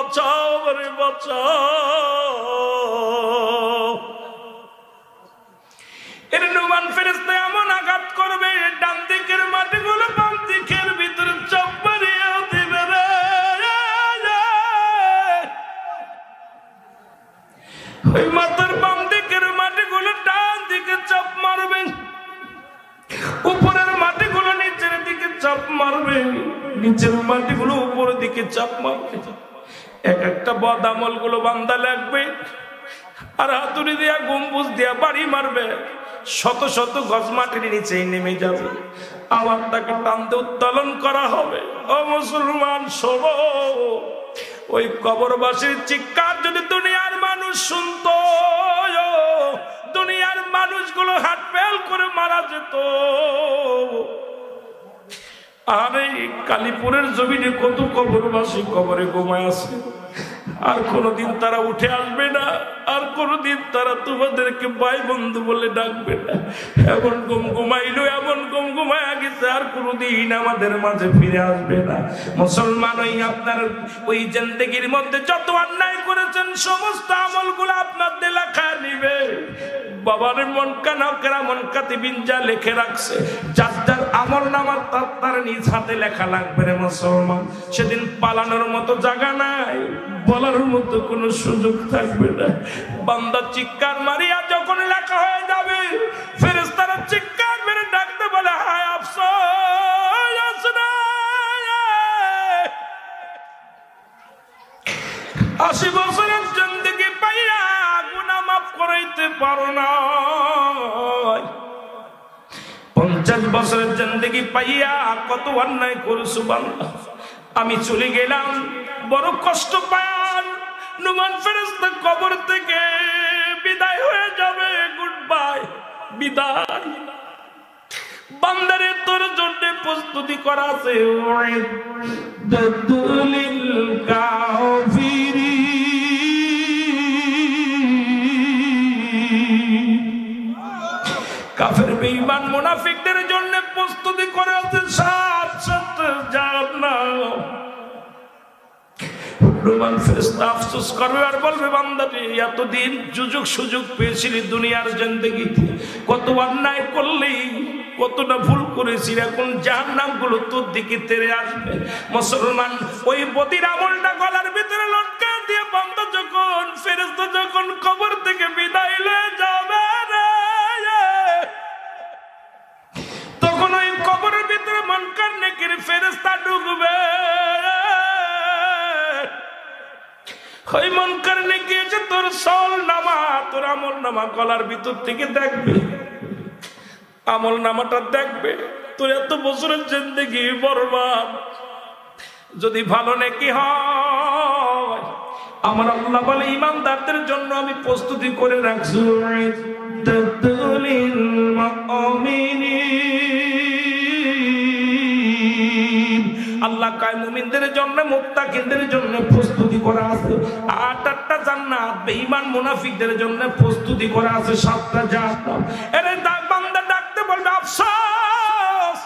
বাঁচাও রে বাঁচাও। এর নুমান ফেরেশতা এমন আঘাত করবে ডান দিকের মাটিগুলো বাম দিকের ভিতরে চাপ মারিয়ে দিবে রে। ওই মাথার বাম দিকের মাটিগুলো ডান দিকে চাপ মারবে, উপরের মাটিগুলো নিচের দিকে চাপ মারবে, নিচের মাটিগুলো উপরের দিকে চাপ মারবে। এক একটা বদ আমল গুলো বান্দা লাগবে আর হাতুড়ি দিয়া গম্বুজ দিয়া বাড়ি মারবে, শত শত গজ মাটির নিচে নেমে যাবে, আবার তাকে টানতে উত্তোলন করা হবে। ও মুসলমান শোনো, ওই কবরবাসীর চিৎকার যদি দুনিয়ার মানুষ শুনতো, দুনিয়ার মানুষগুলো হাত ফেল করে মারা যেত। আর এই কালীপুরের জমিনে কত কবরবাসী কবরে ঘুমায় আছে, আর কোনদিন তারা উঠে আসবে না, আর কোনদিন তারা তোমাদেরকে ভাই বন্ধু বলে ডাকবে না। এমন ঘুম ঘুমাইলো, এমন ঘুম ঘুমায় গেছে, আর কোনদিন আমাদের মাঝে ফিরে আসবে না। মুসলমান, ওই আপনার ওই জিন্দেগির মধ্যে যত অন্যায় করেছেন সমস্ত আমলগুলো আপনার লেখা নিবে। বাবার মন কানা মন কাতিবিন যা লিখে রাখছে, যার যার আমল নামা তার নিজ হাতে লেখা লাগবে রে মুসলমান। সেদিন পালানোর মতো জায়গা নাই, বলার মতো কোনো সুযোগ থাকবে না। বান্দা চিৎকার মারিয়া যখন লেখা হয়ে যাবে, ফেরেশতারা চিৎকার মেরে ডাকতে বলে, হায় আফসোস না, 80 বছরের জিন্দেগি পাইয়া গুনাহ মাফ করাইতে পারো না, 50 বছরের জিন্দেগি পাইয়া কত অন্যায় করেছো বান্দা। আমি চলে গেলাম, বড় কষ্ট পান। নুমান ফেরেশতা কবর থেকে বিদায় হয়ে যাবে, গুড বাই, বিদায়। বান্দারে তোর জন্য প্রস্তুতি করা আছে, ওয়াইদাতুলিল কাফিরিন, কাফের বেঈমান মুনাফিকদের জন্য প্রস্তুতি করা আছে 7 জাহান্নাম। নুমান ফেরেশতা আফসোস করবে আর বলবে, বান্দাটি এতদিন সুযোগ পেয়েছিলি দুনিয়ার জিন্দেগিতে, কত অন্যায় করলি, কতটা ভুল করেছিস, এখন জাহান্নামগুলো তোর দিকে তেড়ে আসবে। মুসলমান, ওই বদির আমলটা গলার ভিতরে লটকা দিয়ে বান্দা যখন ফেরেশতা যখন কবর থেকে বিদায় লয়ে যাবে রে, তখন ওই কবরের ভিতরে মুনকার নেকির ফেরেশতা ঢুকবে। ওই মুনকার নেকি এসে তোর সল নামা, তোর আমল নামা গলার ভিতর থেকে দেখবে, আমল নামাটা দেখবে, তোর এত বছরের জিন্দেগি বরবাদ। যদি ভালো নেকি হয়, আমার আল্লাহ বলে ইমানদারদের জন্য আমি প্রস্তুতি করে রাখছি, আল্লাহ কয় মুমিনদের জন্য, মুত্তাকিনদের জন্য প্রস্তুতি করা আছে 8টা জান্নাত, বেঈমান মুনাফিকদের জন্য প্রস্তুতি করা আছে 7টা জাহান্নাম। এর বান্দা ডাকতে বলবে, আফসোস,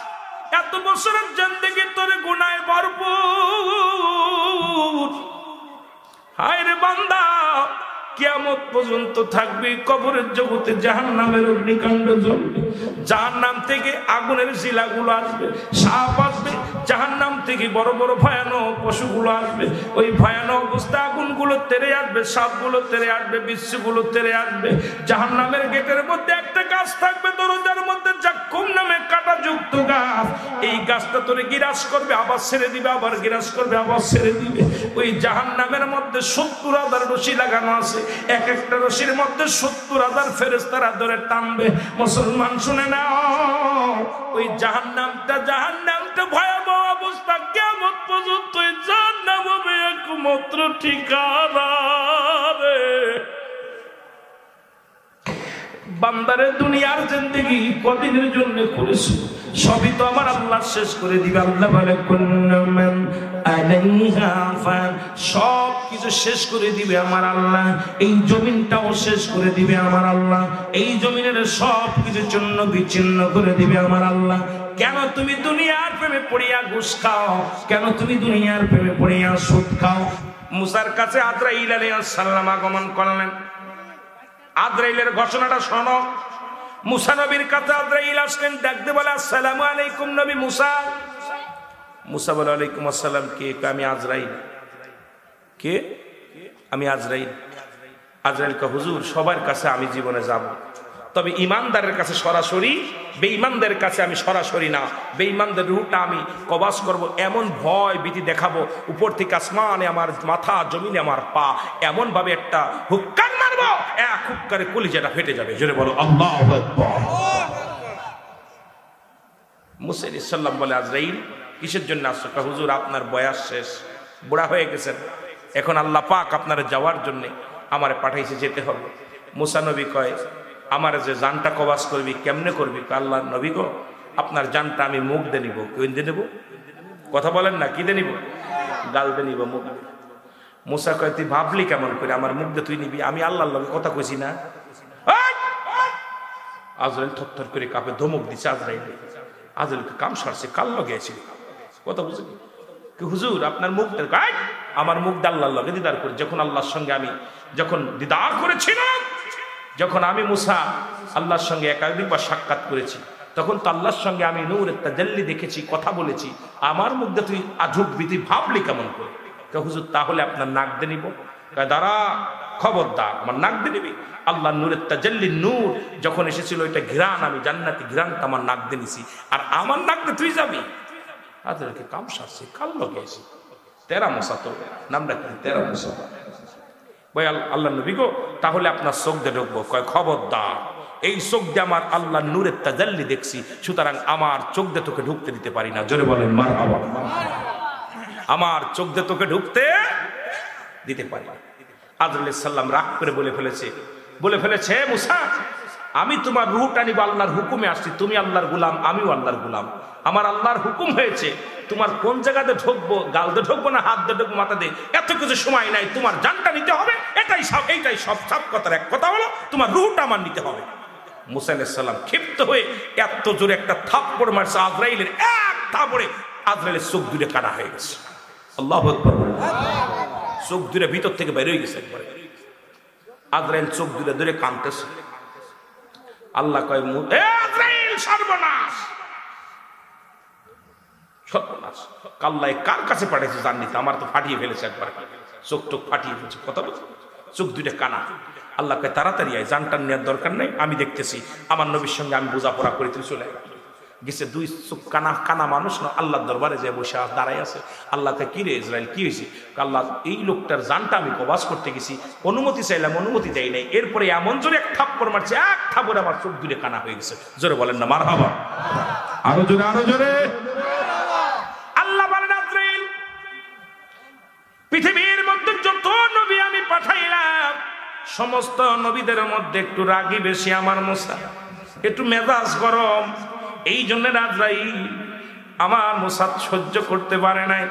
এত বছরের জিন্দেগি তোর গুনাহে ভরপুর। হায় রে বান্দা, কিয়ামত পর্যন্ত থাকবে কবরের জগতে জাহান্নামের অগ্নিকাণ্ড জ্বলবে, জাহান্নাম থেকে আগুনের শিলাগুলো আসবে, সাপ আসবে, জাহান্নাম থেকে বড় বড় ভয়ানক পশুগুলো আসবে, ওই ভয়ানক অবস্থা আগুনগুলো তেড়ে আসবে, সাপগুলো তেড়ে আসবে, বিচ্ছুগুলো তেড়ে আসবে। জাহান্নামের গেটের মধ্যে একটা গাছ থাকবে, দরজার মধ্যে জাক্কুম নামে কাঁটাযুক্ত গাছ, এই গাছটা তোরে গিরাস করবে, আবার ছেড়ে দিবে, আবার গিরাস করবে, আবার ছেড়ে দিবে। ওই জাহান্নামের মধ্যে 70,000 রশি লাগানো আছে, এক একটা রশির মধ্যে 70,000 ফেরেশতারা ধরে টানবে। মুসলমান শুনে নাও, ওই জাহান্নামটা ভয়াবহ অবস্থা, কিয়ামত পর্যন্ত জাহান্নাম হবে একমাত্র ঠিকানা রে। বান্দারে দুনিয়ার জিন্দেগি কদিনের জন্য করেছে, সবই তো আমার আল্লাহ শেষ করে দিবে। আল্লাহ বলে, কুল্লু মান আলাইহা ফান, সব কিছু শেষ করে দিবে আমার আল্লাহ, এই জমিনটাও শেষ করে দিবে আমার আল্লাহ, এই জমিনের সব কিছু চূর্ণ বিচ্ছিন্ন করে দিবে আমার আল্লাহ। কেন তুমি দুনিয়ার প্রেমে পড়িয়া ঘুষ খাও? কেন তুমি দুনিয়ার প্রেমে পড়িয়া সুদ খাও? মুসার কাছে আজরাইল আলাইহিস সালাম আগমন করলেন। আজরাইলের ঘোষণাটা শোনো। মুসা নবীর কাছে আজরাইল আসলেন, ডাকতে বলে আসসালামু আলাইকুম নবী মুসা। মুসা বলে ওয়ালাইকুম আসসালাম। কে? আমি আজরাইল। কে? আমি আজরাইল। আজরাইল কে হুজুর সবার কাছে আমি জীবনে যাব, তবে ইমানদারের কাছে সরাসরি, বেঈমানদের কাছে আমি সরাসরি না। বেঈমানদের রূহটা আমি কবাজ করব, এমন ভয় ভীতি দেখাবো, উপর থেকে আসমানে আমার মাথা, জমিনে আমার পা, এমন ভাবে একটা হুক্কার মারবো, এক হুক্কারে কলিজাটা ফেটে যাবে। জোরে বলো আল্লাহু আকবার। মুসা আলাইহিস সালাম বলে আজরাইল কিসের জন্য আসছো? হুজুর আপনার বয়স শেষ, বুড়া হয়ে গেছেন, এখন আল্লাহ পাক আপনার যাওয়ার জন্য আমারে পাঠাইছে, যেতে হবে। মুসা নবী কয় আমার যে জানটা কবাজ করবি কেমনে করবি? আল্লাহ নবী গো আপনার জানটা আমি মুখ দিয়ে নিব। কেন দিয়ে নেব? কথা বলেন না, কি দিয়ে নিব? গাল দিয়ে নিব, মুখ দিয়ে। মুসা কয় তুই ভাবলি কেমন করে আমার মুখ দিয়ে তুই নিবি? আমি আল্লাহর লগে কথা কইছি না? আজরাইল থরথর করে কাঁপে, ধমক দিচ্ছে আজরাইল। আজরাইলকে কাম সারছে, কাল লগে আছিল কথা বুঝলি কি হুজুর আপনার মুখ? আমার মুখ দিয়ে আল্লাহর লগে দিদার করে। যখন আল্লাহর সঙ্গে আমি যখন দিদার করেছিলাম, যখন আমি মুসা আল্লাহর সঙ্গে একাধিকবার সাক্ষাৎ করেছি, তখন তো আল্লাহর সঙ্গে আমি নূরের তাজাল্লি দেখেছি, কথা বলেছি। আমার মুখ দিয়ে তুই আজব তুই ভাবলি কেমন করে? হুজুর তাহলে আপনার নাক দিয়ে নিব। দাঁড়া, খবরদার, আমার নাক দিয়ে নিবি? আল্লাহ নূরের তাজাল্লি নূর যখন এসেছিল ওইটা ঘ্রাণ, আমি জান্নাতি ঘ্রাণটা আমার নাক দিয়ে নিছি, আর আমার নাক দিয়ে তুই যাবি? তাদেরকে কাম সারছি, কাল লগে এসে তেরা মশা, তো নামটা কি? তেরা মশা। ভাই আল্লাহ নবী গো তাহলে আপনার চোখ দিয়ে ঢুকবো। কয় খবরদার, এই চোখ দিয়ে আমার আল্লাহ নূরের তাজাল্লি দেখছি, সুতরাং আমার চোখ দিয়ে তোকে ঢুকতে দিতে পারি না। জোরে বলেন মারহাবা। আমার চোখ দিয়ে তোকে ঢুকতে দিতে পারি না। আজরাইল আলাইহিস সালাম রাগ করে বলে ফেলেছে মুসা আমি তোমার রূহটা নিব, আল্লাহর হুকুমে আসছি। তুমি আল্লাহর গুলাম, আমিও আল্লাহর গুলাম। আমার আল্লাহর হুকুম হয়েছে, তোমার কোন জায়গাতে ঢুকবো, গাল দিয়ে ঢুকবো না হাত দিয়ে ঢুকবো, মাথা দিয়ে, এত কিছু সময় নাই। তোমার জানটা নিতে হবে, এইটাই সব কথার এক কথা হলো তোমার রূহটা আমার নিতে হবে। মুসা আলাইহিস সালাম ক্ষিপ্ত হয়ে এত জোরে একটা থাপ্পড় মারছে আজরাইলের, এক থাপ্পড়ে আজরাইলের চোখ দুটো কাটা হয়ে গেছে। আল্লাহু আকবার। চোখ দুটো ভিতর থেকে বের হয়ে গেছে একবারে। আজরাইল চোখ দুটো ধরে কাঁদতেছে। আল্লাহ কয় আজরাইল সর্বনাশ, সর্বনাশ। কাল্লাই কার কাছে পাঠিয়েছে জান নিতে? আমার তো ফাটিয়ে ফেলেছে একবার, চোখ টোক ফাটিয়ে ফেলেছে, কথা বলছে, চোখ দুইটা কানা। আল্লাহ কয় তাড়াতাড়ি আয়, জানটা নেওয়ার দরকার নেই, আমি দেখতেছি। আমার নবীর সঙ্গে আমি বোঝাপড়া করে তুই চলে গেছে। দুই চোখ কানা মানুষ না আল্লাহর দরবারে যে বসে দাঁড়াই আছে। আল্লাহকে কি রে ইসরাইল কি হয়েছে? আল্লাহ এই লোকটার জানটা আমি কবাজ করতে গেছি, অনুমতি চাইলাম, অনুমতি দেয় নাই। এরপরে এমন জোরে এক থাপ্পড় মারছে, এক থাপ্পড়ে আমার চোখ দুটো কানা হয়ে গেছে। জোরে বলেন না মারহাবা। আরো জোরে, আরো জোরে। আল্লাহ বলেন আজরাইল পৃথিবীর মধ্যে যত নবী আমি পাঠাইলাম, সমস্ত নবীদের মধ্যে একটু রাগী বেশি আমার মুসা, একটু মেজাজ গরম। এই জন্য আজরাইল আমার মুসা সহ্য করতে পারে নাই,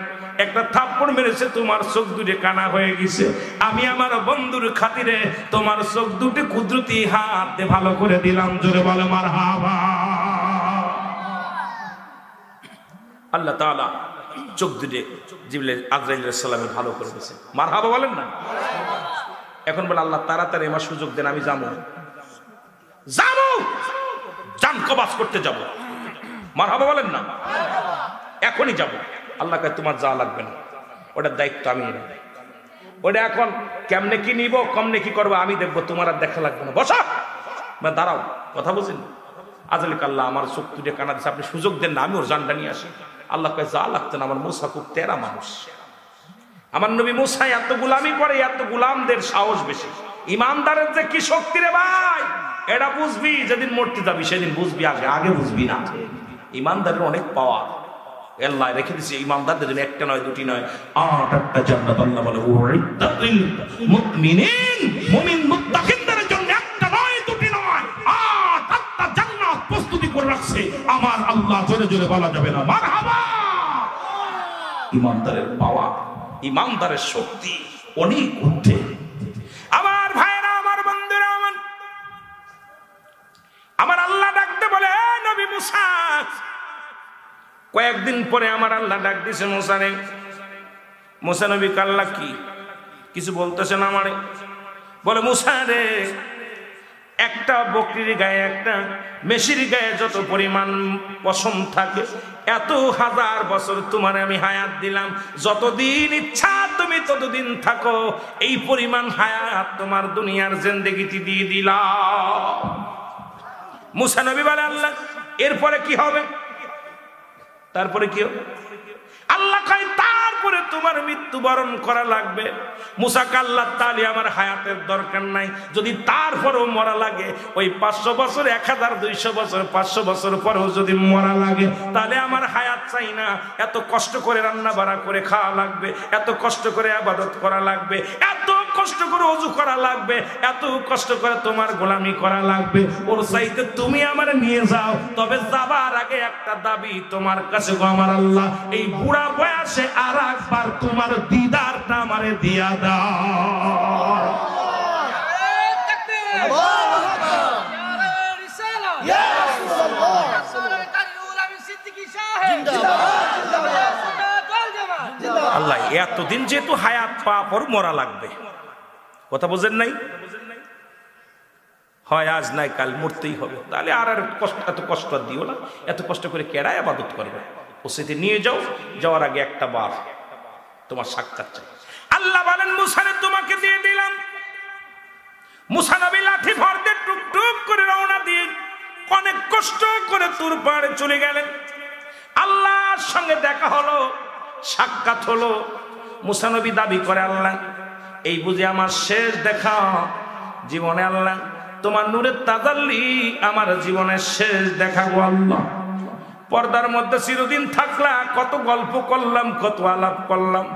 একটা থাপ্পড় মেরেছে, তোমার চোখ দুটো কানা হয়ে গেছে। আমি আমার বন্ধুর খাতিরে তোমার চোখ দুটো কুদরতি হাত দিয়ে ভালো করে দিলাম। জোরে বলে মারহাবা। আল্লাহ তাআলা চোখ দুটো জিবরাইল আজরাইল আলাইহিস সালামে ভালো করে দিয়েছে। মারহাবা বলেন না। এখন বলে আল্লাহ তাড়াতাড়ি আমার সুযোগ দেন, আমি যাবো জান কবাজ করতে যাব। মারহাবা বলেন না। এখনই যাব। আল্লাহ কয় তোমার যা লাগবে না, ওটার দায়িত্ব আমি নেব। ওটা এখন কেমনে কি নিব, কমনে কি করবো আমি দেখবো, তোমার আর দেখা লাগবে না। বসা, দাঁড়াও, কথা বলছেন। আজরাইল আল্লাহ আমার চোখ দুটো কানা দিচ্ছে, আপনি সুযোগ দেন না, আমি ওর জানটা নিয়ে আসি। আল্লাহ কয় যা লাগতো না, আমার মুসা খুব তেরা মানুষ। আমার নবী মুসা এত গুলামি করে, এত গুলামদের সাহস বেশি। ইমানদারের যে কি শক্তি রে ভাই, এটা বুঝবি যেদিন মরতে যাবি সেদিন বুঝবি, আগে বুঝবি না। ইমানদারের অনেক পাওয়ার আল্লাহ রেখে দিয়েছে। ইমানদারদের জন্য একটা নয়, দুটি নয়, 8টা জান্নাত। আল্লাহ বলে উইদ্দাতিল মুমিনিন, মুমিন মুত্তাকিনদের জন্য একটা নয়, দুটি নয়, 8টা জান্নাত প্রস্তুতি করে রাখছে আমার আল্লাহ। জোরে জোরে বলা যাবে না মারহাবা। ইমানদারের পাওয়ার, ইমানদারের শক্তি অনেক ঊর্ধ্বে। আমার ভাইরা, আমার বন্ধুরা, আমার আল্লাহ ডাকতে বলে নবী মুসা কয়েকদিন পরে আমার আল্লাহ ডাক দিছে মুসারে। মুসা নবী আল্লাহ কি কিছু বলতেছেন আমারে? বলে মুসা রে, একটা বকরির গায়ে একটা মেশির গায়ে যত পরিমাণ পশম থাকে, এত হাজার বছর তোমার আমি হায়াত দিলাম, যতদিন ইচ্ছা তুমি ততদিন থাকো, এই পরিমাণ হায়াত তোমার দুনিয়ার জিন্দেগিতে দিয়ে দিলাম। মুসা নবী বলে আল্লাহ এরপরে কি হবে? তারপরে কি হবে? আল্লাহ কয় তারপরে তোমার মৃত্যুবরণ করা লাগবে। মুসা আল্লাহ তাআলা আমার হায়াতের দরকার নাই, যদি তারপরেও মরা লাগে ওই 500 বছর 1200 বছর 500 বছর পরেও যদি মরা লাগে তাহলে আমার হায়াত চাই না। এত কষ্ট করে রান্না বাড়া করে খাওয়া লাগবে, এত কষ্ট করে ইবাদত করা লাগবে, এত কষ্ট করে ওযু করা লাগবে, এত কষ্ট করে তোমার গোলামি করা লাগবে, ওর চাইতে তুমি আমারে নিয়ে যাও। তবে যাবার আগে একটা দাবি তোমার কাছে গো আমার আল্লাহ, এই বুড়া বয়সে আর একবার তোমার দিদারটা আমারে দিয়া দাও। আল্লাহ এতদিন যেহেতু হায়াত পাওয়ার পর মরা লাগবে, কথা বোঝেন নাই? হয় আজ নাই কাল মরতেই হবে, তাহলে আর এত কষ্ট দিও না, এত কষ্ট করে কেড়ায় ইবাদত করবে। ওসিতে নিয়ে যাও, যাওয়ার আগে একটা বার তোমার সাক্ষাৎ চাই। আল্লাহ বলেন মুসারে তোমাকে দিয়ে দিলাম। মুসা নবী লাঠি ভরতে টুকটুক করে রওনা দিয়ে অনেক কষ্ট করে তুর পাড়ে চলে গেলেন। আল্লাহর সঙ্গে দেখা হলো, সাক্ষাৎ হলো। মুসা নবী দাবি করে আল্লাহ এই বুঝি আমার শেষ দেখা জীবনে, আল্লাহ তোমার নূরের তাজাল্লি আমার জীবনের শেষ দেখা গো আল্লাহ। পর্দার মধ্যে চিরদিন থাকলা, কত গল্প করলাম, কত আলাপ করলাম,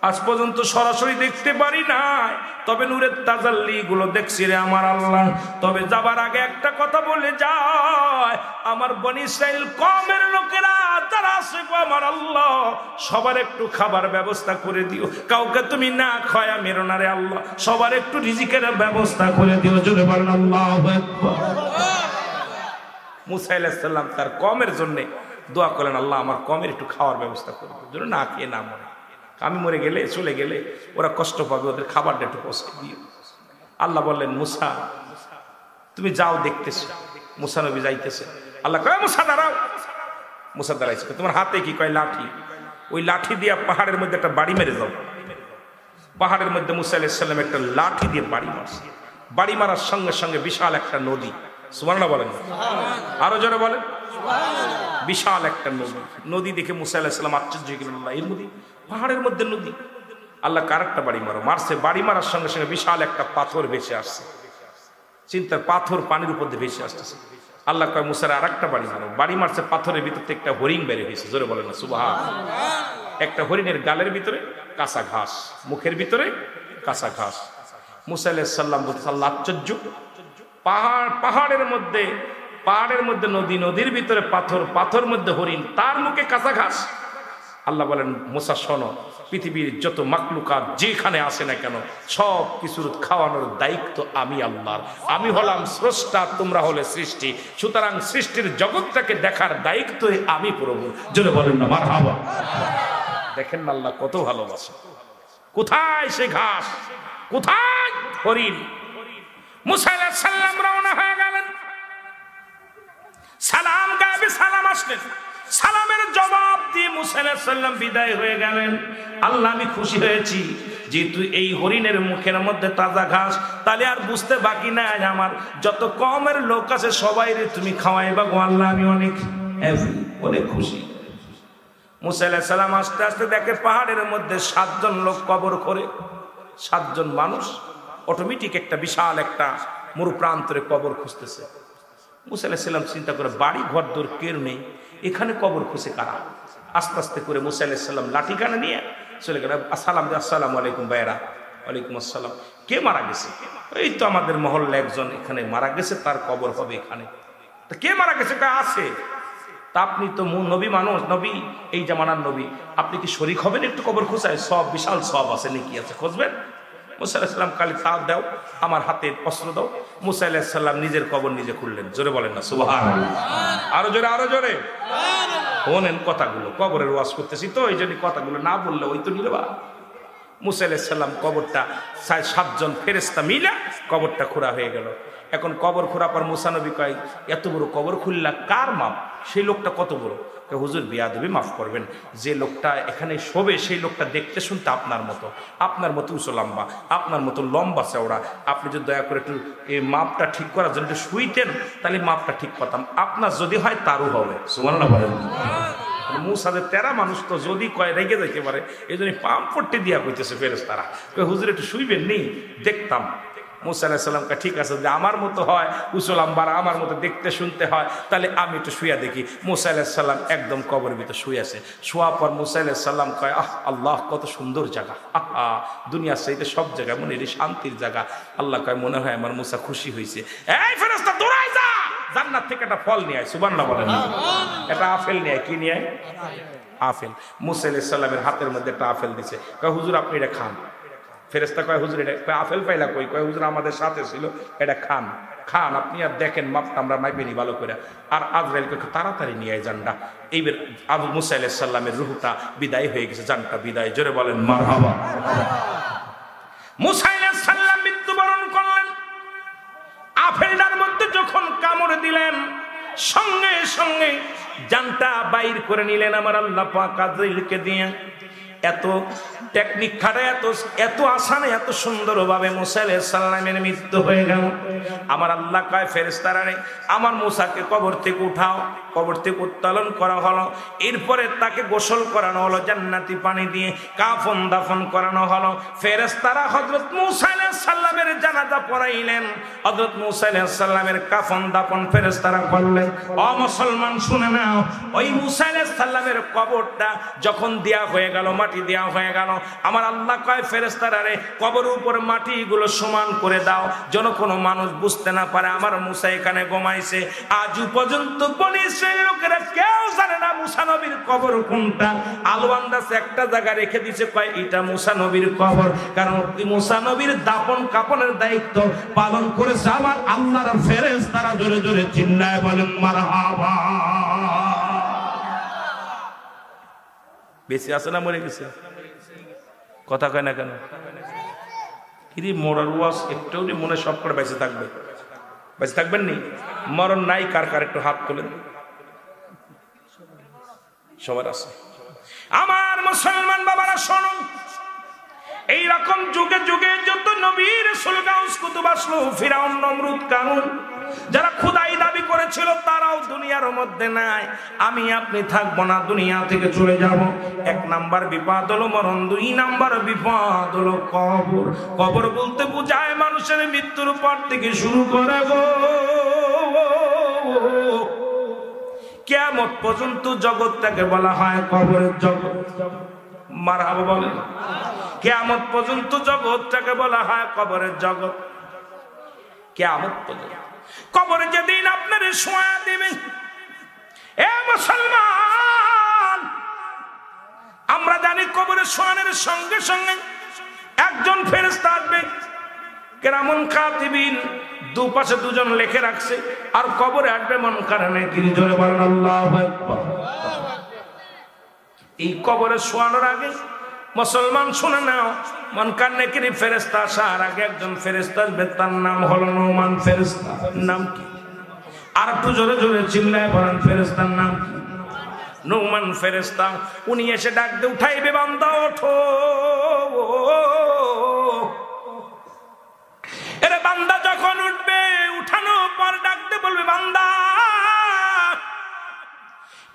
আজ পর্যন্ত সরাসরি দেখতে পারি নাই, তবে নূরের তাজাল্লি গুলো দেখছি রে আমার আল্লাহ। তবে যাবার আগে একটা কথা বলে যায়, আমার বনি ইসরাইল কওমের লোকেরা যারা আছে গো আমার আল্লাহ, সবার একটু খাবার ব্যবস্থা করে দিও, কাউকে তুমি না খায়া মেরো না রে আল্লাহ, সবার একটু রিজিকের ব্যবস্থা করে দিও। জোরে বলেন আল্লাহু আকবার। মুসা আলাইহিস সালাম তার কওমের জন্য দোয়া করলেন, আল্লাহ আমার কওমের একটু খাওয়ার ব্যবস্থা করে দিও, যেন না খেয়ে না মরে, আমি মরে গেলে চলে গেলে ওরা কষ্ট পাবে, ওদের খাবারটা একটু পৌঁছে দিও। আল্লাহ বললেন মুসা তুমি যাও, দেখতেছ। মুসা নবী যাইতেছে, আল্লাহ কয় মুসা দাঁড়াও। মুসা দাঁড়াইছে, তোমার হাতে কি? কয় লাঠি। ওই লাঠি দিয়ে পাহাড়ের মধ্যে একটা বাড়ি মেরে যাও। পাহাড়ের মধ্যে মুসা আলাইহিস সালাম একটা লাঠি দিয়ে বাড়ি মারছে। বাড়ি মারার সঙ্গে সঙ্গে বিশাল একটা নদী, সুবহানাল্লাহ বলেন, আরো জোরে বলেন বিশাল একটা নদী। নদী দেখে মুসা আলাইহিস সালাম আশ্চর্য হয়ে গেলেন, এর নদী, পাহাড়ের মধ্যে নদী। আল্লাহ কারেকটা বাড়ি মারো, মারছে। বাড়ি মারার সঙ্গে সঙ্গে বিশাল একটা পাথর ভেসে আসছে। চিন্তার পাথর পানির উপর দিয়ে ভেসে আসতেছে। আল্লাহ কয় মুসার আর একটা বাড়ি মারো। বাড়ি মারছে, পাথরের ভিতর থেকে একটা হরিণ বের হয়েছে। জোরে বলেন না সুবহানাল্লাহ। একটা হরিণের গালের ভিতরে কাঁচা ঘাস, মুখের ভিতরে কাঁচা ঘাস। মুসা আলাইহিস সালাম বলছে আল্লাহ আশ্চর্য, পাহাড়ের মধ্যে নদী, নদীর ভিতরে পাথর, পাথর মধ্যে হরিণ, তার মুখে কাঁচা ঘাস। আল্লাহ বলেন মুসা শোনো, পৃথিবীর যত মাকলুকাত যেখানে আসে না কেন সব কিছুর খাওয়ানোর দায়িত্ব আমি আল্লাহর। আমি হলাম স্রষ্টা, তোমরা হলে সৃষ্টি, সুতরাং সৃষ্টির জগৎটাকে দেখার দায়িত্ব আমি প্রভু। জোরে বলেন না মারহাবা। দেখেন না আল্লাহ কত ভালোবাসে। কোথায় সে ঘাস, কোথায় হরিণ? মুসা আলাইহিস সালাম রওনা হয়ে গেলেন। সালাম গায়েবে সালাম আসলেন, সালামের জবাব দিয়ে মুসা আলাইহিস সালাম বিদায় হয়ে গেলেন। আল্লাহ আমি খুশি হয়েছি যেহেতু এই হরিণের মুখের মধ্যে তাজা ঘাস, তাহলে আর বুঝতে বাকি নাই আমার যত কমের লোক আছে সবাই তুমি খাওয়াইবা গো আল্লাহ, আমি অনেক খুশি। মুসা আলাইহিস সালাম আস্তে আস্তে দেখে পাহাড়ের মধ্যে 7 জন লোক কবর করে, 7 জন মানুষ অটোমেটিক একটা বিশাল একটা মরু প্রান্তরে কবর খুঁজতেছে। মুসা আলাইহিস সালাম চিন্তা করে বাড়ি ঘর দূর কেউ নেই, এখানে কবর খুঁজে কারা? আস্তে আস্তে করে মুসা আলাইহিস সালাম লাঠি কানে নিয়ে চলে গেল। আসসালামু আলাইকুম ভাইরা। ওয়ালাইকুম আসসালাম। কে মারা গেছে? এই তো আমাদের মহল্লা একজন এখানে মারা গেছে, তার কবর হবে এখানে। তা কে মারা গেছে? আছে। তা আপনি তো নবী মানুষ, নবী এই জামানার নবী, আপনি কি শরীক হবেন একটু কবর খোঁজায়? সব বিশাল সব আছে, নাকি আছে, খুঁজবেন? মুসা আলাইহিস সালাম কালি তাও দাও, আমার হাতে অস্ত্র দাও। মুসা আলাইহিস সালাম নিজের কবর নিজে খুললেন। জোরে বলেন না সুবহানাল্লাহ। আরো জোরে, আরো জোরে। শোনেন কথাগুলো, কবরের ওয়াজ করতেছি তো এই জন্য কথাগুলো না বললে ওই তো নিলবা। মুসা আলাইহিস সালাম কবরটা 7জন ফেরেশতা মিলে কবরটা খোঁড়া হয়ে গেল। এখন কবর খোঁড়া পর মুসা নবী কয়, এত বড় কবর খুললা কার মাপ? সেই লোকটা কত বড়? হুজুর বেয়াদবি মাফ করবেন, যে লোকটা এখানে শোবে সেই লোকটা দেখতে শুনতে আপনার মতো উঁচু লম্বা, আপনার মতো লম্বা চওড়া। আপনি যদি দয়া করে একটু এই মাপটা ঠিক করার জন্য একটু শুইতেন তাহলে মাপটা ঠিক করতাম। আপনার যদি হয় তারও হবে। সুবহানাল্লাহ বলেন। মুসাদের তেরা মানুষ তো যদি কয় রেগে যাইতে পারে, এই জন্য পাম পট্টি দিয়া কইতেছে ফেরেশতারা, হুজুর একটু শুইবেন নি, দেখতাম। মুসা আলাইহিস সালামকে ঠিক আছে, যে আমার মতো হয় উঁচু লম্বার, আমার মতো দেখতে শুনতে হয়, তাহলে আমি একটু শুয়া দেখি। মুসা আলাইহিস সালাম একদম কবরের ভিতর শুয়ে আছে। শোয়া পর মুসা আলাইহিস সালাম কয়, আল্লাহ কত সুন্দর জায়গা, দুনিয়ার চাইতে সব জায়গায় মনে এই শান্তির জায়গা। আল্লাহ কয়, মনে হয় আমার মুসা খুশি হয়েছে। এই ফেরেশতা দৌড়াই যা, জান্নাত থেকে একটা ফল নিয়ে আয়। সুবহানাল্লাহ বলেন। একটা আপেল নিয়ে আয়। কি নিয়ে আয়? আপেল। মুসা আলাইহিস সালামের হাতের মধ্যে একটা আপেল দিছে। কয়, হুজুর আপনি এটা খান। ফেরেশতা কয়, হুজুর এটা আপেল পাইলা কই? কয়, হুজুর আমাদের সাথে ছিল, এটা খান। আপনি আর দেখেন মাপটা আমরা মাইপেনি ভালো করে। আর আজরাইলকে তাড়াতাড়ি নিয়ে আয় জানটা। এইবার আবু মুসা আলাইহিস সালামের রূহটা বিদায় হয়ে গেছে, জানটা বিদায়। জোরে বলেন মারহাবা। মুসা আলাইহিস সালাম মৃত্যুবরণ করলেন। আপেলটার মধ্যে যখন কামড় দিলেন, সঙ্গে সঙ্গে জানটা বাইর করে নিলেন আমার আল্লাহ পাক আজরাইলকে দিয়ে। এত টেকনিক খাটায়, এত আসানে, এত সুন্দরভাবে মুসা আলাইহিস সালামের মৃত্যু হয়ে গেল। আমার আল্লাহ কয়, ফেরেশতারা রে, আমার মুসাকে কবর থেকে উঠাও। কবর থেকে উত্তোলন করা হলো। এরপরে তাকে গোসল করানো হলো জান্নাতি পানি দিয়ে, কাফন দাফন করানো হলো। ফেরেশতারা হযরত মুসা আলাইহিস সালামের জানাজা পড়াইলেন। হযরত মুসা আলাইহিস সালামের কাফন দাফন ফেরেশতারা করলেন। ও মুসলমান শুনে নাও, ওই মুসা আলাইহিস সালামের কবরটা যখন দেয়া হয়ে গেল, মাটি দেওয়া হয়ে গেল, আমার আল্লাহ কয়, ফেরেশতারা রে, কবরের উপর মাটিগুলো সমান করে দাও, যেন কোনো মানুষ বুঝতে না পারে আমার মুসা এখানে ঘুমাইছে। আজ পর্যন্ত বনি ইসরাইলের লোকেরা কেউ জানে না মুসা নবীর কবর কোনটা। আলো আন্দাজ একটা জায়গা রেখে দিয়েছে, কয় এটা মুসা নবীর কবর। কারণ মুসা নবীর দাফন কাফনের দায়িত্ব পালন করেছে আমার আল্লাহর ফেরেশতারা। জোরে জোরে চিল্লায় বলেন মারহাবা। বেঁচে আছে না মরে গেছে? কথা কয় না কেন? কিরে মরার ওয়াজ একটু মনে সব করে বেঁচে থাকবে? বেঁচে থাকবেন নি? মরণ নাই কার কার একটু হাত তোলেন। সবার আছে। আমার মুসলমান বাবারা শোনো, এইরকম যুগে যুগে যত নবী রাসূল গাউস কুতুব আসলো, ফিরাউন নমরুদ কারুন, যারা খোদাই দাবি করেছিল তারাও দুনিয়ার মধ্যে নাই। আমি আপনি থাকবো না, দুনিয়া থেকে চলে যাব। 1 নাম্বার বিপদ হলো মরণ, 2 নাম্বার বিপদ হলো কবর। কবর বলতে বোঝায় মানুষের মৃত্যুর পর থেকে শুরু করে গো কিয়ামত পর্যন্ত জগৎটাকে বলা হয় কবরের জগৎ। মারহাবা বলেন। কিয়ামত পর্যন্ত জগৎটাকে বলা হয় কবরের জগৎ। কিয়ামত পর্যন্ত কবরে যেদিন আপনারে শোয়া দিবে, এ মুসলমান, আমরা জানি কবরে শোয়ানোর সঙ্গে সঙ্গে একজন ফেরেশতা আসবে, কেরামুন কাতিবিন, দুপাশে 2 জন লিখে রাখছে। আর কবরে আসবে মুনকার নাকির। জোরে বলেন আল্লাহু আকবার। এই কবরে শোয়ানোর আগে মুসলমান শুনে নাও, মুনকার নাকির ফেরেশতা আসার আগে একজন ফেরেশতা আসবে, তার নাম হলো নোমান ফেরেশতা। নাম কি? আর একটু জোরে জোরে চিল্লায় বলেন, ফেরেশতার নাম কি? নোমান ফেরেশতা। উনি এসে ডাক দিয়ে উঠাইবে, বান্দা ওঠো। এরে বান্দা যখন উঠবে, উঠানোর পর ডাকতে বলবে, বান্দা।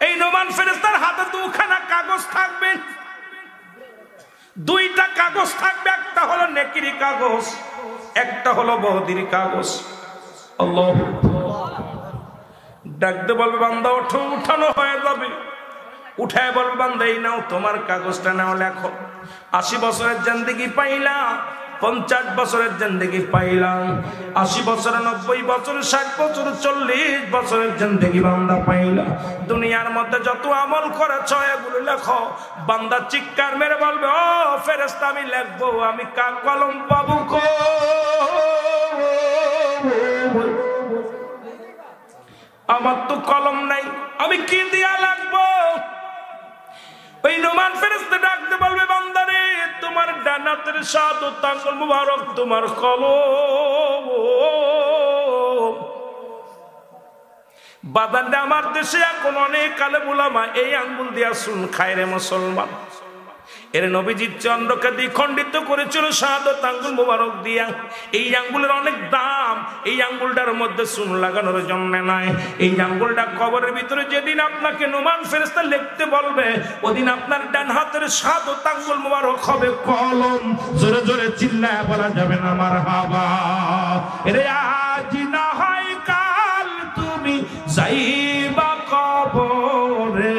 এই নোমান ফেরেশতার হাতে 2খানা কাগজ থাকবে। 2টা কাগজ থাকবে, একটা হলো নেকির কাগজ, একটা হলো বহদির কাগজ। আল্লাহু ডাকতে বলবে, বান্দা ওঠো। উঠানো হয়ে যাবে। উঠায় বলবে, বান্দা এই নাও তোমার কাগজটা, নাও লেখো। 80 বছরের জিন্দেগি পাইলাম, 50 বছরের জিন্দেগি পাইলাম, 80 বছর, 90 বছর, 60 বছর, 40 বছরের জিন্দেগি বান্দা পাইলাম। দুনিয়ার মধ্যে যত আমল করেছ এগুলো লেখো। বান্দা চিৎকার মেরে বলবে, ও ফেরেশতা, আমি লিখবো, আমি কলম পাবো কো? আমার তো কলম নাই, আমি কি দিয়া লাগবো? ডানাতের শাহাদত আঙ্গুল মুবারক তোমার কলম। বাদানটা আমার দেশে এখন অনেক আলেম উলামা এই আঙ্গুল দিয়া সুন খায় রে মুসলমান। এর নবীজির চন্দ্রকে দ্বিখণ্ডিত করেছিল শাহাদত আঙ্গুল মুবারক দিয়া। এই আঙ্গুলের অনেক দাম, এই আঙ্গুলটার মধ্যে সুন লাগানোর জন্য নয়। এই আঙ্গুলটা কবরের ভিতরে যেদিন আপনাকে নোমান ফেরেশতা লিখতে বলবে, ওদিন আপনার ডান হাতের শাহাদত আঙ্গুল মুবারক হবে কলম। জোরে জোরে চিল্লায় বলা যাবে না মারহাবা। রে আজ না হয় কাল তুমি যাইবা কবরে,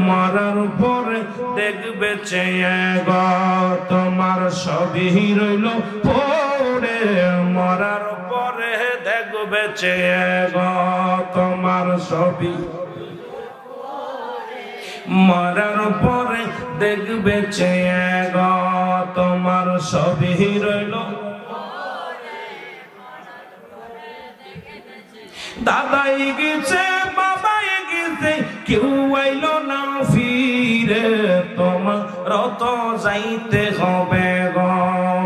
মরার পরে দেখবে চেয়ে গো তোমার সবই রইল পড়ে। মরার পরে দেখবে চেয়ে গো তোমার সবই, মরার পরে দেখবে চেয়ে গো তোমার সবই রইল। দাদাই গেছে বাবাই গেছে কেউ আইলো না ফিরে, তোমার রত যাইতে হবে গো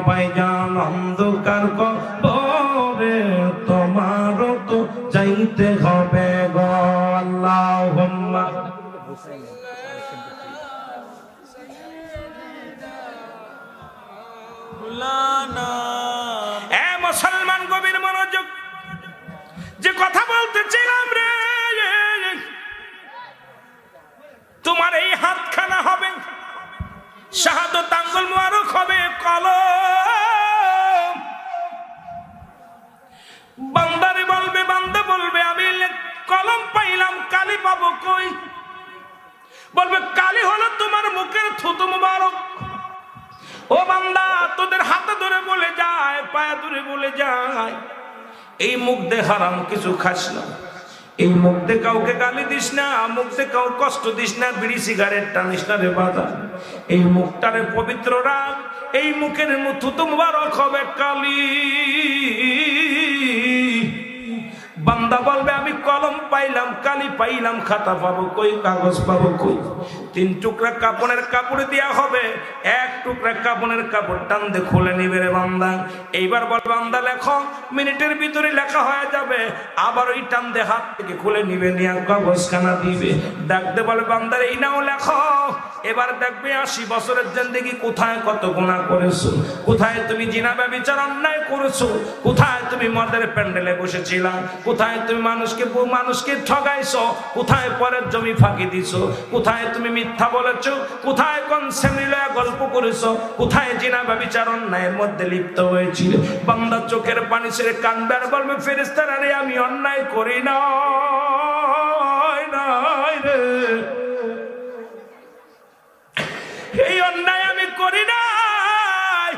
ভাইজান অন্ধকার কবরে, তোমার রত যাইতে হবে গো। আল্লাহুম্মা এ মুসলমান গভীর মনোযোগ, যে কথা বলতেছিলাম রে, তোমার এই হাতখানা হবে শাহাদত আঙ্গুল মুবারক হবে কলম। বান্দারে বলবে, বান্দা বলবে আমি কলম পাইলাম, কালি পাবো কই? বলবে কালি হলো তোমার মুখের থুতু মুবারক। ও বান্দা, তোদের হাতে ধরে বলে যায়, পায়ে ধরে বলে যায়, এই মুখ দিয়ে হারাম কিছু খাস না, এই মুখ দিয়ে কাউকে গালি দিস না, মুখ দিয়ে কাউ কষ্ট দিস না, বিড়ি সিগারেট টানিস না রে বাধা। এই মুখটারে পবিত্র রাখ, এই মুখের থুতু মুবারক হবে কালি। বান্দা বলবে আমি কলম পাইলাম, কালি পাইলাম, খাতা পাবো কই, কাগজ পাবো কই? 3 টুকরা কাপড়ের কাপড় দেয়া হবে, 1 টুকরা কাপড়ের কাপড় টান দিয়ে খুলে নিবে রে বান্দা। এইবার বল বান্দা লেখো, মিনিটের ভিতরে লেখা হয়ে যাবে, আবার ওই টান দিয়ে হাত থেকে খুলে নিবে, নিয়ে কাগজখানা দিবে, ডাকতে বলে বান্দার এই নাও লেখো। এবার দেখবে 80 বছরের জিন্দেগি কোথায় কত গুনাহ করেছো, কোথায় তুমি জিনা ব্যভিচার অন্যায় করেছো, কোথায় তুমি মদের প্যান্ডেলে বসেছিলা, কোথায় তুমি মানুষকে ঠগাইছো, কোথায় পরের জমি ফাঁকি দিছো, কোথায় তুমি মিথ্যা বলেছো, কোথায় কোন সেমিলা গল্প করেছো, কোথায় জিনা ব্যভিচার অন্যায়ের মধ্যে লিপ্ত হয়েছিল। বান্দা চোখের পানি ছেড়ে কাঁদবে আর বলবে ফেরেশতারা রে আমি অন্যায় করি না রে, এই অন্যায় আমি করি নাই।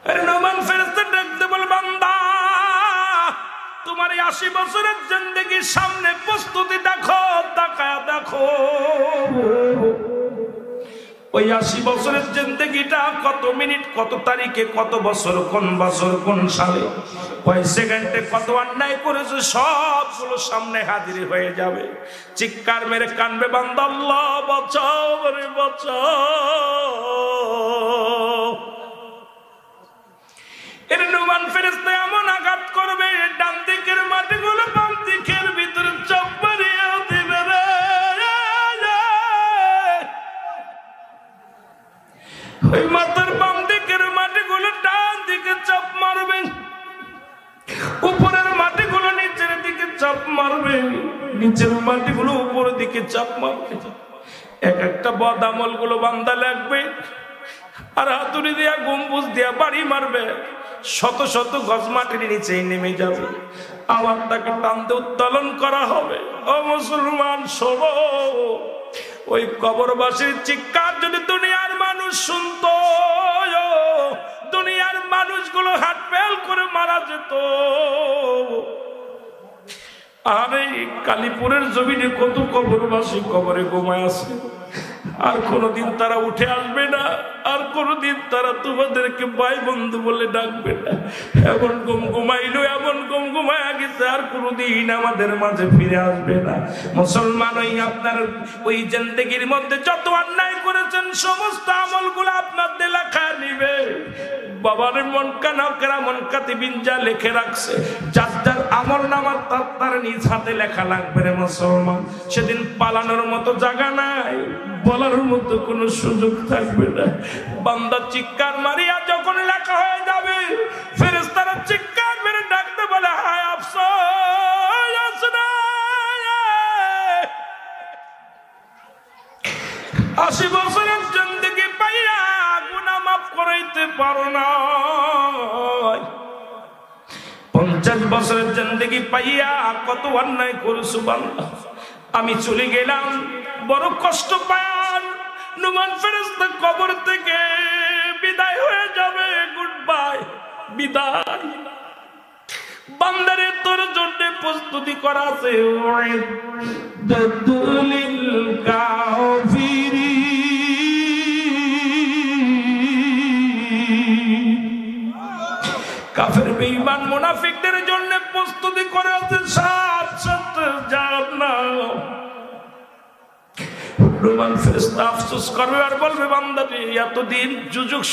আরে নোমান ফেরেশতা ডাকতে বল বান্দা তোমার 80 বছরের জিন্দেগির সামনে প্রস্তুতি দেখো, তাকায়া দেখো। ওই 80 বছরের জিন্দেগিটা কত মিনিট, কত তারিখে, কত বছর, কোন বছর, কোন সালে, কয় সেকেন্ডে কত অন্যায় করেছে, সবগুলো সামনে হাজির হয়ে যাবে। চিৎকার মেরে কানবে বান্দা আল্লাহ বাঁচাও রে বাঁচাও। এর নোমান ফেরেশতা এমন আঘাত করবে, ডান দিকের মাটিগুলো বাম দিকের ভিতরে চাপ মারিয়ে দিবে রে। ওই মাথার বাম দিকের মাটিগুলো ডান দিকে চাপ মারবে, উপরের মাটিগুলো নিচের দিকে চাপ মারবে, নিচের মাটিগুলো উপরের দিকে চাপ মারবে। এক একটা বদ আমল গুলো বান্দা লাগবে, আর হাতুড়ি দিয়া গম্বুজ দিয়া বাড়ি মারবে, শত শত গজ মাটির নিচে নেমে যাবে, আবার তাকে টানতে উত্তোলন করা হবে। ও মুসলমান শোনো, ওই কবরবাসীর চিৎকার যদি দুনিয়ার মানুষ শুনতো, দুনিয়ার মানুষগুলো হাত ফেল করে মারা যেত। আর এই কালীপুরের জমিনে কত কবরবাসী কবরে ঘুমায় আছে, আর কোনোদিন তারা উঠে আসবে না, আর কোনোদিন তারা তোমাদেরকে ভাই বন্ধু বলে ডাকবে না। এমন ঘুমাইলো, এমন ঘুমায়া গেছে, আর কোনোদিন আমাদের মাঝে ফিরে আসবে না। মুসলমান, ওই আপনার ওই জিন্দেগির মধ্যে যত অন্যায় করেছেন সমস্ত আমলগুলো আপনাদের লেখা নিবে। বাবার মন কানা মন কাতিবিন যা লিখে রাখছে, যার যার আমল নামা তার নিজ হাতে লেখা লাগবে রে মুসলমান। সেদিন পালানোর মতো জায়গা নাই, বলার মতো কোনো সুযোগ থাকবে না। বান্দা চিৎকার মারিয়া যখন লেখা হয়ে যাবে, ফেরেশতারা চিৎকার মেরে ডাকতে বলে, হায় আফসোস, 80 বছরের জিন্দেগি পাইয়া গুনাহ মাফ করাইতে পারো না, 50 বছরের জিন্দেগি পাইয়া কত অন্যায় করেছো বান্দা। আমি চলে গেলাম, বড় কষ্ট পান। নুমান ফেরেশতা কবর থেকে বিদায় হয়ে যাবে, গুড বাই, বিদায়। বান্দারে তোর জন্য প্রস্তুতি করা আছে, কাফের বেঈমান মুনাফিকদের জন্য প্রস্তুতি করা আছে 7 জাহান্নাম। রুমান ফেরেশতা আফসোস করবে আর বলবে, বান্দাটি এতদিন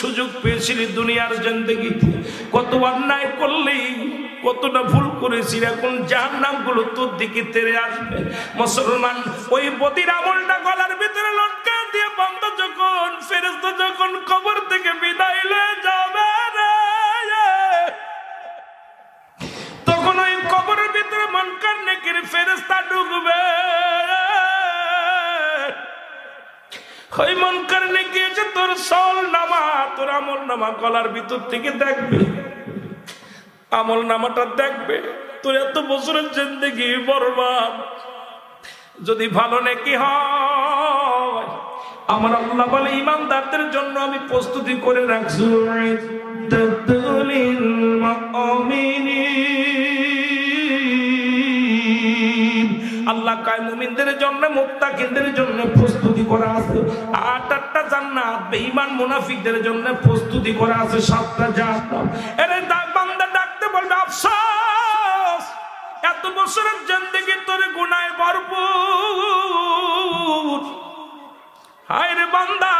সুযোগ পেয়েছিলি দুনিয়ার জিন্দেগিতে, কত অন্যায় করলি, কতটা ভুল করেছি, এখন জাহান্নামগুলো তোর দিকে তেড়ে আসবে। মুসলমান, ওই বদির আমলটা গলার ভিতরে লটকা দিয়ে বান্দা যখন ফেরেশতা যখন কবর থেকে বিদায় লয়ে যাবে রে, তখন ওই কবরের ভিতরে মুনকার নেকির ফেরেশতা ঢুকবে। ওই মুনকার নেকি এসে তোর সল নামা, তোর আমল নামা গলার ভিতর থেকে দেখবে, আমল নামাটা দেখবে, তোর এত বছরের জিন্দেগি বরবাদ। যদি ভালো নেকি হয়, আমার আল্লাহ বলে ইমানদারদের জন্য আমি প্রস্তুতি করে রাখছি, আল্লাহ কয় মুমিনদের জন্য, মুত্তাকিনদের জন্য প্রস্তুতি করা আছে 8টা জান্নাত, বেঈমান মুনাফিকদের জন্য প্রস্তুতি করা আছে 7টা জাহান্নাম। এরে বান্দা ডাকতে বলবে, আফসোস, এত বছরের জিন্দেগি তোর গুনাহে ভরপুর। হায় রে বান্দা,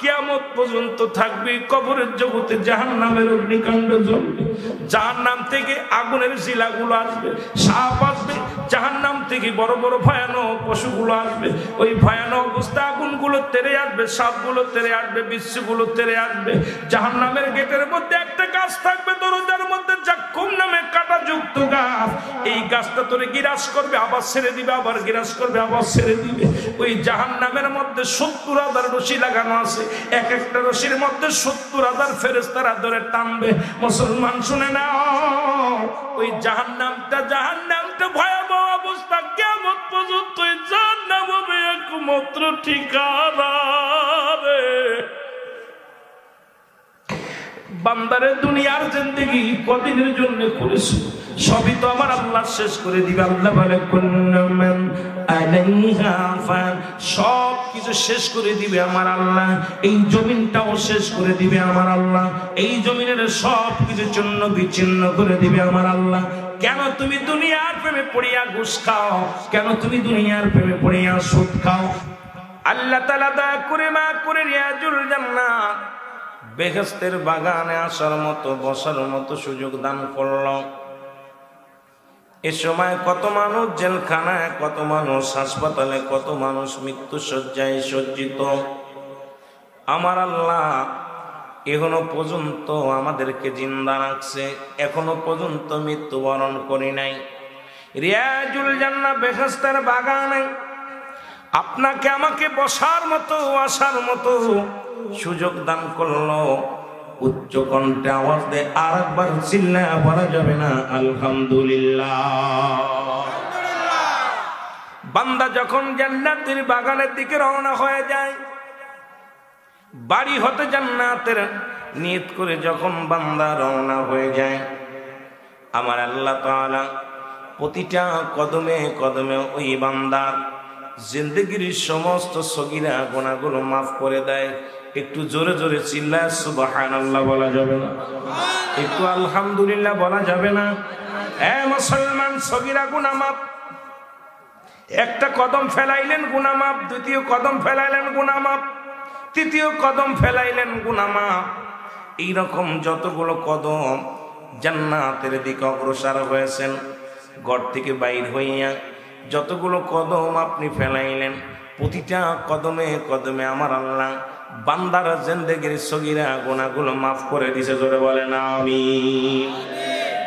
কিয়ামত পর্যন্ত থাকবি কবরের জগতে জাহান্নামের অগ্নিকাণ্ড জ্বলবে, জাহান্নাম থেকে আগুনের শিলাগুলো আসবে, সাপ আসবে, জাহান্নাম থেকে বড় বড় ভয়ানক পশুগুলো আসবে, ওই ভয়ানক অবস্থা আগুনগুলো তেড়ে আসবে, সাপগুলো তেড়ে আসবে, বিচ্ছুগুলো তেড়ে আসবে। জাহান্নামের গেটের মধ্যে একটা গাছ থাকবে, দরজার মধ্যে জাক্কুম নামে কাঁটাযুক্ত গাছ, এই গাছটা তোরে গিরাস করবে, আবার ছেড়ে দিবে, আবার গিরাস করবে, আবার ছেড়ে দিবে। ওই জাহান্নামের মধ্যে 70,000 রশি লাগানো আছে, এক একটা রশির মধ্যে 70,000 ফেরেশতারা ধরে টানবে। মুসলমান শুনে নাও, ওই জাহান্নামটা ভয়াবহ অবস্থা, কিয়ামত পর্যন্ত ওই জাহান্নাম হবে একমাত্র ঠিকানা রে। বান্দারে দুনিয়ার জিন্দেগি কদিনের জন্য করেছে, সবই তো আমার আল্লাহ শেষ করে দিবে। আল্লাহ বলে, কুল্লু মান আলাইহা ফান, সব কিছু শেষ করে দিবে আমার আল্লাহ, এই জমিনটাও শেষ করে দিবে আমার আল্লাহ, এই জমিনের সব কিছু চূর্ণ বিচ্ছিন্ন করে দিবে আমার আল্লাহ। কেন তুমি দুনিয়ার প্রেমে পড়িয়া ঘুষ খাও? কেন তুমি দুনিয়ার প্রেমে পড়িয়া সুদ খাও? আল্লাহ তাআলা দয়া করে মা করে রিয়াজুল জান্নাত, বেহেশতের বাগানে আসার মতো, বসার মতো সুযোগ দান করল। এ সময় কত মানুষ জেলখানায়, কত মানুষ হাসপাতালে, কত মানুষ মৃত্যু শয্যায় সজ্জিত। আমার আল্লাহ এখনো পর্যন্ত আমাদেরকে জিন্দা রাখছে, এখনো পর্যন্ত মৃত্যুবরণ করি নাই। রিয়াজুল জান্নাত বেহেশতের বাগানে আপনাকে আমাকে বসার মতো, আসার মতো সুযোগ দান করলো। উচ্চ কণ্ঠে আওয়াজ দিয়ে আরেকবার চিল্লায়া বলা যাবে না আলহামদুলিল্লাহ? বান্দা যখন জান্নাতের বাগানের দিকে রওনা হয়ে যায়, বাড়ি হতে জান্নাতের নিয়ত করে যখন বান্দা রওনা হয়ে যায়, আমার আল্লাহ তাআলা প্রতিটা কদমে কদমে ওই বান্দার জিন্দেগির সমস্ত সগীরা গুনাহগুলো মাফ করে দেয়। একটু জোরে জোরে চিল্লায় সুবহানাল্লাহ বলা যাবে না? একটু আলহামদুলিল্লাহ বলা যাবে না? এ মুসলমান, সগীরা গুনাহ মাফ। একটা কদম ফেলাইলেন গুনাহ মাফ, দ্বিতীয় কদম ফেলাইলেন গুনাহ মাফ, তৃতীয় কদম ফেলাইলেন গুনাহ মাফ। এইরকম যতগুলো কদম জান্নাতের দিকে অগ্রসর হয়েছেন, ঘর থেকে বাইর হইয়া যতগুলো কদম আপনি ফেলাইলেন, প্রতিটা কদমে কদমে আমার আল্লাহ বান্দার জিন্দেগির সগীরা গুনাহগুলো মাফ করে দিয়েছে। জোরে বলেন আমিন।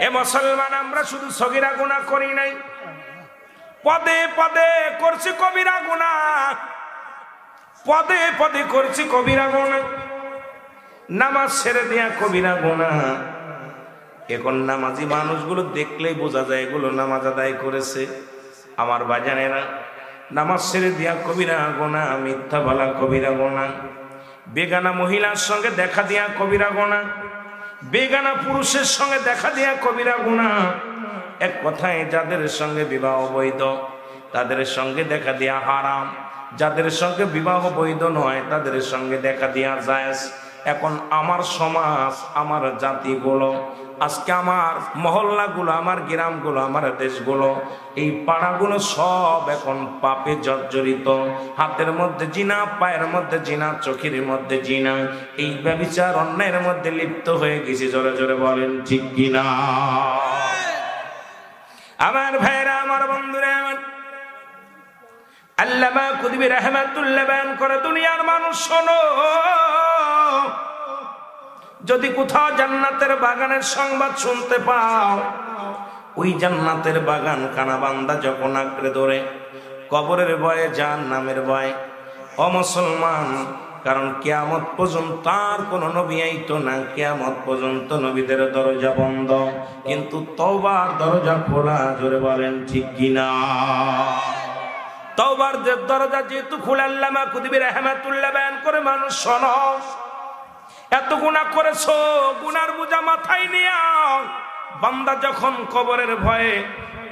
এ মুসলমান, আমরা শুধু সগীরা গুনাহ করি নাই, পদে পদে করছি কবিরা গুনাহ, পদে পদে করছি কবিরা গুনাহ। নামাজ ছেড়ে দেয়া কবিরা গুনাহ। এখন নামাজি মানুষগুলো দেখলেই বোঝা যায় এগুলো নামাজ আদায় করেছে। আমার বাজানেরা, নামাজ ছেড়ে দেয়া কবিরা গুনাহ, মিথ্যা বলা কবিরা গুনাহ, বেগানা মহিলার সঙ্গে দেখা দেয়া কবিরা গুনাহ, বেগানা পুরুষের সঙ্গে দেখা দেয়া কবিরা গুনাহ। এক কথায় যাদের সঙ্গে বিবাহ বৈধ তাদের সঙ্গে দেখা দেয়া হারাম, যাদের সঙ্গে বিবাহ বৈধ নয় তাদের সঙ্গে দেখা দেয়া জায়েজ। এখন আমার সমাজ, আমার জাতিগুলো, আজকে আমার মহল্লাগুলো, আমার গ্রামগুলো, আমার দেশগুলো, এই পাড়াগুলো সব এখন পাপে জর্জরিত। হাতের মধ্যে জিনা, পায়ের মধ্যে জিনা, চোখের মধ্যে জিনা, এই ব্যভিচার অন্যায়ের মধ্যে লিপ্ত হয়ে গেছে। জোরে জোরে বলেন ঠিক কিনা? আমার ভাইরা, আমার বন্ধুরা, আমার আল্লামা কুতুবী রাহমাতুল্লাহ বয়ান করে, দুনিয়ার মানুষ শোনো, যদি কোথাও জান্নাতের বাগানের সংবাদ শুনতে পাও, ওই জান্নাতের বাগান কানা বান্দা যখন আঁকড়ে ধরে, কবরের ভয়ে, জাহান্নামের ভয়ে। ও মুসলমান, কারণ কিয়ামত পর্যন্ত আর কোন নবী আইতো না, কিয়ামত পর্যন্ত নবীদের দরজা বন্ধ, কিন্তু তওবার দরজা খোলা। জোরে বলেন ঠিক কিনা? তওবার দরজা যেহেতু খোলা, আল্লামা কুতুবী রাহমাতুল্লাহ বয়ান করে, মানুষ শোনো, এত গুনাহ করেছো, গুনার বোঝা মাথায় নিয়ে বান্দা যখন কবরের ভয়ে,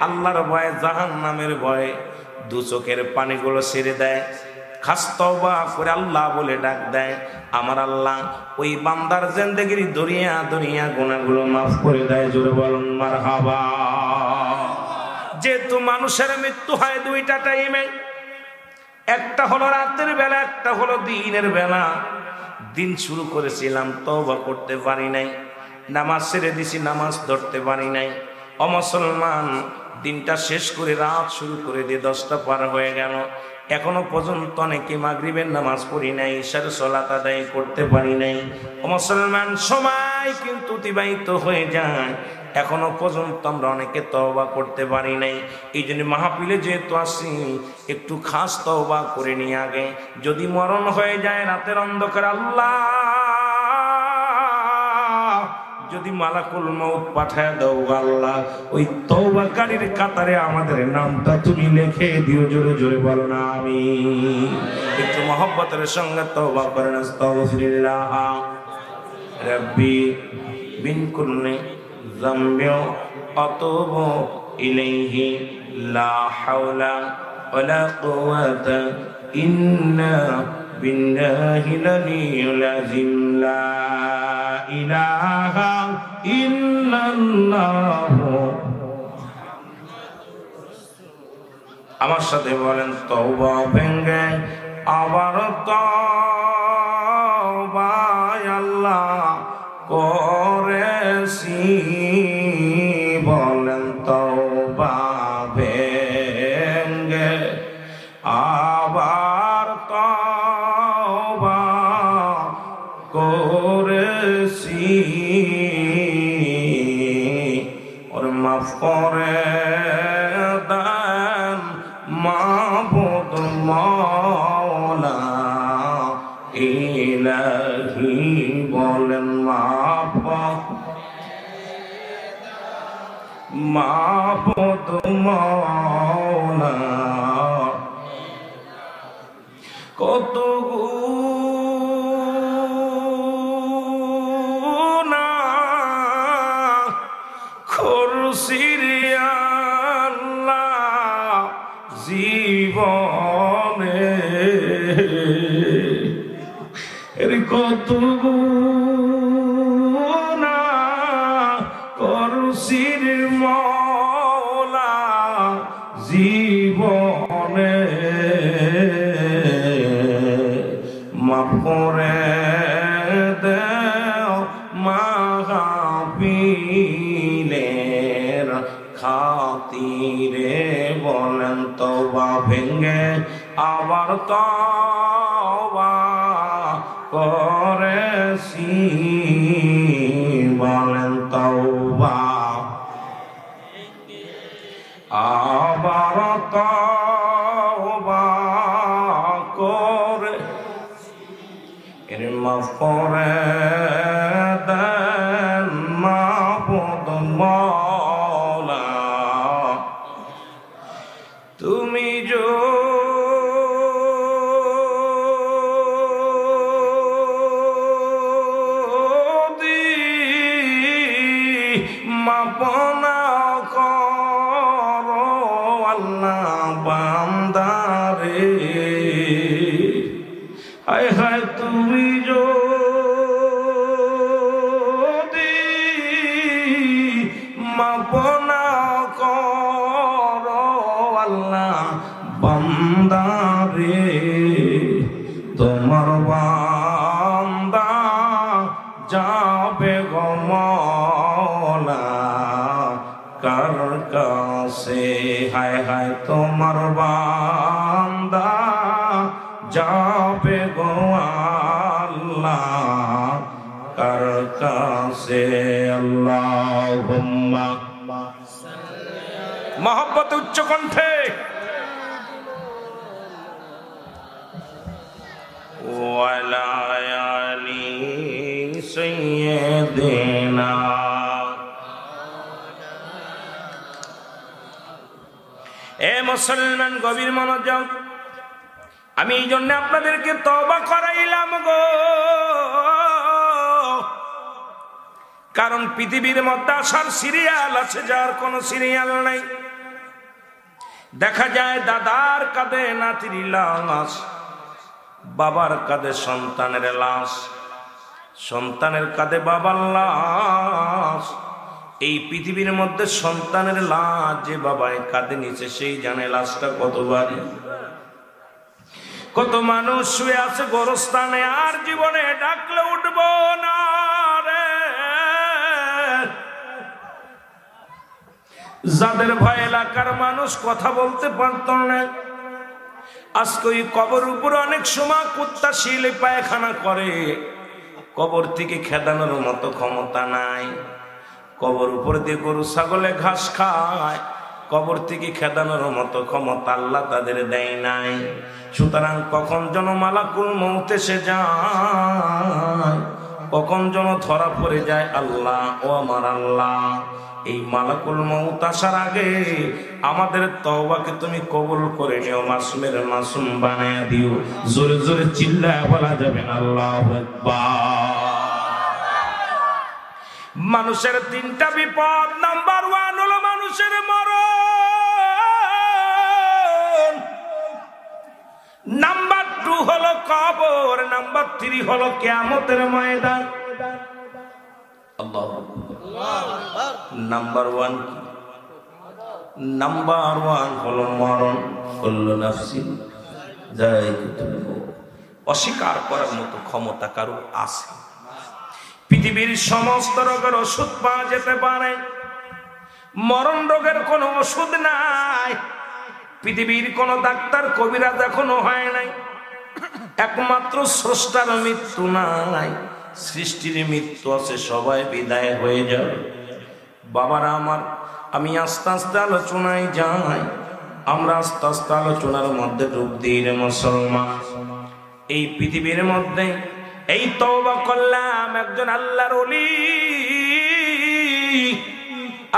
আল্লাহর ভয়ে, জাহান্নামের ভয়ে দু চোখের পানিগুলো ছেড়ে দেয়, খাস তওবা করে আল্লাহ বলে ডাক দেয়, আমার আল্লাহ ওই বান্দার জিন্দেগির দরিয়া দরিয়া গুনাহগুলো মাফ করে দেয়। জোরে বলুন মারহাবা। যেহেতু মানুষের মৃত্যু হয় দুইটা টাইমে, একটা হলো রাতের বেলা, একটা হলো দিনের বেলা। দিন শুরু করেছিলাম, তওবা করতে পারি নাই, নামাজ ছেড়ে দিছি, নামাজ ধরতে পারি নাই। ও মুসলমান, দিনটা শেষ করে রাত শুরু করে দিয়ে 10টা পার হয়ে গেল, এখনো পর্যন্ত অনেকে মাগরিবের নামাজ পড়ি নাই, ইশার সালাত আদায় করতে পারি নাই। ও মুসলমান, সময় কিন্তু অতিবাহিত হয়ে যায়, এখনো পর্যন্ত আমরা অনেকে তওবা করতে পারি নাই। এই জন্য মাহফিলে যেহেতু আসি, একটু খাস তওবা করে নিয়ে আগে, যদি মরণ হয়ে যায় রাতের অন্ধকার, আল্লাহ যদি মালাকুল মউত পাঠায় দাও, আল্লাহ ওই তওবাকারীর কাতারে আমাদের নামটা তুমি লিখে দিও। জোরে জোরে বলো না আমিন। একটু মহব্বতের সঙ্গে তওবা করেন, আস্তাগফিরুল্লাহ রাব্বি মিন কুল্লি যামবি আতুবু ইলাইহি লা হাওলা ওয়ালা কুওয়াতা ইল্লা বিল্লাহিল আলিয়্যিল আযীম। লা ইলাহা ইল্লাল্লাহ। আমার সাথে বলেন, তওবা ভেঙ্গে আবার তওবা আল্লাহ করেছি। বলেন, তওবা ভেঙ্গে আবার তওবা করেছি, ওর মাফ করে দেন মাবুদ মাওলা ইলাহি। বলেন, মাবুদ মাওলা। কত জীবন করে দেও মাহফিলের খাতিরে বলেন তওবা ভেঙে আবার তওবা করেছি বলেন তওবা আবার তওবা করে এর মাফ করে দেন মাবুদ মওলা তুমি যদি মাফ না করো আল্লাহ বান্দারে হায় হায় তুমি যদি মাফ না করো আল্লাহ বান্দারে তোমার বান্দা যাবে গো মওলা কার কাছে হায় হায় তোমার বান্দা যাবে গো আল্লাহ কার কাছে আল্লাহুম্মা মহব্বত উচ্চ কণ্ঠে ওয়ালা আলি সাইয়্যিদিনা এ মুসলমান গভীর মনোযোগ আমি এই জন্য আপনাদেরকে তওবা করাইলাম গো কারণ পৃথিবীর মধ্যে আসার সিরিয়াল আছে যার কোনো সিরিয়াল নাই দেখা যায় দাদার কাঁধে নাতির লাশ বাবার কাঁধে সন্তানের লাশ সন্তানের কাঁধে বাবার লাশ এই পৃথিবীর মধ্যে সন্তানের লাশ যে বাবায় কাঁধে নিচে সেই জানে লাশটা কত ভারী কত মানুষ শুয়ে আছে গোরস্থানে আর জীবনে ডাকলে উঠবো না রে যাদের ভয় এলাকার মানুষ কথা বলতে পারত না আজকে ওই কবর উপর অনেক সময় কুত্তা শিলে পায়খানা করে কবর থেকে খেদানোর মতো ক্ষমতা নাই কবর উপর দিয়ে গরু ছাগলে ঘাস খায় কবর থেকে খেদানোর মতো ক্ষমতা আল্লাহ তাদের দেয় নাই সুতরাং কখন যেন মালাকুল মউত এসে যায় কখন যেন ধরা পড়ে যায় আল্লাহ ও আমার আল্লাহ এই মালাকুল মউত আসার আগে আমাদের তওবাকে তুমি কবুল করে নিও মাসুমের মাসুম বানায়া দিও জোরে জোরে চিল্লায় বলা যাবে না আল্লাহু আকবার মানুষের তিনটা বিপদ নাম্বার 1 হলো মানুষের মরণ নাম্বার 2 হলো কবর নাম্বার 3 হলো কিয়ামতের ময়দান আল্লাহু আকবার নাম্বার 1 হলো মরণ কুল্লু নাফসিন যায়িকাতুল মউত অস্বীকার করার মতো ক্ষমতা কারো আছে পৃথিবীর সমস্ত রোগের ওষুধ পাওয়া যেতে পারে মরণ রোগের কোনো ওষুধ নাই পৃথিবীর কোনো ডাক্তার কবিরাজ এখনো হয় নাই একমাত্র স্রষ্টার মৃত্যু নাই সৃষ্টির মৃত্যু আছে সবাই বিদায় হয়ে যাবে বাবারা আমার আমি আস্তে আস্তে আলোচনায় যাই আমরা আস্তে আস্তে আলোচনার মধ্যে ডুব দিই রে মুসলমান এই পৃথিবীর মধ্যে এই তওবা করলাম একজন আল্লাহর ওলি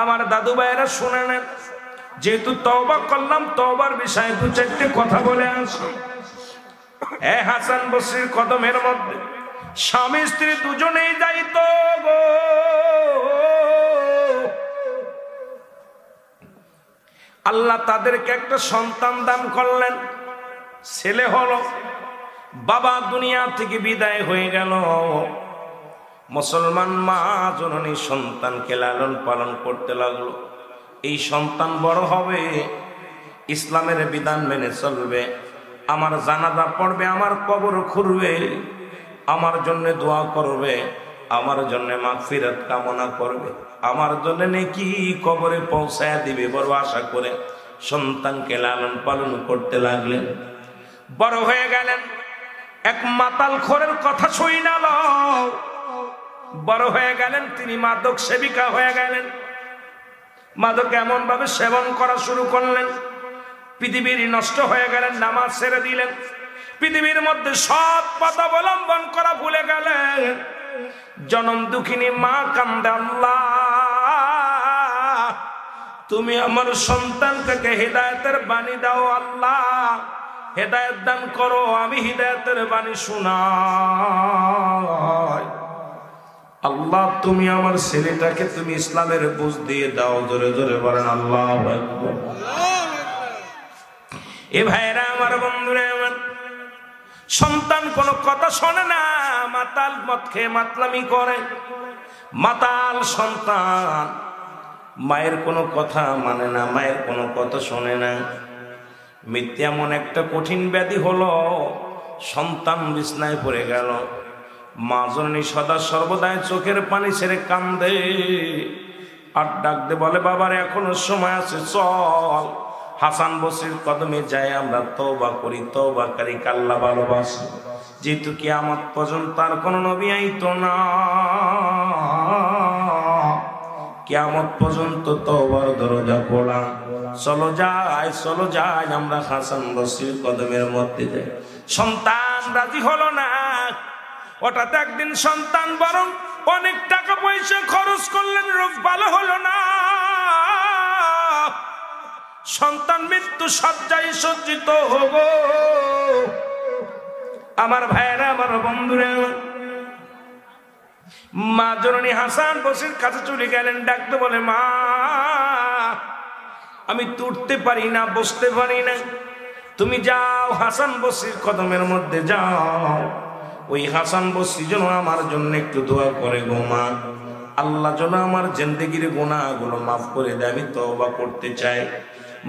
আমার দাদু ভাইয়েরা শুনে নেন যেহেতু তওবা করলাম তওবার বিষয়ে 2-4টি কথা বলে আসি এ হাসান বসরির কদমের মধ্যে স্বামী স্ত্রী দুজনেই যাইতো গো আল্লাহ তাদেরকে একটা সন্তান দান করলেন ছেলে হলো বাবা দুনিয়া থেকে বিদায় হয়ে গেল মুসলমান মা জননী সন্তানকে লালন পালন করতে লাগলো এই সন্তান বড় হবে ইসলামের বিধান মেনে চলবে আমার জানাজা পড়বে আমার কবর খুঁড়বে আমার জন্য দোয়া করবে, আমার জন্য মাগফিরাত কামনা করবে, আমার জন্য নেকি কবরে পৌঁছায় দিবে বড় আশা করে সন্তানকে লালন পালন করতে লাগলেন। বড় হয়ে গেলেন, এক মাতাল খোরের কথা শুই না বড় হয়ে গেলেন, তিনি মাদক সেবিকা হয়ে গেলেন। মাদক এমন ভাবে সেবন করা শুরু করলেন, পৃথিবীর নষ্ট হয়ে গেলেন, নামাজ ছেড়ে দিলেন, পৃথিবীর মধ্যে সৎ পথ অবলম্বন করা ভুলে গেলেন। জনম দুঃখিনী মা কান্দে, আল্লাহ তুমি আমার সন্তানকে হেদায়েতের বাণী দাও, আল্লাহ হেদায়েত দান করো, আমি হেদায়েতের বাণী শোনাই। আল্লাহ তুমি আমার ছেলেটাকে তুমি ইসলামের বুঝ দিয়ে দাও। জোরে জোরে বলেন আল্লাহু আকবার। এ ভাইরা আমার, বন্ধুরা আমার, সন্তান কোনো কথা শোনে না, মাতাল মদ খেয়ে মাতলামি করে। মাতাল সন্তান মায়ের কোনো কথা মানে না, মায়ের কোনো কথা শোনে না। মৃত্যু এমন একটা কঠিন ব্যাধি হলো, সন্তান বিছনায় পড়ে গেল, মা জননী সদা সর্বদাই চোখের পানি ছেড়ে কান্দে আর ডাকতে বলে, বাবার এখনো সময় আছে, চল হাসান বসরির কদমে যায় আমরা তওবা করি। তওবাকারী আল্লাহ ভালোবাসে, যেহেতু কিয়ামত পর্যন্ত আর কোন নবী আইতো না, কিয়ামত পর্যন্ত তওবার দরজা খোলা। চলো যাই আমরা হাসান বসরির কদমের মধ্যে যাই। সন্তান রাজি হলো না। হঠাৎ একদিন সন্তান বরং অনেক টাকা পয়সা খরচ করলেন, রোগ ভালো হলো না। সন্তান মৃত্যু শয্যায় সজ্জিত হবো। আমার ভাইয়েরা, আমার বন্ধুরা, মা জননী হাসান বসরির কাছে চলে গেলেন, ডাকতে বলে, মা আমি উঠতে পারি না, বসতে পারি না, তুমি যাও হাসান বসরির কদমের মধ্যে যাও, ওই হাসান বসরি যেন আমার জন্য একটু দোয়া করে গো মা, আল্লাহ যেন আমার জিন্দেগির গুনাহগুলো মাফ করে দেয়, আমি তওবা করতে চাই।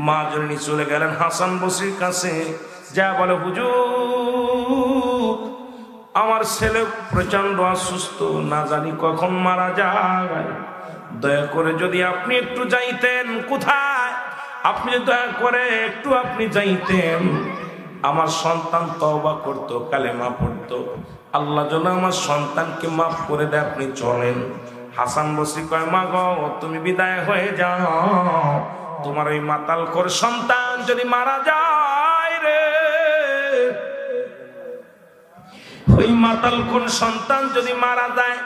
মা জননী চলে গেলেন হাসান বসরির কাছে, যা বলে, হুজুর আমার ছেলে প্রচন্ড অসুস্থ, না জানি কখন মারা যায়, দয়া করে যদি আপনি একটু যাইতেন। কোথায়? আপনি দয়া করে একটু আপনি যাইতেন, আমার সন্তান তওবা করতো, কালেমা পড়তো, আল্লাহ যেন আমার সন্তানকে মাফ করে দেয়, আপনি চলেন। হাসান বসরি কয়, মা গো তুমি বিদায় হয়ে যাও, তোমার ওই মাতাল করে সন্তান যদি মারা যায় রে, ওই মাতাল কোন সন্তান যদি মারা যায়,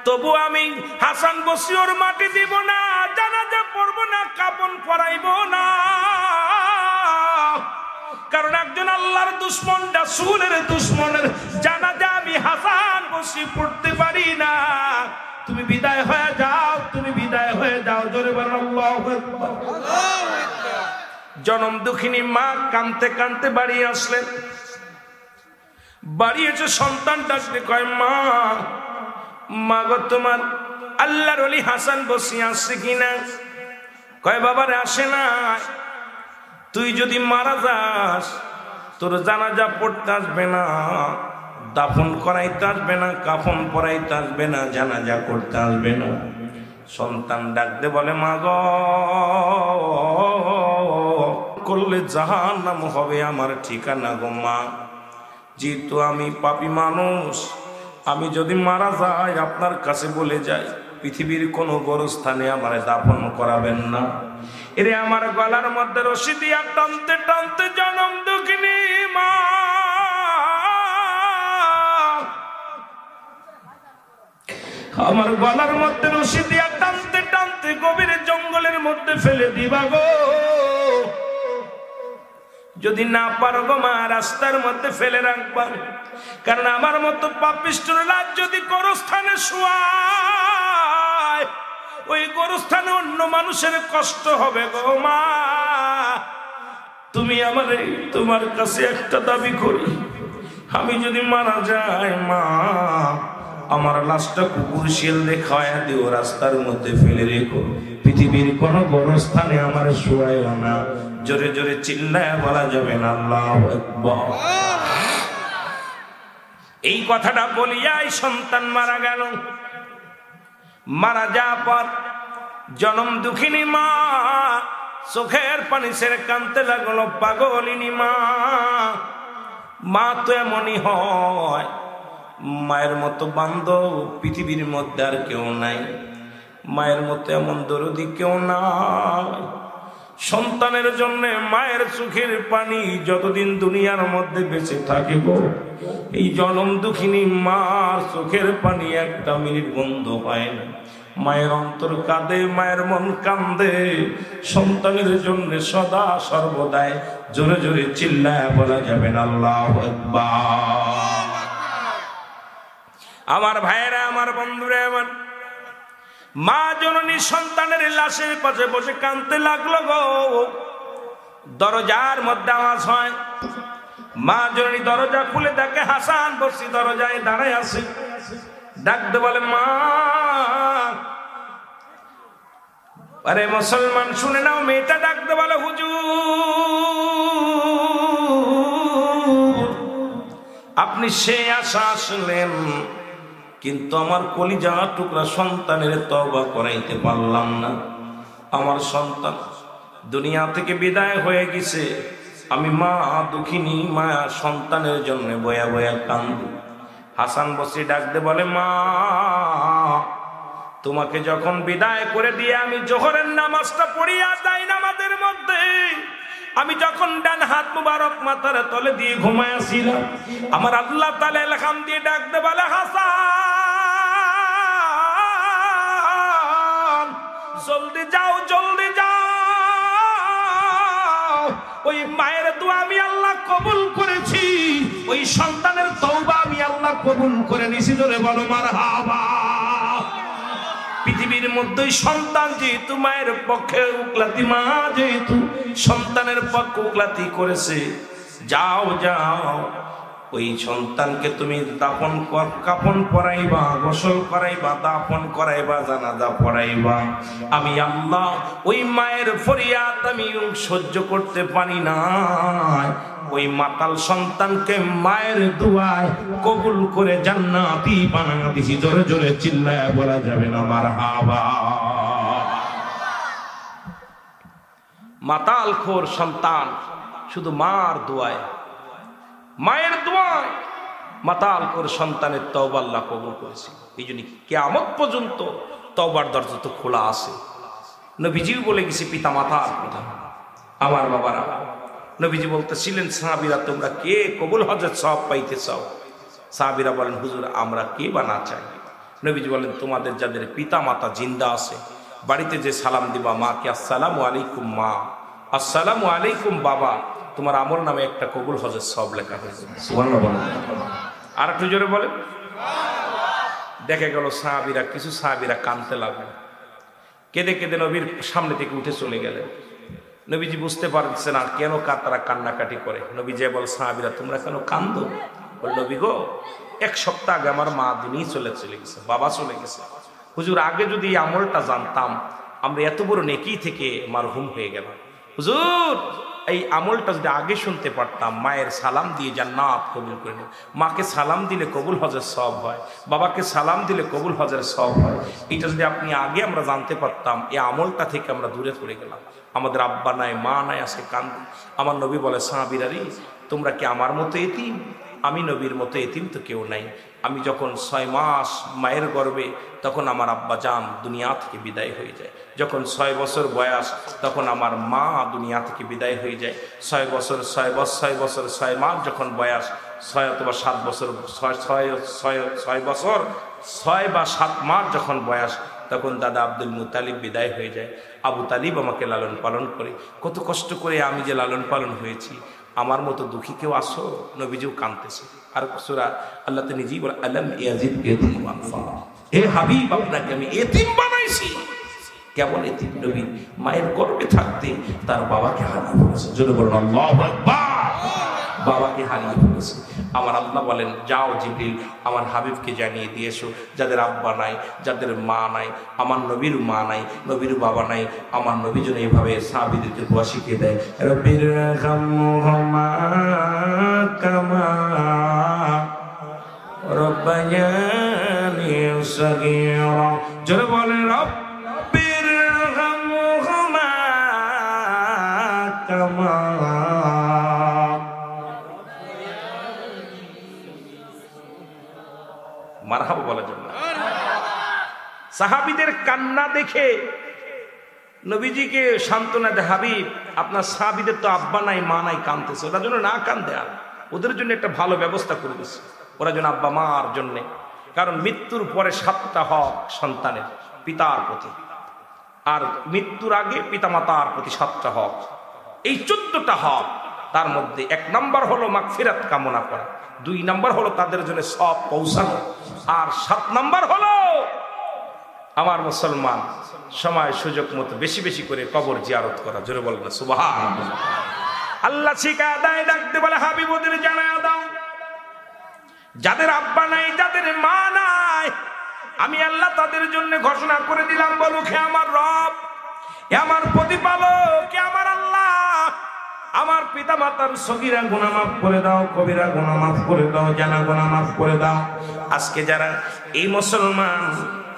তবু আমি হাসান বসরি ওর মাটি দিব না, জানাজা পড়বো না, কাফন পরাইব না, কারণ একজন আল্লাহর দুশমন, রাসূলের দুশমনের জানাজা আমি হাসান বসরি পড়তে পারি না। তুমি বিদায় হয়ে যাও, তুমি বিদায় হয়ে যাও। জোরে বলেন আল্লাহু আকবার। জনম দুঃখিনী মা কাঁদতে কাঁদতে বাড়ি আসলেন। বাড়ি এসে সন্তান ডাকতে কয়, মা মা গো তোমার আল্লাহর ওলি হাসান বসরি আসছে কিনা? কয়, বাবারে আসে না, তুই যদি মারা যাস তোর জানাজা পড়তে আসবে না, দাফন করাইতে আসবে না, কাফন পরাইতে আসবে না, জানাজা করতে আসবে না। সন্তান ডাকতে বলে, মা গো করলে জাহান্নাম হবে আমার ঠিকানা গো মা, যেহেতু আমি পাপী মানুষ, আমি যদি মারা যাই আপনার কাছে বলে যাই পৃথিবীর কোনো গোরস্থানে আমার দাফন করাবেন না। এরে আমার গলার মধ্যে রশি দিয়া টানতে টানতে জনম দুঃখিনী মা আমার গলার মধ্যে রশি দিয়া টানতে টানতে গভীর জঙ্গলের মধ্যে ফেলে দিবা গো। যদি না পারো গো মা, রাস্তার মধ্যে ফেলে রাখবা, কারণ আমার মতো পাপিষ্ঠর লাশ যদি গোরস্থানে শোয়ায়, ওই গোরস্থানে অন্য মানুষের কষ্ট হবে গো মা। তুমি আমার তোমার কাছে একটা দাবি করি, আমি যদি মারা যাই মা, আমার লাশটা কুকুর শিয়ালে খাওয়া দিও, রাস্তার মধ্যে ফেলে রেখো, পৃথিবীর কোন গোরস্থানে আমার শোয়াইও না। জোরে জোরে চিল্লায় বলা যাবে না আল্লাহু আকবার। এই কথাটা বলিয়াই সন্তান মারা গেল। মারা যাওয়ার পর জনম দুঃখিনী মা চোখের পানি ছেড়ে কাঁদতে লাগলো। পাগলিনী মা, মা তো এমনই হয়, মায়ের মতো বান্ধব পৃথিবীর মধ্যে আর কেউ নাই, মায়ের মতো এমন দরদি কেউ নাই। সন্তানের জন্য মায়ের চোখের পানি যতদিন দুনিয়ার মধ্যে বেঁচে থাকিব, এই জনম দুঃখিনী মার চোখের পানি একটা মিনিট বন্ধ হয় না। মায়ের অন্তর কাঁদে, মায়ের মন কান্দে সন্তানের জন্য সদা সর্বদাই। জোরে জোরে চিল্লায় বলা যাবে না আল্লাহু আকবার। আমার ভাইয়েরা, আমার বন্ধুরা, আমার মা জননী সন্তানের লাশের পাশে বসে কাঁদতে লাগলো গো। দরজার মধ্যে আওয়াজ হয়, মা জননী দরজা খুলে দেখে হাসান বসি দরজায় দাঁড়ায় আছে। ডাকতে বলে, মা। আরে মুসলমান শুনে নাও, মেয়েটা ডাকতে বলে, হুজুর আপনি সে আশা আসলেন, কিন্তু আমার কলিজা টুকরা সন্তানের তওবা করাইতে পারলাম না। আমার সন্তান দুনিয়া থেকে বিদায় হয়ে গেছে। আমি মা দুঃখিনী মা সন্তানের জন্য বয়া বয়া কান্দি। হাসান বসরি ডাকতে বলে, মা তোমাকে যখন বিদায় করে দিয়ে আমি জোহরের নামাজটা পড়িয়া যাই, নামাজের মধ্যে আমি যখন ডান হাত মুবারক মাথার তলে দিয়ে ঘুমাইয়াছিলাম, আমার আল্লাহ তাআলা এলহাম দিয়ে ডাকতে বলে, হাসান জলদি যাও, জলদি যাও, ওই মায়ের দোয়া আমি আল্লাহ কবুল করেছি, ওই সন্তানের তওবা আমি আল্লাহ কবুল করে নিছি। জোরে বলো মারহাবা। পৃথিবীর মধ্যে সন্তান যেহেতু মায়ের পক্ষে উকলাতি, মা যেহেতু সন্তানের পক্ষে উকলাতি করেছে, যাও যাও ওই সন্তানকে তুমি দাফন কাফন পরাইবা, গোসল করাইবা, দাফন করাইবা, জানাজা পড়াইবা। আমি আল্লাহ ওই মায়ের ফরিয়াদ আমি সহ্য করতে পারি না, ওই মাতাল সন্তানকে মায়ের দুয়ায় কবুল করে জান্নাতি বানায়া দিছি। জোরে জোরে চিল্লায় বলা যাবে না মারহাবা। মাতাল খোর সন্তান শুধু মার দুয়ায়, মায়ের দোয়ায় মাতাল করে সন্তানের তওবা আল্লাহ কবুল করেছে। এই জন্য কিয়ামত পর্যন্ত তওবার দরজা তো খোলা আছে। নবীজিও বলে গেছে পিতা মাতার কথা। আমার বাবারা, নবীজি বলতেছিলেন, সাহাবীরা তোমরা কে কবুল হজের সওয়াব পাইতে চাও? সাহাবীরা বলেন, হুজুর আমরা কে বা না চাই? নবীজি বলেন, তোমাদের যাদের পিতা মাতা জিন্দা আছে, বাড়িতে যে সালাম দিবা মাকে, আসসালামু আলাইকুম মা, আসসালামু আলাইকুম বাবা, তোমার আমল নামে একটা কবুল হজের সওয়াব লেখা হয়েছে। সুবহানাল্লাহ বলেন। আর একটু জোরে বলেন। দেখে গেল সাহাবীরা, কিছু সাহাবীরা কাঁদতে লাগলেন, কেঁদে কেঁদে নবীর সামনে থেকে উঠে চলে গেলেন। নবীজি বুঝতে পারছেন না কেন তারা কান্নাকাটি করে। নবী যে বল, সাহাবীরা তোমরা কেন কান্দো? বল, নবী গো, এক সপ্তাহ আগে আমার মা দুনিয়া চলে গেছে, বাবা চলে গেছে। হুজুর আগে যদি এই আমলটা জানতাম, আমরা এত বড় নেকি থেকে মারহুম হয়ে গেলাম। হুজুর এই আমলটা যদি আগে শুনতে পারতাম, মায়ের সালাম দিয়ে জান্নাত কবুল করে নিই। মাকে সালাম দিলে কবুল হজের সওয়াব হয়, বাবাকে সালাম দিলে কবুল হজের সওয়াব হয়। এটা যদি আপনি আগে আমরা জানতে পারতাম, এই আমলটা থেকে আমরা দূরে পড়ে গেলাম। আমাদের আব্বা নাই, মা নাই, আজকে কান্দি। আমার নবী বলে, সাহাবীরা রে তোমরা কি আমার মতো এতিম? আমি নবীর মতো এতিম তো কেউ নাই। আমি যখন 6 মাস মায়ের গর্ভে, তখন আমার আব্বা জান দুনিয়া থেকে বিদায় হয়ে যায়। যখন 6 বছর বয়স, তখন আমার মা দুনিয়া থেকে বিদায় হয়ে যায়। 6 বছর 6 মাস যখন বয়স, 6 অথবা 7 বছর, 6 বছর 6 বা 7 মাস যখন বয়স, তখন দাদা আব্দুল মুতালিব বিদায় হয়ে যায়। আবু তালিব আমাকে লালন পালন করে। কত কষ্ট করে আমি যে লালন পালন হয়েছি, আমার মতো দুঃখী কেউ আসো? নবীজিও কাঁদতেছে। আর সূরা আল্লাহ তো নিজেই বলে, আলাম ইয়াজিদ ইয়াতীমান ফাআ, হে হাবিব আপনাকে আমি এতিম বানাইছি। কেমন এতিম? নবী মায়ের গর্ভে থাকতে তার বাবাকে হারিয়ে ফেলেছে। জোরে বলুন আল্লাহু আকবার। বাবাকে হারিয়ে ফেলেছে। আমার আল্লাহ বলেন, যাও জিবরিল আমার হাবিবকে জানিয়ে দিয়ে এসো, যাদের আব্বা নাই, যাদের মা নাই, আমার নবীর মা নাই, নবীর বাবা নাই, আমার নবী যেন এইভাবে সাহাবীদেরকে দোয়া শিখিয়ে দেয়, রব্বিরহামহুমা কামা ربياني صغيرا জোরে বলেন রব্বিরহামহুমা কামা মারহাবা বলার জন্য সাহাবীদের কান্না দেখে নবীজিকে সান্ত্বনা দেয়, হাবিব আপনার সাহাবীদের তো আব্বা নাই মা নাই, কাঁদতেছে, ওরা জন্য না কান্দে, আর ওদের জন্য একটা ভালো ব্যবস্থা করে দিচ্ছে, ওরা যেন আব্বা মার জন্যে, কারণ মৃত্যুর পরে 7টা হক সন্তানের পিতার প্রতি, আর মৃত্যুর আগে পিতামাতার প্রতি 7টা হক। এই 14টা হক, তার মধ্যে 1 নম্বর হলো মাগফিরাত কামনা করা, 2 নম্বর হলো তাদের জন্য সব পৌঁছানো, আর 7 নম্বর হলো আমার মুসলমান সময় সুযোগ মতো বেশি বেশি করে কবর জিয়ারত করা। জোরে বলেন না সুবহানাল্লাহ। আল্লাহ শিখা দেয়, ডাকতে বলে হাবিব ওদের জানায়া দাও, যাদের আব্বা নাই যাদের মা নাই, আমি আল্লাহ তাদের জন্য ঘোষণা করে দিলাম, বলুক হে আমার রব, হে আমার প্রতিপালক, হে আমার আল্লাহ, আমার পিতা মাতার সগীরা গুনাহ মাফ করে দাও, কবিরা গুনাহ মাফ করে দাও, জানা গুনাহ মাফ করে দাও। আজকে যারা এই মুসলমান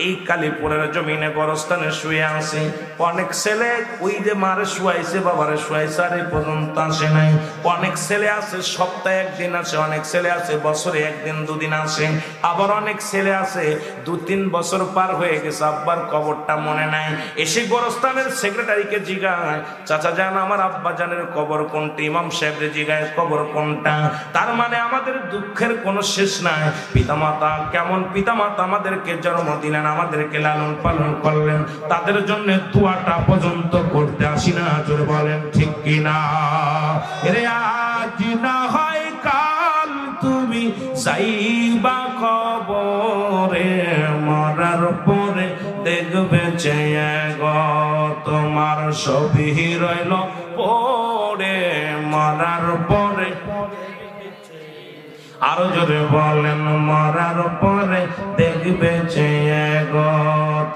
এই কালীপুরের জমিনে গরস্থানে শুয়ে আছে, অনেক ছেলে ওই যে মারে শুয়াইছে বাবারে শুয়াইছে আর এই পর্যন্ত আসে নাই, অনেক ছেলে আছে সপ্তাহে 1 দিন আসে, অনেক ছেলে আছে বছরে 1 দিন 2 দিন আসে, আবার অনেক ছেলে আছে 2-3 বছর পার হয়ে গেছে আব্বার কবরটা মনে নাই, এসে গরস্থানের সেক্রেটারিকে জিগায়, চাচা জান আমার আব্বা জানের কবর কোনটি, ইমাম সাহেবের জিগায় কবর কোনটা। তার মানে আমাদের দুঃখের কোনো শেষ নাই। পিতামাতা কেমন পিতামাতা আমাদেরকে জন্ম দিলেন, আমাদেরকে লালন পালন করলেন, তাদের জন্য দোয়াটা পর্যন্ত করতে আসি না। জোরে বলেন ঠিক কিনা? রে আজ না হয় কাল তুমি যাইবা কবরে, মরার পরে দেখবে চেয়ে গো তোমার সবই রইল পড়ে, মরার পরে আরো জোরে বলেন, মরার পরে দেখবে চেয়ে গো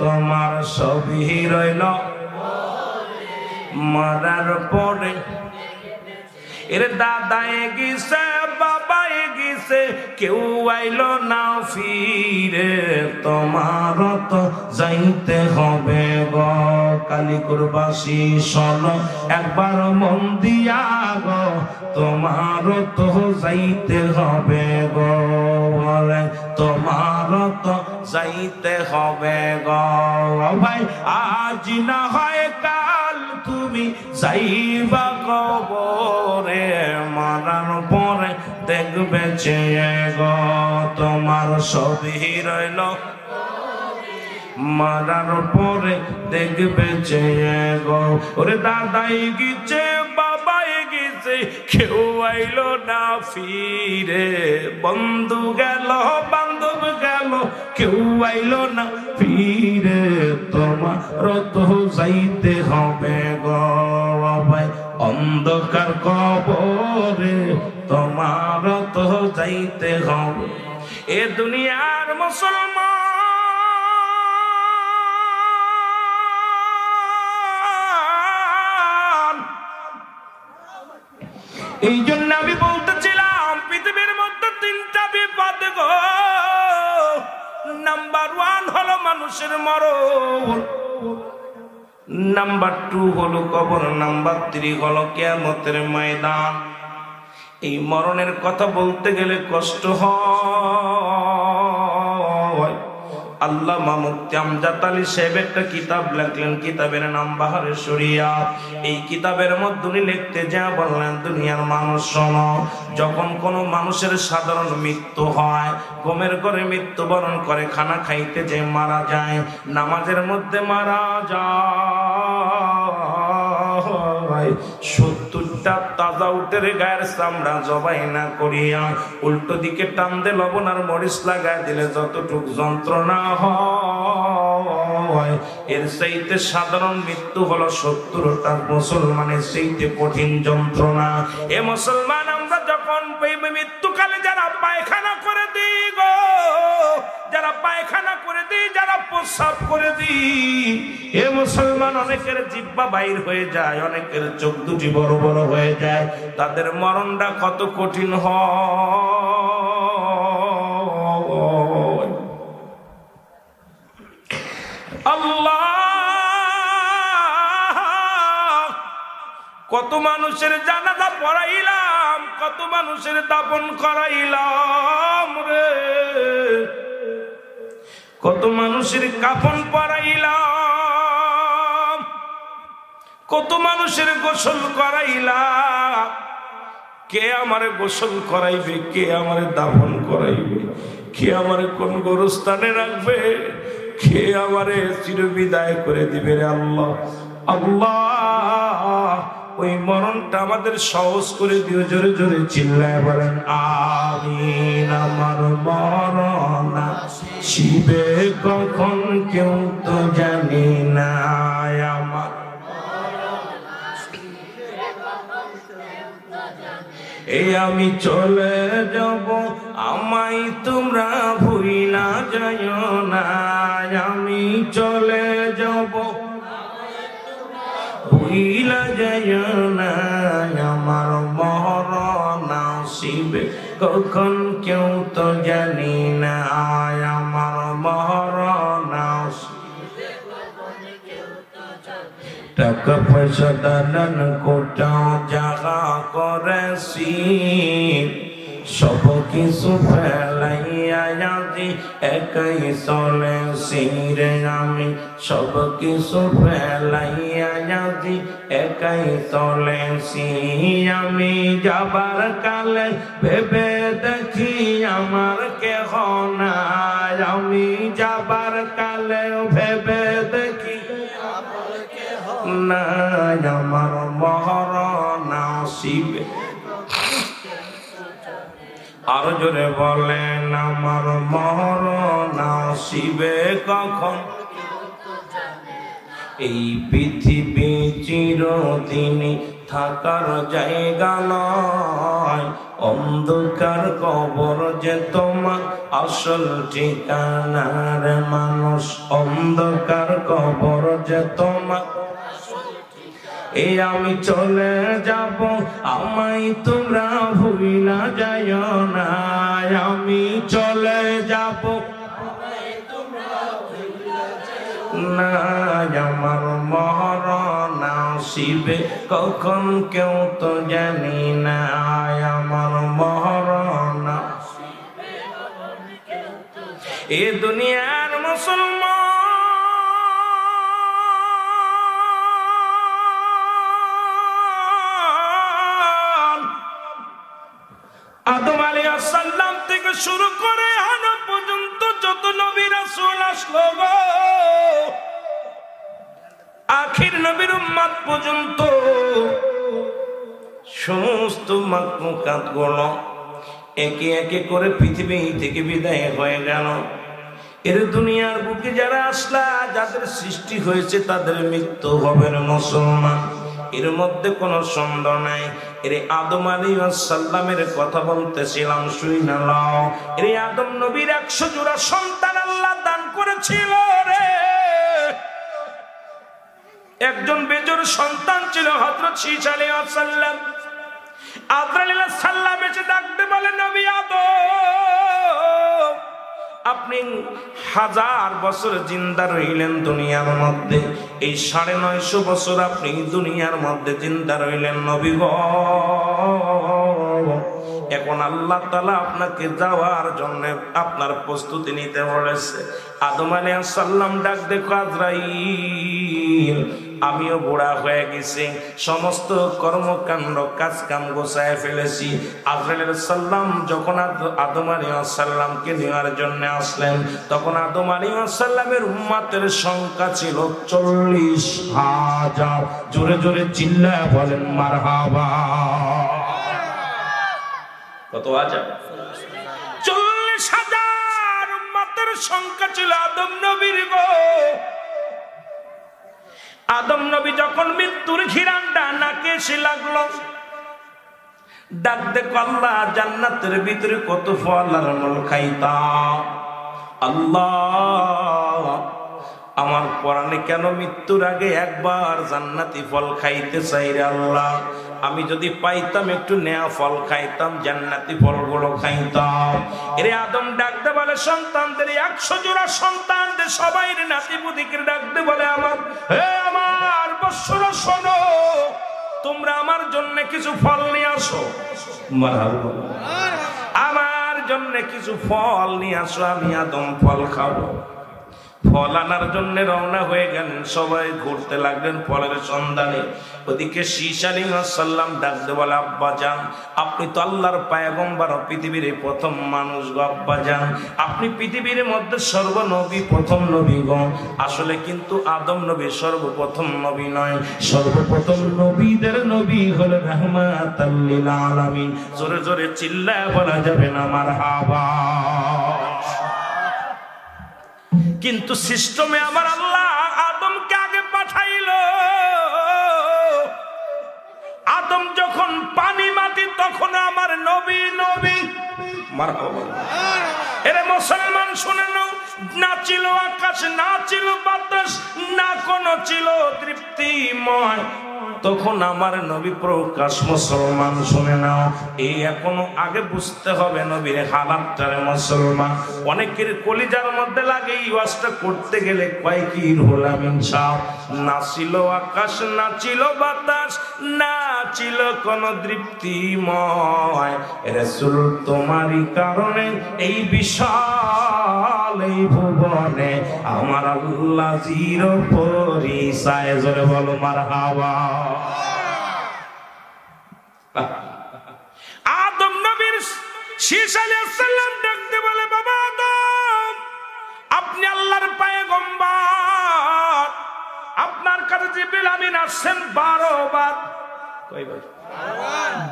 তোমার সবই রইল মরার পরে। এর দাদায় গিয়েছে বাবায় গিয়েছে কেউ আইলো না ফিরে, তোমার তো যাইতে হবে গো কালীপুরবাসী শোনো একবার মন দিয়া গো, তোমার তো যাইতে হবে গো, তোমার তো যাইতে হবে গো ভাই, আজ না হয় কাল তুমি যাইবা কবরে, মরার পরে দেখবে চেয়ে গো তোমার সবই রইল, মরার পরে দেখবে চেয়ে গো। ওরে দাদাই গিয়েছে বাবাই গিয়েছে কেউ আইলো না ফিরে, বন্ধু গেল বান্ধব গেল কেউ আইলো না ফিরে, তোমার তো যাইতে হবে গো ভাই অন্ধকার কবরে, তোমার তো যাইতে হবে। এ দুনিয়ার মুসলমান, এই জন্য আমি বলতেছিলাম পৃথিবীর মধ্যে 3টা বিপদ গো, নাম্বার 1 হলো মানুষের মরণ, নাম্বার 2 হলো কবর, নাম্বার 3 হলো কিয়ামতের ময়দান। এই মরণের কথা বলতে গেলে কষ্ট হয়। আল্লামা মুফতি আমজাদ আলী সাহেব একটা কিতাব লিখলেন, কিতাবের নাম বাহারে শরিয়াত। এই কিতাবের মধ্যে উনি লিখতে যা বললেন, দুনিয়ার মানুষ শোনো, যখন কোনো মানুষের সাধারণ মৃত্যু হয়, ঘুমের ঘরে মৃত্যুবরণ করে, খানা খাইতে যে মারা যায়, নামাজের মধ্যে মারা যায়, 70টা তাজা উটের গায়ের চামড়া জবাই না করিয়া উল্টো দিকে টান দে লবণ আর মরিচ লাগায় দিলে যতটুক যন্ত্রণা হয়, এর চাইতে সাধারণ মৃত্যু হলো 70টা মুসলমানের চাইতে কঠিন যন্ত্রণা। এ মুসলমান, আমরা যখন মৃত্যুকালে যারা পায়খানা করে দিই গো, যারা পায়খানা করে দিই, যারা প্রস্রাব করে দিই, এ মুসলমান অনেকের জিহ্বা বাইর হয়ে যায়, অনেকের চোখ দুটি বড় বড় হয়ে যায়, তাদের মরণটা কত কঠিন হয়। কত মানুষের জানাজা পড়াইলাম, কত মানুষের দাফন করাইলাম রে, কত মানুষের কাফন পরাইলাম, কত মানুষের গোসল করাইলাম। কে আমারে গোসল করাইবে, কে আমারে দাফন করাইবে, কে আমারে কোন গোরস্থানে রাখবে, কে আমারে চিরবিদায় করে দিবে রে আল্লাহ। আল্লাহ ওই মরণটা আমাদের সহজ করে দিও, জোরে জোরে চিল্লায় বলেন আমিন। আমার মরণ শিবে কখন কেউ তো জানি না, আমার এই আমি চলে যাব, আমায় তোমরা ভুইলা যাইও না, আমি চলে যাব ভুইলা যাইও না, আমার মরণ আসিবে কখন কেউ তো জানি না, আমার মরণ আসিবে। টাকা পয়সা দালান কোটাও জাগা করেছি, সব কিছু ফেলাইয়া যাচ্ছি, একাই চলেছি রে আমি, সব কিছু ফেলাইয়া যাচ্ছি, একাই চলেছি আমি। যাবার কালে ভেবে দেখি আমার কেহ নাই, আমি যাবার কালে ভেবে দেখি নাই, আমার মরণ আসিবে। আরো জোরে বলেন আমার মরণ আসিবে কখন। এই পৃথিবী চিরদিনই থাকার জায়গা নয়, অন্ধকার কবর যে তোমার আসল ঠিকানার মানুষ, অন্ধকার কবর যে তোমার। এই আমি চলে যাব, আমায় তোমরা ভুইলা যাইও না, আমি চলে যাব না, আমার মরণ আসিবে কখন কেউ তো জানি না, আমার মরণ। এ দুনিয়ার মুসলমান আদম আলাইহিস সালাম থেকে শুরু করে আজ পর্যন্ত যত নবী রাসূল আসলো গো, আখির নবীর উম্মত পর্যন্ত সমস্ত মাখলুকাত গুলো একে একে করে পৃথিবী থেকে বিদায় হয়ে গেল। এর দুনিয়ার বুকে যারা আসলা, যাদের সৃষ্টি হয়েছে তাদের মৃত্যু হবে মুসলমান, এর মধ্যে কোনো সন্দেহ নাই। এর আদম আলাইহিস সালামের কথা বলতেছিলাম, শুই না নাও। এর আদম নবীর 100 জোড়া সন্তান আল্লাহ দান করেছিল রে। একজন বেজোর সন্তান ছিল হযরত ঈসা আলাইহিস সালাম। আদম আলাইহিস সালাম এসে ডাকতে বলে নবী আদম, আপনি 1000 বছর জিন্দা রইলেন দুনিয়ার মধ্যে, এই 950 বছর আপনি দুনিয়ার মধ্যে জিন্দা রইলেন নবী গো। এখন আল্লাহ তাআলা আপনাকে যাওয়ার জন্য আপনার প্রস্তুতি নিতে বলেছে। আদম আলাইহিস সালাম ডাক দেখো আজরাইল, আমিও বুড়া হয়ে গেছি, সমস্ত কর্মকাণ্ড কাজ কাম গোছায় ফেলেছি। আজরাইল আলাইহিস সালাম যখন আদম আলাইহিস সালামকে নেওয়ার জন্য আসলেন, তখন আদম আলাইহিস সালামের উম্মতের সংখ্যা ছিল 40,000। জোরে জোরে চিল্লায় বলেন মারহাবা। কত হাজার? 40,000 উম্মতের সংখ্যা ছিল আদম নবীর গো। আদম নবী যখন মৃত্যুর ঘিরানটা নাকে এসে লাগলো, ডাক দেখো আল্লাহ জান্নাতের ভিতরে কত ফল আর আমল খাইতাম। আল্লাহ আমার পরাণে কেন মৃত্যুর আগে একবার জান্নাতি ফল খাইতে চাই রে আল্লাহ। আমি যদি পাইতাম একটু নেয়া ফল খাইতাম, জান্নাতি ফলগুলো খাইতাম। এরে আদম ডাকতে বলে সন্তানদের, 100 জোড়া সন্তানদের সবাই নাতিপুতিকে ডাকতে বলে আমার, হে আমার বৎসরা শোনো, তোমরা আমার জন্য কিছু ফল নিয়ে আসো, মারহাবা, আমার জন্য কিছু ফল নিয়ে আসো, আমি আদম ফল খাবো। ফল আনার জন্য রওনা হয়ে গেলেন, সবাই ঘুরতে লাগলেন ফলের সন্ধানে। ওদিকে শীষ আলাইহিস সালাম ডাকতে বলে, আব্বা জান, আপনি তো আল্লাহর পয়গম্বর, পৃথিবীর প্রথম মানুষ গো আব্বা জান, আপনি পৃথিবীর মধ্যে সর্বনবী, প্রথম নবী গো। আসলে কিন্তু আদম নবী সর্বপ্রথম নবী নয়, সর্বপ্রথম নবীদের নবী হলো রাহমাতাল লিল আলামিন। জোরে জোরে চিল্লায় বলা যাবে না মারহাবা। কিন্তু সিস্টেমে আমার আল্লাহ আদমকে আগে পাঠাইলো। আদম যখন পানি মাটি, তখন আমার নবী নবী। মারহাবা। এরে মুসলমান শুনে নাও, না ছিল আকাশ, না ছিল বাতাস, না কোনো ছিল তৃপ্তিময়, তখন আমার নবী প্রকাশ। মুসলমান শুনে নাও, এই এখনো আগে বুঝতে হবে নবীর হালাতটারে। মুসলমান অনেকের কলিজার মধ্যে লাগে, এই ওয়াজটা করতে গেলে কয় কি হলাম ইনসাফ। না ছিল আকাশ, না ছিল বাতাস, না ছিল কোনো তৃপ্তিময়, রাসূল তোমারই কারণে এই বিশাল এই ভুবনে আমার আল্লাহ চির পরিচয়। জোরে বলো মারহাবা। আদম নবীর শীষ আলাইহিস সালাম ডাকতে বলে, বাবা আদম, আপনি আল্লাহর পয়গম্বর, আপনার কাছে জিবরিল আমিন আসছেন 12 বার। কয়বার?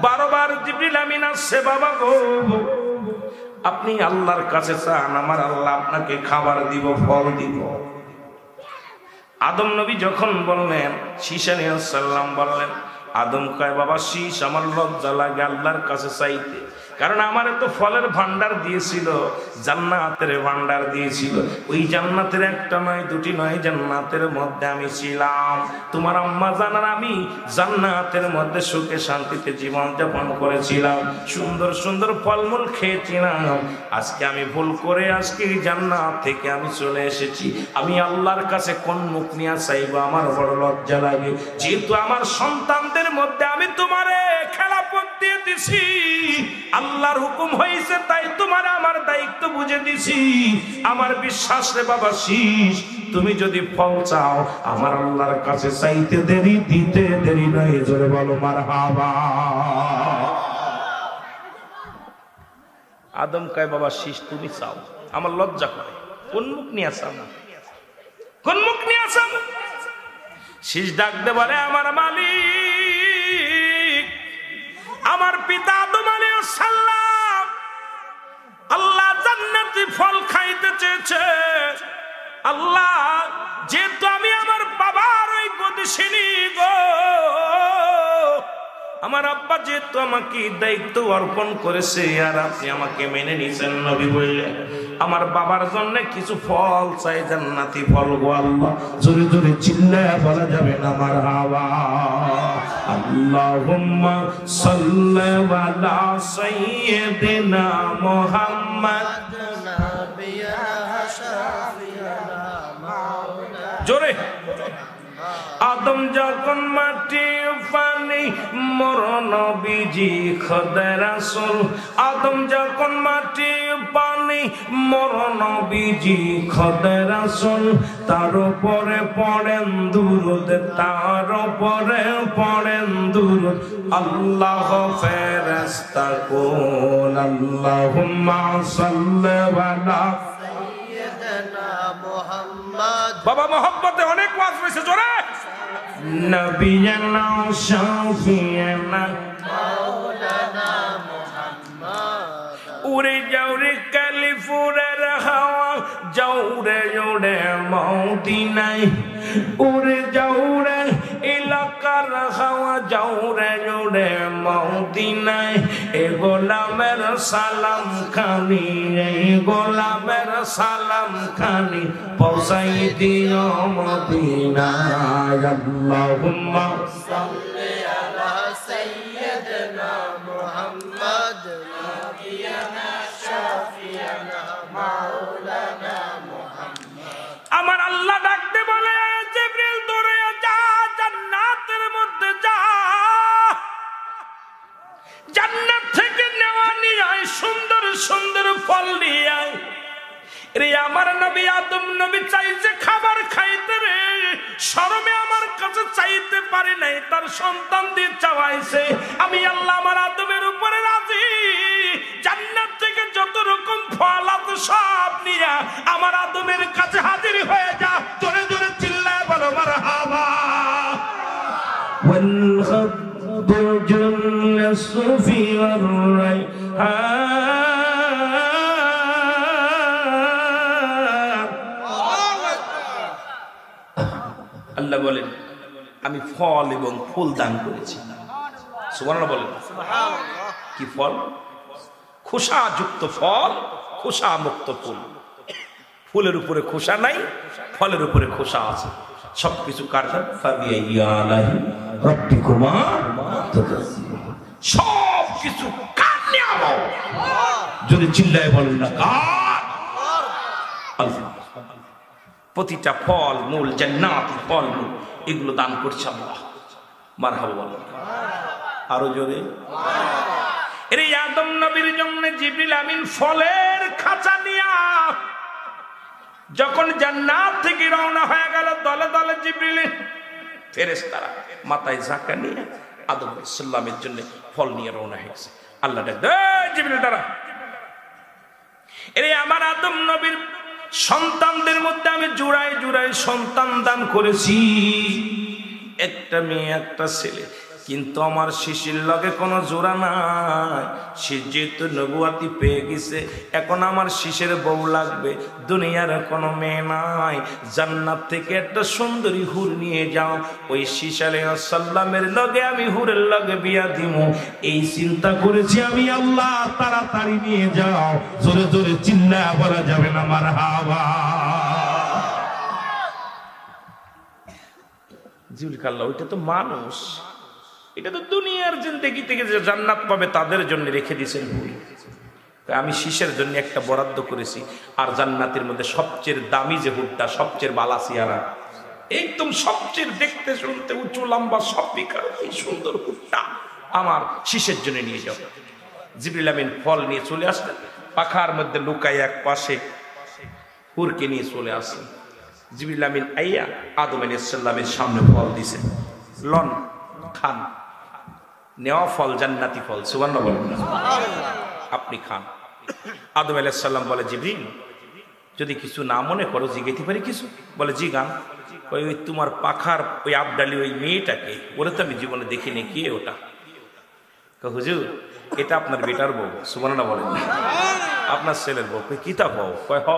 12 বার জিবরিল আমিন আসছে। বাবা গো, আপনি আল্লাহর কাছে চান, আমার আল্লাহ আপনাকে খাবার দিব, ফল দিব। আদম নবী যখন বললেন, শীষ আলাইহিস সালাম বললেন, আদম কয়, বাবা শীষ, আমার লজ্জা লাগে আল্লাহর কাছে চাইতে, কারণ আমার তো ফলের ভান্ডার দিয়েছিল, জান্নাতের ভান্ডার দিয়েছিল। ওই জান্নাতের একটা নয়, দুটি নয়, জান্নাতের মধ্যে আমি ছিলাম। তোমার আম্মা জানার আমি জান্নাতের মধ্যে সুখে শান্তিতে জীবন যাপন করেছিলাম, সুন্দর সুন্দর ফলমূল খেয়েছিলাম। আজকে আমি ভুল করে আজকে এই জান্নাত থেকে আমি চলে এসেছি। আমি আল্লাহর কাছে কোন মুখ নিয়ে চাইবো, আমার বড় লজ্জা লাগে। যেহেতু আমার সন্তানদের মধ্যে আমি তোমারে খেলাফত দিয়ে দিছি, আল্লাহর হুকুম হয়েছে, তাই তোমার আমার দায়িত্ব বুঝে দিছি। আমার বিশ্বাস রে বাবা শীষ, তুমি যদি ফল চাও, আমার আল্লাহর কাছে চাইতে দেরি, দিতে দেরি নয়। জোরে বলো মারহাবা। আদম কয়, বাবা শীষ, তুমি চাও, আমার লজ্জা করে, কোন মুখ নিয়ে আসাম, কোন মুখ নিয়ে আসাম। শীষ ডাকতে বলে, আমার মালিক, আমার পিতা আদম আলাইহিস সালাম আল্লাহ জান্নাতি ফল খাইতে চেয়েছে। আল্লাহ, যেহেতু আমি আমার বাবার ওই গদিশিনী গো, আমার আব্বা যেহেতু আমাকে দায়িত্ব অর্পণ করেছে, আর আপনি আমাকে মেনে নিয়েছেন নবী বলে, আমার বাবার জন্য কিছু ফল চাই, জান্নাতি ফল গো আল্লাহ। জোরে জোরে চিল্লায় বলা যাবে না মারহাবা। আল্লাহুম্মা সাল্লি আলা সাইয়্যিদিনা মুহাম্মদ নাবিয়া শাফিয়ানা মাওলানা। জোরে। আদম যখন মাটি পানি, মোর নবীজি খোদা রাসূল। আদম যখন মাটি পানি, মোর নবীজি খোদা রাসূল। তার উপরে পড়েন দুরূদ, তার উপরে পড়েন দুরূদ। আল্লাহ ফেরেশতা কুল, আল্লাহুম্মা সাল্লি আলা সাইয়্যিদিনা মুহাম্মদ। বাবা মোহাম্মদে অনেক ওয়াজ হয়েছে, জোরে। নবিয়ানা শাফিয়ানা মাওলানা মুহাম্মদ। উড়ে যাও রে ক্যালিফোর্নিয়ার হাওয়া, যাও রে উড়ে মদিনায়। উড়ে যাও রে এলাকার হাওয়া, যাও রে উড়ে মদিনায়। এ গোলামের সালাম খানি, এই গোলামের সালাম খানি পৌঁছাই দিও মদিনায়। আল্লাহুম্মা সাল্লি আলা সাইয়্যিদিনা মুহাম্মদ নাবিয়ানা শাফিয়ানা মাওলানা মুহাম্মদ। আমার আল্লাহ ডাকতে বলে, জিবরিল দৌড়ে যা, জান্নাতের মধ্যে যা, নবী আদম নবী চাইছে খাবার খাইতে রে, শরমে আমার কাছে চাইতে পারে নাই, তার সন্তান দিয়ে চাওয়াইছে। আমি আল্লাহ আমার আদমের উপরে রাজি, জান্নাত থেকে যত রকম ফল আছে সব নিয়ে আমার আদমের কাছে হাজির হয়ে যা। জোরে জোরে চিল্লায় বলো মারহাবা। والخضر الصف والريحان। আল্লাহ বলেন আমি ফল এবং ফুল দান করেছি। সুবহানাল্লাহ বলেন। কি ফল? খোসা যুক্ত ফল, খোসা মুক্ত ফুল। ফুলের উপরে খোসা নাই, ফলের উপরে খোসা আছে। সবকিছু কাটার সবকিছু যদি চিল্লায় বলেন না কার? প্রতিটা ফল মূল জান্নাতি ফল মূল এগুলো দান করছে আল্লাহ। মারহাবা বলেন আরো জোরে। এই আদম নবীর জন্য জিবরিল আমিন ফলের খাঁচা নিয়া যখন জান্নাত থেকে রওনা হয়ে গেল, দলে দলে জিবরিল ফেরেশতারা মাথায় ঝাঁকা নিয়ে আদম আলাইহিস সালামের জন্য ফল নিয়ে রওনা হয়েছে। আল্লাহ ডাক দেয় জিবরিল দাঁড়া, এই আমার আদম নবীর সন্তানদের মধ্যে আমি জোড়ায় জোড়ায় সন্তান দান করেছি, একটা মেয়ে একটা ছেলে, কিন্তু আমার শিশির লগে কোনো জোড়া নাই। সে যেহেতু নবুয়াতি পেয়ে গেছে, এখন আমার শিশের বউ লাগবে। দুনিয়ার কোনো মেয়ে নাই, জান্নাত থেকে একটা সুন্দরী হুর নিয়ে যাও, ওই শীষ আলাইহিস সালামের লগে আমি হুরের লগে বিয়া দিমু। এই চিন্তা করেছি আমি আল্লাহ, তাড়াতাড়ি নিয়ে যাও। জোরে জোরে চিল্লা বলা যাবে না মারহাবা। জিবরিল ওইটা তো মানুষ, এটা তো দুনিয়ার জিন্দেগি থেকে যে জান্নাত পাবে তাদের জন্য রেখে দিয়েছেন হুর। আমি শীষের জন্য একটা বরাদ্দ করেছি, আর জান্নাতের মধ্যে সবচেয়ে দামি যে হুরটা, সবচেয়ে বালাসিয়ারা, একদম সবচেয়ে দেখতে শুনতে উঁচু লম্বা সব বিকার, এই সুন্দর হুরটা আমার শীষের জন্য নিয়ে যাও। জিবরিল আমিন ফল নিয়ে চলে আসলেন, পাখার মধ্যে লুকাই এক পাশে হুরকে নিয়ে চলে আসলেন। জিবরিল আমিন আইয়া আদম আলাইহিস সালামের সামনে ফল দিছে, লন খান। নেওয়া ফল জান্নাতি ফল, সুবহানাল্লাহ বলেন, আপনি খান। আদম আলাইহিস সালাম বলে জিবরিল যদি কিছু না মনে করো জিজ্ঞাসা পারি কিছু? বলে জি গান। ওই তোমার পাখার ওই আবডালি ওই মেয়েটাকে, ওরে তো আমি জীবনে দেখিনি, কি ওটা? হুজুর এটা আপনার বেটার বউ। সুবহানাল্লাহ বলেন, আপনার ছেলের বউ। কি তা বউ? কয় হ,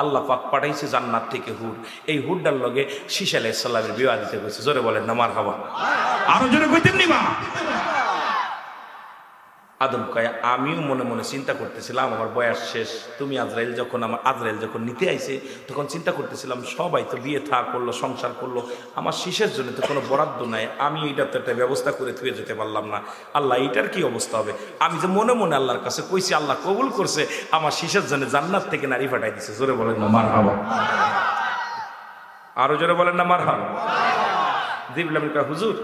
আল্লাহ পাক পাঠাইছে জান্নাত থেকে হুর, এই হুরডার লগে শীষ আলাইহিস সালামের বিবাহ দিতে কইছে। জোরে বলেন না মারহাবা। আরো জোরে কইতেন নিবা। আদম কয় আমিও মনে মনে চিন্তা করতেছিলাম আমার বয়স শেষ, তুমি আজরাইল যখন নিতে আইছে তখন চিন্তা করতেছিলাম সবাই তো বিয়ে থা করলো, সংসার করলো, আমার শীষের জন্য তো কোনো বরাদ্দ নাই, আমি এইটা তো একটা ব্যবস্থা করে থুয়ে যেতে পারলাম না। আল্লাহ এইটার কি অবস্থা হবে? আমি যে মনে মনে আল্লাহর কাছে কইছি, আল্লাহ কবুল করছে, আমার শীষের জন্য জান্নাত থেকে নারী পাঠাই দিছে। জোরে বলেন না মারহাবা। আরো জোরে বলেন না মারহাবা। জিবরিল আমিন কয় হুজুর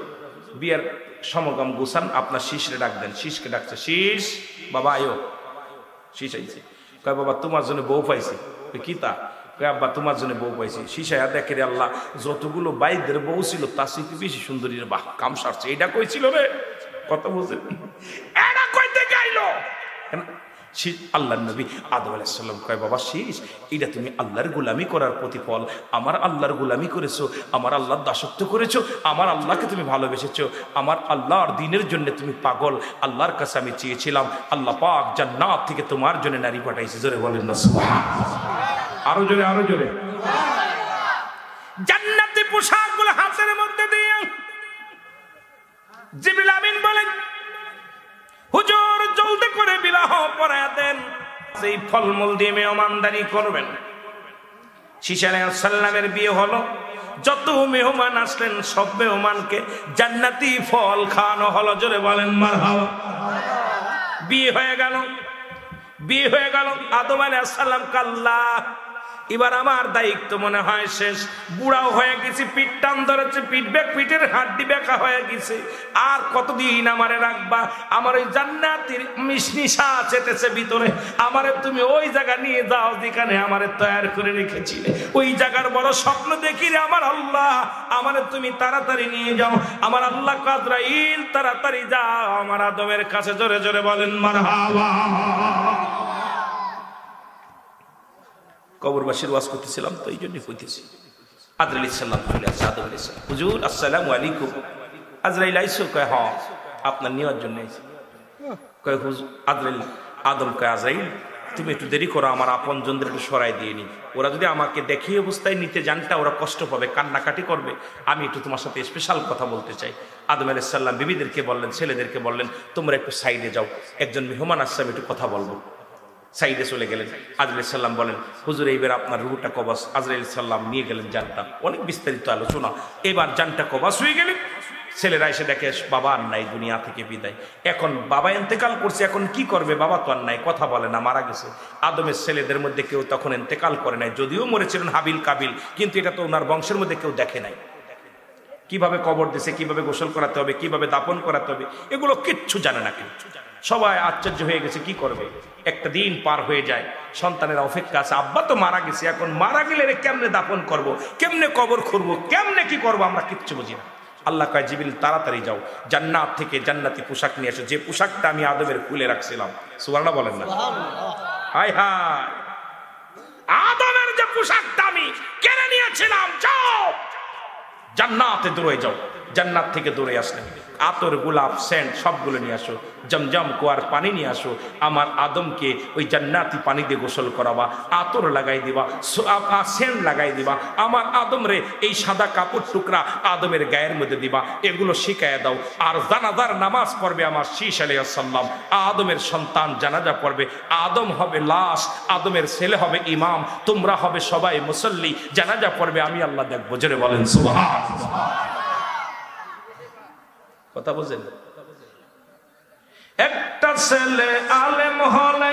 বিয়ের সমগম গুছান, আপনার শীষরে ডাক দেন। শীষকে ডাকছে, শীষ বাবা আয়ো। শীষ আইছে, কয় বাবা তোমার জন্য বউ পাইছি। কি তা? কয় আব্বা তোমার জন্য বউ পাইছি। শীষায়া দেখে রে আল্লাহ, যতগুলো বাইদের বউ ছিল তার থেকে বেশি সুন্দরী রে। বাহ কাম সারছে। এইটা কইছিল রে, কথা বুঝে এটা কইতে গাইলো আল্লাহ নবী আদম আলাইহিস সালাম। কয় বাবা শীষ, এটা তুমি আল্লাহর গোলামি করার প্রতিফল। আমার আল্লাহর গোলামি করেছো, আমার আল্লাহর দাসত্ব করেছো, আমার আল্লাহকে তুমি ভালোবেসেছো, আমার আল্লাহর দ্বীনের জন্য তুমি পাগল। আল্লাহর কাছে আমি চেয়েছিলাম, আল্লাহ পাক জান্নাত থেকে তোমার জন্য নারী পাঠাইছে। জোরে বলেন না সুবহানাল্লাহ। আরো জোরে, আরো জোরে। জান্নাতি পোশাকগুলো হাতের মধ্যে দিয়ে জিবরিল আমিন বলেন হুজুর জলদি করে বিবাহ পড়ায়া দেন, সেই ফলমূল দিয়ে মেহমানদারি করবেন। শীষ আলাইহিস সালামের বিয়ে হলো, যত মেহমান আসলেন সব মেহমানকে জান্নাতি ফল খাওয়ানো হলো। জোরে বলেন মারহাবা। বিয়ে হয়ে গেল, বিয়ে হয়ে গেল। আদম আলাইহিস সালাম কাল্লা এবার আমার দায়িত্ব মনে হয় শেষ, বুড়াও হয়ে গেছি, পিঠ টান ধরেছে, পিঠের হাড্ডি বেঁকা হয়ে গেছে, আর কতদিন আমারে রাখবা? আমার ওই জান্নাতের মিশনিশা চেতেছে ভিতরে, আমারে তুমি ওই জায়গা নিয়ে যাও যেখানে আমারে তৈরি করে রেখেছিলে, ওই জায়গার বড় স্বপ্ন দেখি রে আমার আল্লাহ, আমারে তুমি তাড়াতাড়ি নিয়ে যাও। আমার আল্লাহ আজরাইল তাড়াতাড়ি যাও আমার আদমের কাছে, জোরে জোরে বলেন মারহাবা। কবরবাসীর ওয়াজ করতেছিলাম তো এই জন্যই কইতেছি। আজরাইল সালাম চলে আসছে, আদম আলাইহিস সালাম, হুজুর আসসালামু আলাইকুম। আজরাইল আইসো? কয় হ্যাঁ, আপনার নেওয়ার জন্য আইছি। কয় হুজুর, আজরাইল আদম কয় আজরাইল তুমি একটু দেরি করো, আমার আপনজনদের একটু সরাই দিয়ে নি, ওরা যদি আমাকে দেখে অবস্থায় নিতে জানটা ওরা কষ্ট পাবে, কান্নাকাটি করবে, আমি একটু তোমার সাথে স্পেশাল কথা বলতে চাই। আদম আলাইহিস সালাম বিবিদেরকে বললেন, ছেলেদেরকে বললেন, তোমরা একটু সাইডে যাও, একজন মেহমান আসছে, আমি একটু কথা বলবো। সাইডে চলে গেলেন। আজরাইল সাল্লাম বলেন, হুজুর এইবার আপনার রুহটা কবজ। আজরাইল সাল্লাম নিয়ে গেলেন জানটা, অনেক বিস্তারিত আলোচনা। এবার জানটা কবজ হয়ে গেলেন, ছেলেরা এসে দেখে বাবা আর নাই, দুনিয়া থেকে বিদায়। এখন বাবা ইন্তেকাল করছে, এখন কি করবে? বাবা তো আর নাই, কথা বলে না, মারা গেছে। আদমের ছেলেদের মধ্যে কেউ তখন ইন্তেকাল করে নাই, যদিও মরেছিলেন হাবিল কাবিল, কিন্তু এটা তো ওনার বংশের মধ্যে কেউ দেখে নাই। কিভাবে কবর দিছে, কিভাবে গোসল করাতে হবে, কিভাবে দাপন করাতে হবে, এগুলো কিচ্ছু জানে না কেউ। সবাই আশ্চর্য হয়ে গেছে, কি করবে? একটা দিন পার হয়ে যায়, সন্তানেরা অপেক্ষা আছে, আব্বা তো মারা গেছে, এখন মারা গেলে রে কেমনে দাপন করব, কেমনে কবর খুঁড়বো, কেমনে কি করবো, আমরা কিচ্ছু বুঝি না। আল্লাহ কয়, জিবরিল তাড়াতাড়ি যাও, জান্নাত থেকে জান্নাতি পোশাক নিয়ে এসো, যে পোশাকটা আমি আদমের খুলে রাখছিলাম। সুবহানাল্লাহ বলেন না? হায় হায়, আদমের যে পোশাকটা আমি কেড়ে নিয়েছিলাম, যাও জান্নাতে দৌড়ে যাও। জান্নাত থেকে দৌড়ে আসলেন, আতর, গোলাপ, সেন্ট সবগুলো নিয়ে আসো, জমজম কুয়ার পানি নিয়ে আসো, আমার আদমকে ওই জান্নাতি পানি দিয়ে গোসল করাবা, আতর লাগাই দিবা, সেন্ট লাগাই দিবা, আমার আদম রে এই সাদা কাপড় টুকরা আদমের গায়ের মধ্যে দিবা, এগুলো শিখাইয়া দাও। আর জানাজার নামাজ পড়বে আমার শীষ আলাইহিস সালাম, আদমের সন্তান জানাজা পড়বে, আদম হবে লাশ, আদমের ছেলে হবে ইমাম, তোমরা হবে সবাই মুসল্লি, জানাজা পড়বে, আমি আল্লাহ দেখবো। জোরে বলেন সুবহানাল্লাহ। কথা বুঝেন? একটা ছেলে আলেম হলে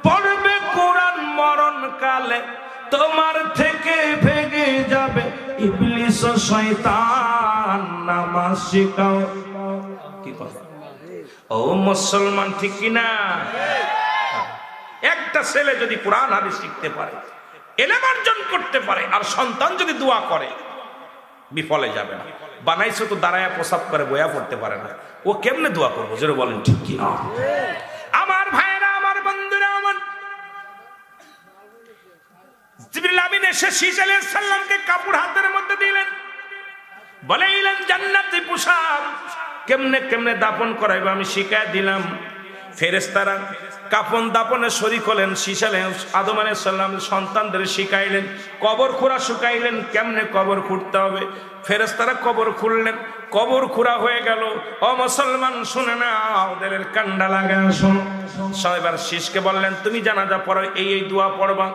পড়বে কোরআন, মরণ কালে তোমার থেকে ভেঙে যাবে ইবলিস ও শয়তান, নামাজ শিখাও। কি কথা? ও মুসলমান, ঠিক কিনা? একটা ছেলে যদি কোরআন হাদিস শিখতে পারে, ইলম অর্জন করতে পারে, আর সন্তান যদি দোয়া করে, বিফলে যাবে না। বানাইছো তো দাঁড়ায়া প্রসাব করে, বয়া পড়তে পারে না, ও কেমনে দোয়া করবো? জোরে বলেন ঠিক কি না? আমার ভাইরা, আমার বন্ধুরা, আমার জিবরিল আমিন এসে শীষ আলাইহিস সালামকে কাপড় হাতের মধ্যে দিলেন, বলেইলেন জান্নাতি পোশাক কেমনে কেমনে দাপন করাইবো আমি শিখাই দিলাম। ফেরেশতারা কাফন দাপনে শরীক হলেন, শীষ আদম আলাইহিস সালামের সন্তানদের শিখাইলেন, কবর খোঁড়া শিখাইলেন, কেমনে কবর খুঁড়তে হবে। ফেরেশতারা কবর খুঁড়লেন, কবর খোঁড়া হয়ে গেল। ও মুসলমান শুনে না, ওদের কান্ডা লাগে শোনো। এবার শীষকে বললেন, তুমি জানাজা পড়ো, এই দোয়া পড়বা,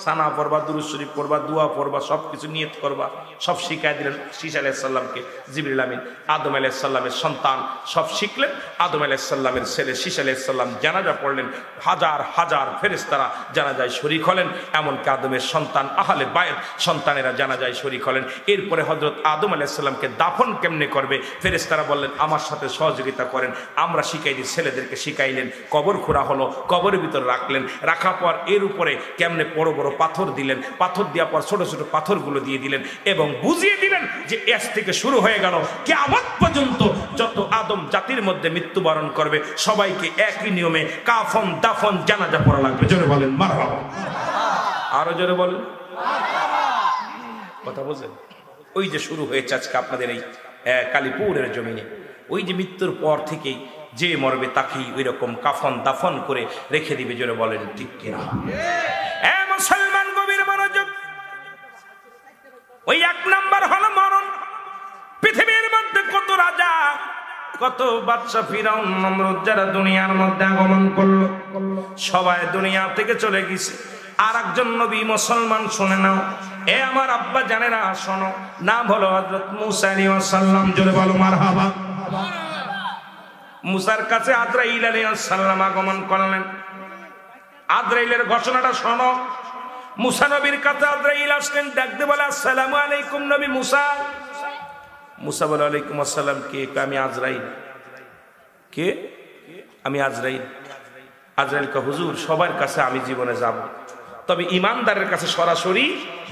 সানা পড়বা, দুরূদ শরীফ পড়বা, দোয়া পড়বা, সবকিছু নিয়ত করবা, সব শিখাই দিলেন শীষ আলাইহিস সালামকে। জিবরিল আমিন আদম আলাইহিস সালামের সন্তান, সব শিখলেন। আদম আলাইহিস সালামের ছেলে শীষ আলাইহিস সালাম জানাজা পড়লেন, হাজার হাজার ফেরেশতারা জানাজায় শরীক হলেন, এমনকি আদমের সন্তান আহলে বায়ত সন্তানেরা জানাজায় শরীক হলেন। এরপরে হযরত আদম আলাইহিস সালামকে দাফন কেমনে করবে, ফেরেশতারা বললেন আমার সাথে সহযোগিতা করেন, আমরা শিখাই দিই। ছেলেদেরকে শিখাইলেন, কবর খোঁড়া হলো, কবরের ভিতর রাখলেন, রাখার পর এর উপরে কেমনে বড় বড় পাথর দিলেন, পাথর দেওয়ার পর ছোট ছোট পাথরগুলো দিয়ে দিলেন এবং বুঝিয়ে দিলেন যে এস থেকে শুরু হয়ে গেল কিয়ামত পর্যন্ত যত আদম জাতির মধ্যে মৃত্যুবরণ করবে সবাইকে একই নিয়মে কাফন দাফন জানাজা পড়া লাগবে। জোরে বলেন মারহাবা। আরো জোরে বলেন কথা বলেন। ওই যে শুরু হয়েছে আজকে আপনাদের এই কালীপুরের জমিনে, ওই যে মৃত্যুর পর থেকেই যে মরবে তাকেই ওই রকম কাফন দাফন করে রেখে দিবে। জোরে বলেন ঠিক কিনা? মুসলমান গভীর মনোযোগ। ওই এক নাম্বার হলো মরণ। পৃথিবীর মধ্যে কত রাজা, কত বাদশা, ফিরাউন, নমরুদ যারা দুনিয়ার মধ্যে আগমন করলো, সবাই দুনিয়া থেকে চলে গেছে। আর একজন নবী মুসলমান শুনে নাও, এ আমার আব্বা জানেরা শোনো, নাম হলো হযরত মুসা আলাইহিস সালাম। জোরে বলো মারহাবা। মুসার কাছে আজরাইল আলাইহিস সালাম আগমন করলেন। আজরাইলের ঘোষণাটা শোনো, মুসা নবীর কাছে আজরাইল আসলেন, ডাকতে বলে আসসালামু আলাইকুম নবী মুসা। মুসা বলে ওয়ালাইকুম আসসালাম। কে? আমি আজরাইল। কে? আমি আজরাইল। আজরাইল কে হুজুর সবার কাছে আমি জীবনে যাব, তবে ইমানদারের কাছে সরাসরি,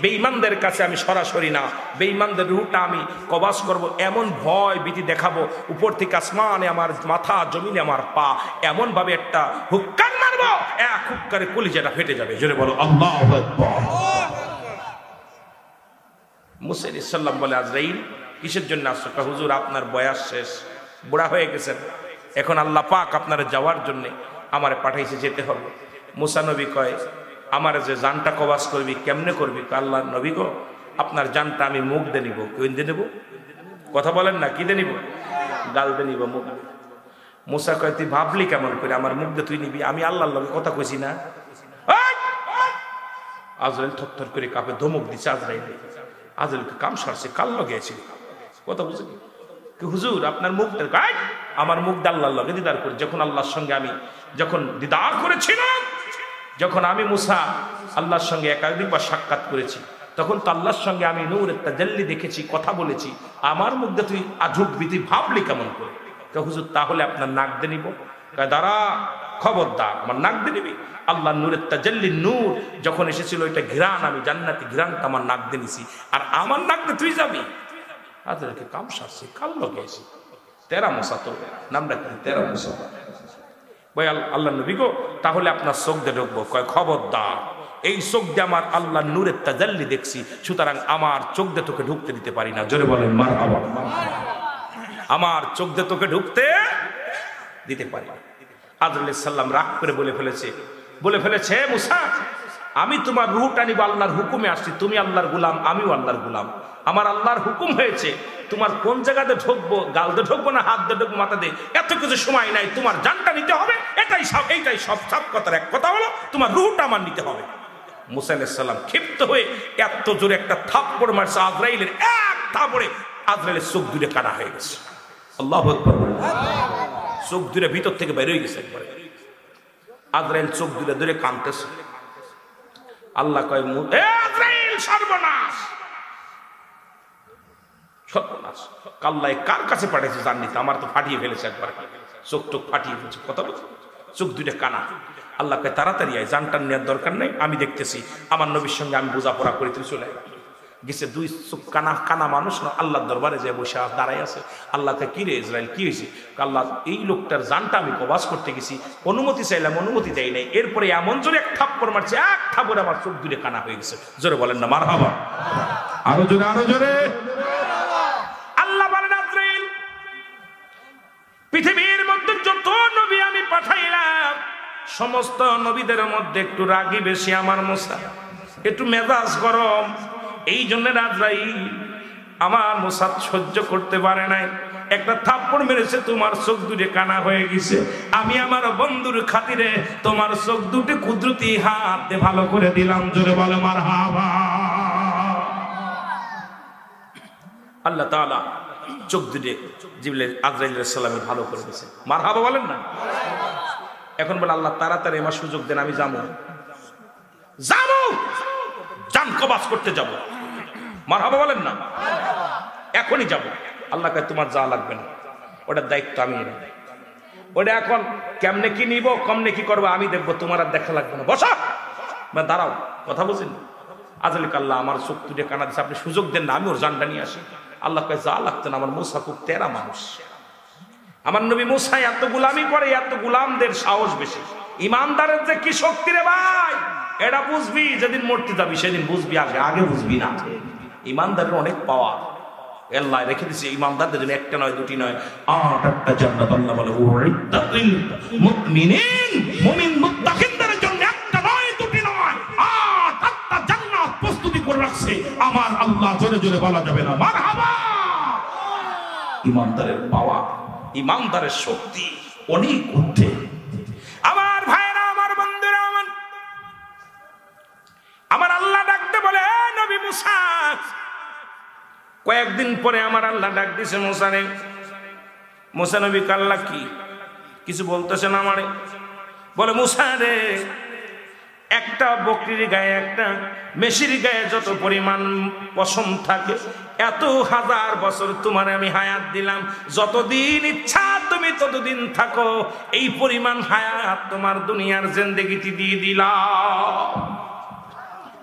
বেঈমানদের কাছে আমি সরাসরি না। বেঈমানদের রূহটা আমি কবাজ করব, এমন ভয় ভীতি দেখাবো, উপর থেকে আসমানে আমার মাথা, জমিনে আমার পা, এমন ভাবে একটা হুক্কার মারবো, এক হুক্কারে কলিজাটা ফেটে যাবে। জোরে বলো আল্লাহু আকবার। মুসা আলাইহিস সালাম বলে আজরাইল কিসের জন্য আসছো? হুজুর আপনার বয়স শেষ, বুড়া হয়ে গেছেন, এখন আল্লাহ পাক আপনার যাওয়ার জন্য আমারে পাঠাইছে, যেতে হবে। মুসা নবী কয় আমার যে জানটা কবাজ করবি, কেমনে করবি? আল্লাহ নবী গো, আপনার জানটা আমি মুখ দিয়ে নিব। কেন দিয়ে নেব? কথা বলেন না, কি দিয়ে নিব? গাল দিয়ে নিব, মুখ। মুসা কয় তুই ভাবলি কেমন করে আমার মুখ দিয়ে তুই নিবি? আমি আল্লাহর লগে কথা কইছি না? আজরাইল থরথর করে কাঁপে, ধমক দিচ্ছে আজরাইল। আজরাইলকে কাম সারছে, কাল লগে আছে কথা বুঝে কি হুজুর আপনার মুখ, আমার মুখ আল্লাহর লগে দিদার করে। যখন আল্লাহর সঙ্গে আমি যখন দিদার করেছিলাম, যখন আমি মুসা আল্লাহর সঙ্গে একাধিকবার সাক্ষাৎ করেছি, তখন তো আল্লাহর সঙ্গে আমি নূরের তাজাল্লি দেখেছি, কথা বলেছি, আমার মধ্যে তুই আজব তুই ভাবলি কেমন করে? হুজুর তাহলে আপনার নাক দিয়ে নিব। দাঁড়া, খবরদার, আমার নাক দিয়ে নিবি? আল্লাহ নূরের তাজাল্লি নূর যখন এসেছিল, ওইটা ঘিরান, আমি জান্নাতি ঘিরানটা আমার নাক দিয়ে নিছি, আর আমার নাক দিয়ে তুই যাবি? আজকে কাম সারছি, কাল লগে এসি তেরা মশা, তো নাম রাখি তেরা মশা। ভাই আল্লাহ নবী গো, তাহলে আপনার চোখ দিয়ে ঢুকবো। কয় খবরদার, এই চোখ দিয়ে আমার আল্লাহ নূরের তাজাল্লি দেখছি, সুতরাং আমার চোখ দিয়ে তোকে ঢুকতে দিতে পারি না। জোরে বলেন মারহাবা। আমার চোখ দিয়ে তোকে ঢুকতে দিতে পারি না। আজরাইল সাল্লাম রাগ করে বলে ফেলেছে মুসা, আমি তোমার রূহটা নিব, আল্লাহর হুকুমে আসছি, তুমি আল্লাহর গুলাম, আমিও আল্লাহর গুলাম, আমার আল্লাহর হুকুম হয়েছে, তোমার কোন জায়গাতে ঢুকবো, গাল দিয়ে ঢুকবো না হাত দিয়ে ঢুকবো, মাথা দিয়ে, এত কিছু সময় নাই, তোমার জানটা নিতে হবে, এইটাই সব কথার এক কথা হলো, তোমার রূহটা আমার নিতে হবে। মুসা আলাইহিস সালাম ক্ষিপ্ত হয়ে এত জোরে একটা থাপ্পড় মারছে আজরাইলের, এক থাপ্পড়ে আজরাইলের চোখ দুটো কানা হয়ে গেছে। আল্লাহু আকবার। চোখ দুটো ভিতর থেকে বের হয়ে গেছে একবারে। আজরাইল চোখ দুটো ধরে কাঁদতেছে। আল্লাহ কয় এ আজরাইল, সর্বনাশ সর্বনাশ, কাল্লাই কার কাছে পাঠিয়েছে জানি তো, আমার তো ফাটিয়ে ফেলেছে একবার, চোখ টোক ফাটিয়ে ফেলেছে, কথা বলছে, চোখ দুইটা কানা। আল্লাহ কয় তাড়াতাড়ি আয়, জানটার নেওয়ার দরকার নেই, আমি দেখতেছি, আমার নবীর সঙ্গে আমি বোঝাপড়া করে তুই চলে গেছে। দুই চোখ কানা মানুষ না আল্লাহর দরবারে যে বসে দাঁড়াই আছে। আল্লাহকে কি রে ইসরাইল, কি হয়েছে? আল্লাহ এই লোকটার জানটা আমি কবাজ করতে গেছি, অনুমতি চাইলাম, অনুমতি দেয় নাই, এরপরে এমন জোরে এক থাপ্পড় মারছে, এক থাপ্পড়ে আমার চোখ দুটো কানা হয়ে গেছে। জোরে বলেন না মারহাবা। আরো জোরে, আরো জোরে। আল্লাহ বলেন আজরাইল, পৃথিবীর মধ্যে যত নবী আমি পাঠাইলাম, সমস্ত নবীদের মধ্যে একটু রাগী বেশি আমার মুসা, একটু মেজাজ গরম। এই জন্য আজরাইল আমার মুসা সহ্য করতে পারে নাই, একটা থাপ্পড় মেরেছে, তোমার চোখ দুটো কানা হয়ে গেছে। আমি আমার বন্ধুর খাতিরে তোমার চোখ দুটো কুদরতি হাত দিয়ে ভালো করে দিলাম। জোরে বলে মারহাবা। আল্লাহ তাআলা চোখ দুটো জিবরাইল আজরাইল আলাইহিস সালামে ভালো করে দিয়েছে। মারহাবা বলেন না। এখন বলে আল্লাহ তাড়াতাড়ি আমার সুযোগ দেন, আমি যাবো, জান কবাজ করতে যাব। মারহাবা বলেন না। এখনই যাব। আল্লাহ কয় তোমার যা লাগবে না, ওটার দায়িত্ব আমি নেব, ওটা এখন কেমনে কি নিব, কমনে কি করবো আমি দেখবো, তোমার আর দেখা লাগবে না, বসা দাঁড়াও, কথা বলছেন। আজরাইল আল্লাহ আমার চোখ দুটো কানা দিচ্ছে, আপনি সুযোগ দেন না, আমি ওর জানটা নিয়ে আসি। আল্লাহ কয় যা লাগতো না, আমার মুসা খুব তেরা মানুষ, আমার নবী মুসা এত গুলামি করে, এত গুলামদের সাহস বেশি। ইমানদারের যে কি শক্তি রে ভাই, এটা বুঝবি যেদিন মরতে যাবি, সেদিন বুঝবি, আগে বুঝবি না। ইমানদারের অনেক পাওয়ার আল্লাহ রেখে দিয়েছে ইমানদারদের জন্য, একটা নয়, দুটি নয়, 8টা জান্নাত। আল্লাহ বলে উইদ্দাতিল মুমিনিন, মুমিন মুত্তাকিনদের জন্য একটা নয়, দুটি নয়, 8টা জান্নাত প্রস্তুতি করে রাখছে আমার আল্লাহ। জোরে জোরে বলা যাবে না মারহাবা। ইমানদারের পাওয়ার, ইমানদারের শক্তি অনেক ঊর্ধ্বে। আমার ভাইরা, আমার বন্ধুরা, আমার আল্লাহ ডাকতে বলে নবী মুসা। কয়েকদিন পরে আমার আল্লাহ ডাক দিছে মুসারে। মুসা নবী আল্লাহ কি কিছু বলতেছেন আমারে, বলে মুসা রে, একটা বকরির গায়ে একটা মেশির গায়ে যত পরিমাণ পশম থাকে, এত হাজার বছর তোমার আমি হায়াত দিলাম, যতদিন ইচ্ছা তুমি ততদিন থাকো, এই পরিমাণ হায়াত তোমার দুনিয়ার জিন্দেগিতে দিয়ে দিলাম।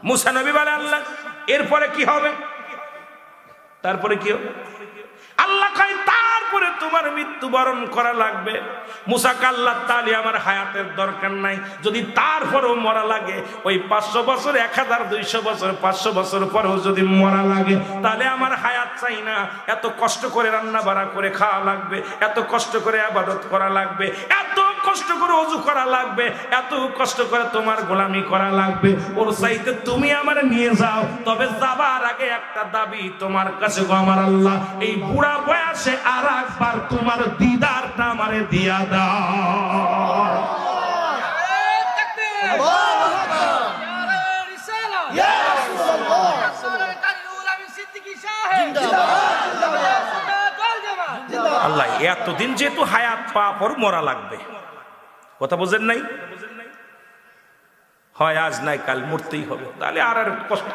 মুসা নবী বলে আল্লাহ এরপরে কি হবে? তারপরে কি হবে? আল্লাহ কয় তারপরে তোমার মৃত্যুবরণ করা লাগবে। মুসা আল্লাহ তাআলা আমার হায়াতের দরকার নাই, যদি তারপরেও মরা লাগে ওই 500 বছর 1200 বছর 500 বছর পরেও যদি মরা লাগে তাহলে আমার হায়াত চাই না। এত কষ্ট করে রান্না বাড়া করে খাওয়া লাগবে, এত কষ্ট করে ইবাদত করা লাগবে, এত কষ্ট করে ওযু করা লাগবে, এত কষ্ট করে তোমার গোলামি করা লাগবে, ওর চাইতে তুমি আমারে নিয়ে যাও। তবে যাবার আগে একটা দাবি তোমার কাছে গো আমার আল্লাহ, এই বুড়া বয়সে আর একবার তোমার দিদারটা আমারে দিয়া দাও। আল্লাহ এতদিন যেহেতু হায়াত পাওয়া পর মরা লাগবে, কথা বোঝেন নাই? হয় আজ নাই কাল মরতেই হবে, তাহলে আর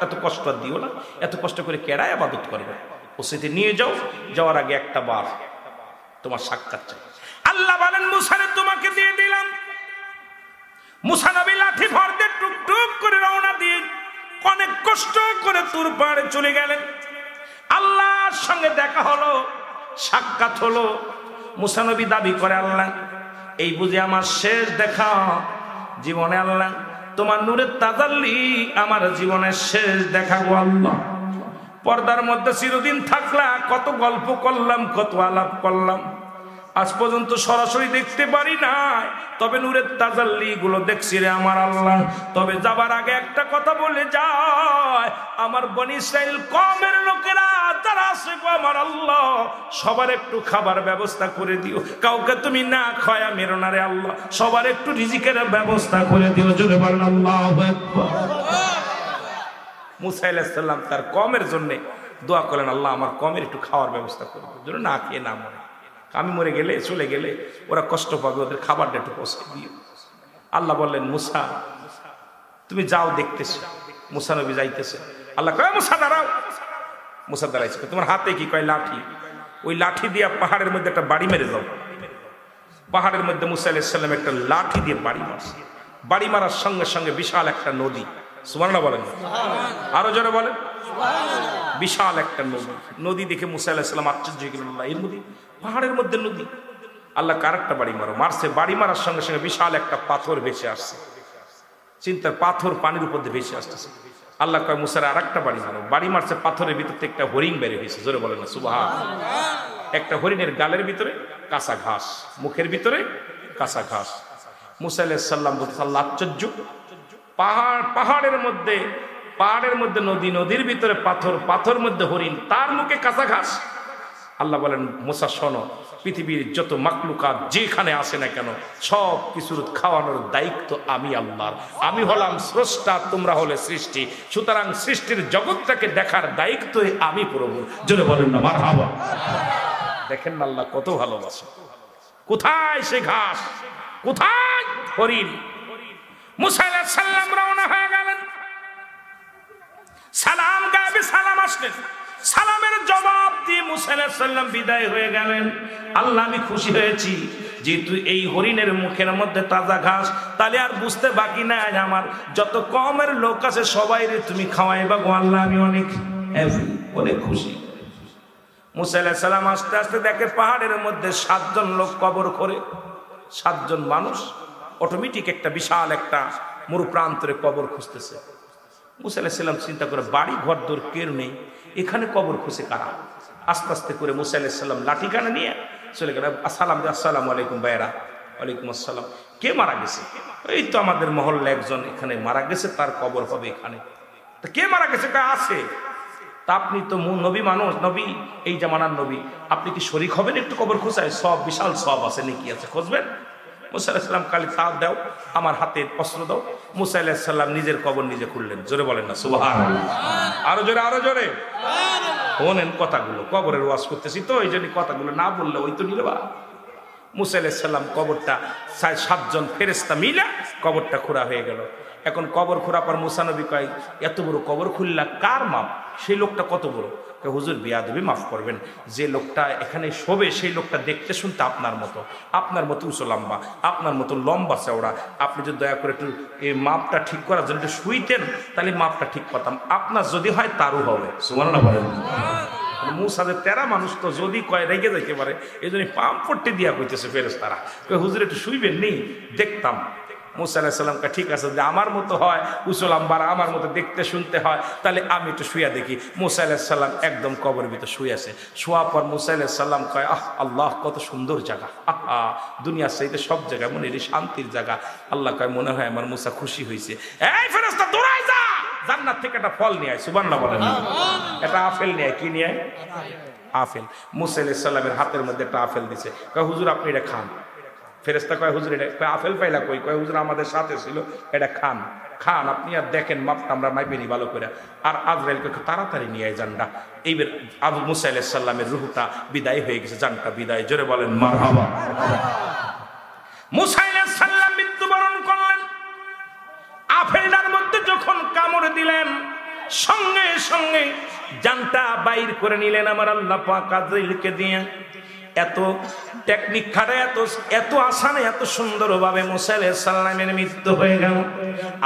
এত কষ্ট দিও না, এত কষ্ট করে কেড়ায় ইবাদত করবে। ওসিতে নিয়ে যাও, যাওয়ার আগে একটা বার তোমার সাক্ষাৎ চাই। আল্লাহ বলেন মুসারে তোমাকে দিয়ে দিলাম। মুসা নবী লাঠি ভর দিয়ে টুকটুক করে রওনা দিয়ে অনেক কষ্ট করে তুর পাড়ে চলে গেলেন। আল্লাহর সঙ্গে দেখা হলো, সাক্ষাৎ হলো। মুসা নবী দাবি করে আল্লাহ এই বুঝি আমার শেষ দেখা জীবনে, আল্লাহ তোমার নূরের তাজাল্লি আমার জীবনের শেষ দেখা গো আল্লাহ। পর্দার মধ্যে চিরদিন থাকলা, কত গল্প করলাম, কত আলাপ করলাম, আজ পর্যন্ত সরাসরি দেখতে পারি নাই, তবে নূরের তাজাল্লি গুলো দেখছি রে আমার আল্লাহ। তবে যাবার আগে একটা কথা বলে যায়, আমার বনি ইসরাইল কওমের লোকেরা যারা আছে গো আমার আল্লাহ, সবার একটু খাবার ব্যবস্থা করে দিও, কাউকে তুমি না খায়া মেরো না রে আল্লাহ, সবার একটু রিজিকের ব্যবস্থা করে দিও। জোরে বলেন আল্লাহু আকবার। মুসা আলাইহিস সালাম তার কওমের জন্য দোয়া করলেন, আল্লাহ আমার কওমের একটু খাওয়ার ব্যবস্থা করে দিও, যেন না খেয়ে না মরে, আমি মরে গেলে চলে গেলে ওরা কষ্ট পাবে, ওদের খাবারটা একটু পৌঁছে দিও। আল্লাহ বললেন মুসা তুমি যাও, দেখতেছ। মুসা নবী যাইতেছে, আল্লাহ কয় মুসা দাঁড়াও। মুসা দাঁড়াইছে, তোমার হাতে কি? কয় লাঠি। ওই লাঠি দিয়ে পাহাড়ের মধ্যে একটা বাড়ি মেরে যাও। পাহাড়ের মধ্যে মুসা আলাইহিস সালাম একটা লাঠি দিয়ে বাড়ি মারছে। বাড়ি মারার সঙ্গে সঙ্গে বিশাল একটা নদী, সুবহানাল্লাহ বলেন, আরো জোরে বলেন বিশাল একটা নদী। নদী দেখে মুসা আলাইহিস সালাম আশ্চর্য হয়ে গেলেন, এই নদী, পাহাড়ের মধ্যে নদী। আল্লাহ কারেকটা বাড়ি মারো, মারছে। বাড়ি মারার সঙ্গে সঙ্গে বিশাল একটা পাথর ভেসে আসছে। চিন্তার পাথর পানির উপর দিয়ে ভেসে আসতেছে। আল্লাহ কয় মুসার আর একটা বাড়ি মারো। বাড়ি মারছে, পাথরের ভিতর থেকে একটা হরিণ বের হয়েছে। জোরে বলেন না সুবহানাল্লাহ। একটা হরিণের গালের ভিতরে কাঁচা ঘাস, মুখের ভিতরে কাঁচা ঘাস। মুসা আলাইহিস সালাম বলতে আল্লাহ আশ্চর্য, পাহাড়ের মধ্যে নদী, নদীর ভিতরে পাথর, পাথর মধ্যে হরিণ, তার মুখে কাঁচা ঘাস। আল্লাহ বলেন মুসা শোনো, পৃথিবীর যত মাকলুকাত যেখানে আসে না কেন সব কিছুর খাওয়ানোর দায়িত্ব আমি আল্লাহর। আমি হলাম স্রষ্টা, তোমরা হলে সৃষ্টি, সুতরাং সৃষ্টির জগৎটাকে দেখার দায়িত্ব আমি প্রভু। জোরে বলেন না মারহাবা। দেখেন না আল্লাহ কত ভালোবাসে। কোথায় সে ঘাস, কোথায় হরিণ? মুসা আলাইহিস সালাম রওনা হয়ে গেলেন। সালাম গায়েবে সালাম আসলেন, সালামের জবাব দিয়ে মুসা আলাইহিস সালাম বিদায় হয়ে গেলেন। আল্লাহ আমি খুশি হয়েছি যেহেতু এই হরিণের মুখের মধ্যে তাজা ঘাস, তাহলে আর বুঝতে বাকি নাই আমার যত কমের লোক আছে সবাই তুমি খাওয়াইবা গো আল্লাহ, আমি অনেক খুশি। মুসা আলাইহিস সালাম আস্তে আস্তে দেখে পাহাড়ের মধ্যে 7 জন লোক কবর করে, 7 জন মানুষ অটোমেটিক একটা বিশাল একটা মরু প্রান্তরে কবর খুঁজতেছে। মুসা আলাইহিস সালাম চিন্তা করে বাড়ি ঘর দূর কেউ নেই, এখানে কবর খুঁজে কারা? আস্তে আস্তে করে মুসা আলাইহিস সালাম লাঠি কানে নিয়ে চলে গেল। আসসালামু আলাইকুম ভাইরা। ওয়ালাইকুম আসসালাম। কে মারা গেছে? এই তো আমাদের মহল্লা একজন এখানে মারা গেছে, তার কবর হবে এখানে। তা কে মারা গেছে? আছে। তা আপনি তো নবী মানুষ, নবী এই জামানার নবী, আপনি কি শরীক হবেন একটু কবর খোঁজায়? সব বিশাল সব আছে, নেকি আছে, খুঁজবেন? মুসা আলাইহিস সালাম কালি তাও দাও, আমার হাতে অস্ত্র দাও। মুসা আলাইহিস সালাম নিজের কবর নিজে খুললেন। জোরে বলেন না সুবহানাল্লাহ। আরো জোরে, আরো জোরে শোনেন কথাগুলো। কবরের ওয়াজ করতেছি তো, এই জন্য কথাগুলো না বললে ওই তো নিলবা। মুসা আলাইহিস সালাম কবরটা 7 জন ফেরেশতা মিলে কবরটা খোঁড়া হয়ে গেল। এখন কবর খোঁড়া পর মুসা নবী কয় এত বড় কবর খুললা কার মাপ? সেই লোকটা কত বড়? হুজুর বেয়াদবি মাফ করবেন, যে লোকটা এখানে শোবে সেই লোকটা দেখতে শুনতে আপনার মতো উঁচু লম্বা, আপনার মতো লম্বা চওড়া। আপনি যদি দয়া করে একটু এই মাপটা ঠিক করার জন্য একটু শুইতেন তাহলে মাপটা ঠিক করতাম। আপনার যদি হয় তারও হবে। সুবহানাল্লাহ বলেন। মুসাদের তেরা মানুষ তো যদি কয় রেগে যাইতে পারে, এই জন্য পাম্পট্টি দিয়া কইতেছে ফেরেশতারা, হুজুর একটু শুইবেন নি দেখতাম। মুসা আলাইহিস সালামকে ঠিক আছে, যে আমার মতো হয় উঁচু লম্বার, আমার মতো দেখতে শুনতে হয়, তাহলে আমি একটু শুয়া দেখি। মুসা আলাইহিস সালাম একদম কবরের ভিতর শুয়ে আছে। শোয়া পর মুসা আলাইহিস সালাম কয় আল্লাহ কত সুন্দর জায়গা, দুনিয়ার চাইতে সব জায়গায় মনে এই শান্তির জায়গা। আল্লাহ কয় মনে হয় আমার মুসা খুশি হয়েছে। এই ফেরেশতা দৌড়াই যা, জান্নাত থেকে একটা ফল নিয়ে আয়। সুবহানাল্লাহ বলেন। একটা আপেল নিয়ে আয়। কি নিয়ে আয়? আপেল। মুসা আলাইহিস সালামের হাতের মধ্যে একটা আপেল দিছে, কয় হুজুর আপনি এটা খান। ফেরেশতা কয় হুজুর এটা আপেল পাইলা কই? কয় হুজুর আমাদের সাথে ছিল, এটা খান আপনি আর দেখেন মাপটা আমরা মাইপেনি ভালো করে। আর আজরাইলকে তাড়াতাড়ি নিয়ে আয় জানটা। এইবার আবু মুসা আলাইহিস সালামের রূহটা বিদায় হয়ে গেছে, জানটা বিদায়। জোরে বলেন মারহাবা। মুসা আলাইহিস সালাম মৃত্যুবরণ করলেন। আপেলটার মধ্যে যখন কামড় দিলেন সঙ্গে সঙ্গে জানটা বাইর করে নিলেন আমার আল্লাহ পাক আজরাইলকে দিয়ে। এত টেকনিক খাটে, এত আসানে, এত সুন্দরভাবে মুসা আলাইহিস সালামের মৃত্যু হয়ে গেল।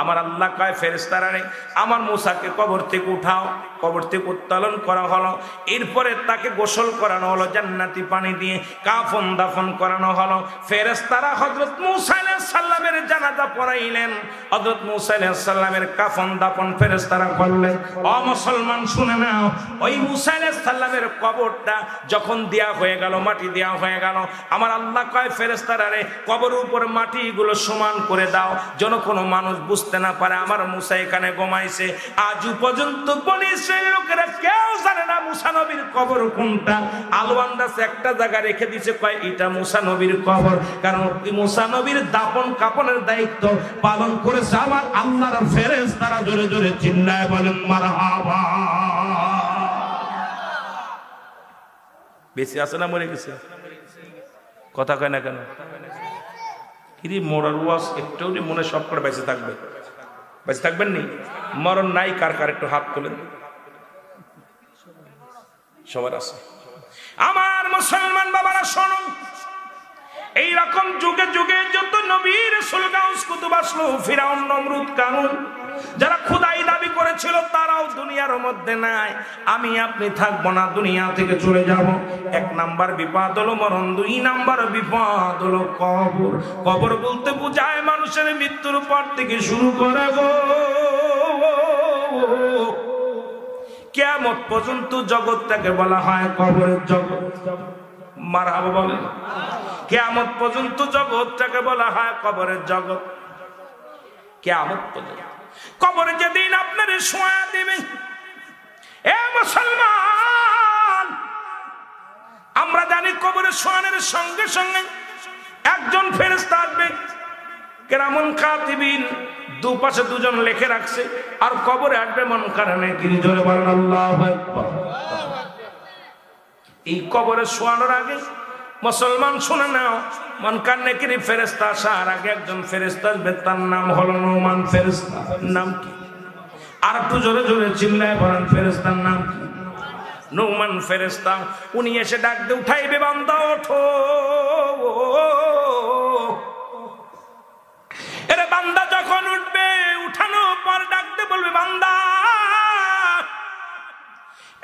আমার আল্লাহ কয় ফেরেশতারা রে, আমার মুসাকে কবর থেকে উঠাও। কবর থেকে উত্তোলন করা হলো। এরপরে তাকে গোসল করানো হলো জান্নাতি পানি দিয়ে, কাফন দাফন করানো হলো। ফেরেশতারা হযরত মুসা আলাইহিস সালামের জানাজা পড়াইলেন। হযরত মুসা আলাইহিস সালামের কাফন দাফন ফেরেশতারা করলেন। ও মুসলমান শুনে নাও, ওই মুসা আলাইহিস সালামের কবরটা যখন দেয়া হয়ে গেল, মাটি দেওয়া হয়ে গেল, আমার আল্লাহ কয় ফেরেশতারা রে, কবরের উপর মাটিগুলো সমান করে দাও, যেন কোনো মানুষ বুঝতে না পারে আমার মুসা এখানে ঘুমাইছে। আজও পর্যন্ত বনি ইসরাইল লোকেরা কেউ জানে না মুসা নবীর কবর কোনটা। আলো আন্দাজ একটা জায়গা রেখে দিয়েছে, কয় এটা মুসা নবীর কবর। কারণ মুসা নবীর দাফন কাফনের দায়িত্ব পালন করেছে আমার আল্লাহর ফেরেশতারা। জোরে জোরে চিল্লায় বলেন মারহাবা। বেঁচে আছে না মরে গেছে? কথা কয় না কেন? কিরে মরার ওয়াজ একটু মনে সব করে বেঁচে থাকবে? বেঁচে থাকবেন নি? মরণ নাই কার কার একটু হাত তোলেন। সবার আছে। আমার মুসলমান বাবারা শোনো, এইরকম যুগে যুগে যত নবী রাসূল গাউস কুতুব আসলো, ফিরাউন নমরুদ কারুন, যারা খোদাই দাবি করেছিল তারাও দুনিয়ার মধ্যে নাই। আমি আপনি থাকবো না, দুনিয়া থেকে চলে যাব। এক নাম্বার বিপদ হলো মরণ, দুই নাম্বার বিপদ হলো কবর। কবর বলতে বোঝায় মানুষের মৃত্যুর পর থেকে শুরু করে গো কিয়ামত পর্যন্ত জগৎটাকে বলা হয় কবরের জগৎ। মারহাবা বলেন। কিয়ামত পর্যন্ত জগৎটাকে বলা হয় কবরের জগৎ। কিয়ামত পর্যন্ত কবরে যেদিন আপনারে শোয়া দিবে, এ মুসলমান, আমরা জানি কবরে শোয়ানোর সঙ্গে সঙ্গে একজন ফেরেশতা আসবে, কেরামুন কাতিবিন, দুপাশে দুজন লিখে রাখছে। আর কবরে আসবে মুনকার নাকির। জোরে বলেন আল্লাহু আকবার। এই কবরে শোয়ানোর আগে মুসলমান শুনে নাও, মুনকার নাকির ফেরেশতা আসার আগে একজন ফেরেশতা আসবে, তার নাম হলো নুমান ফেরেশতা। নাম কি? আর একটু জোরে জোরে চিল্লায় বলেন ফেরেশতার নাম কি? নুমান ফেরেশতা। উনি এসে ডাক দিয়ে উঠাইবে, বান্দা ওঠো। এরে বান্দা যখন উঠবে, উঠানোর পর ডাক দিয়ে বলবে বান্দা।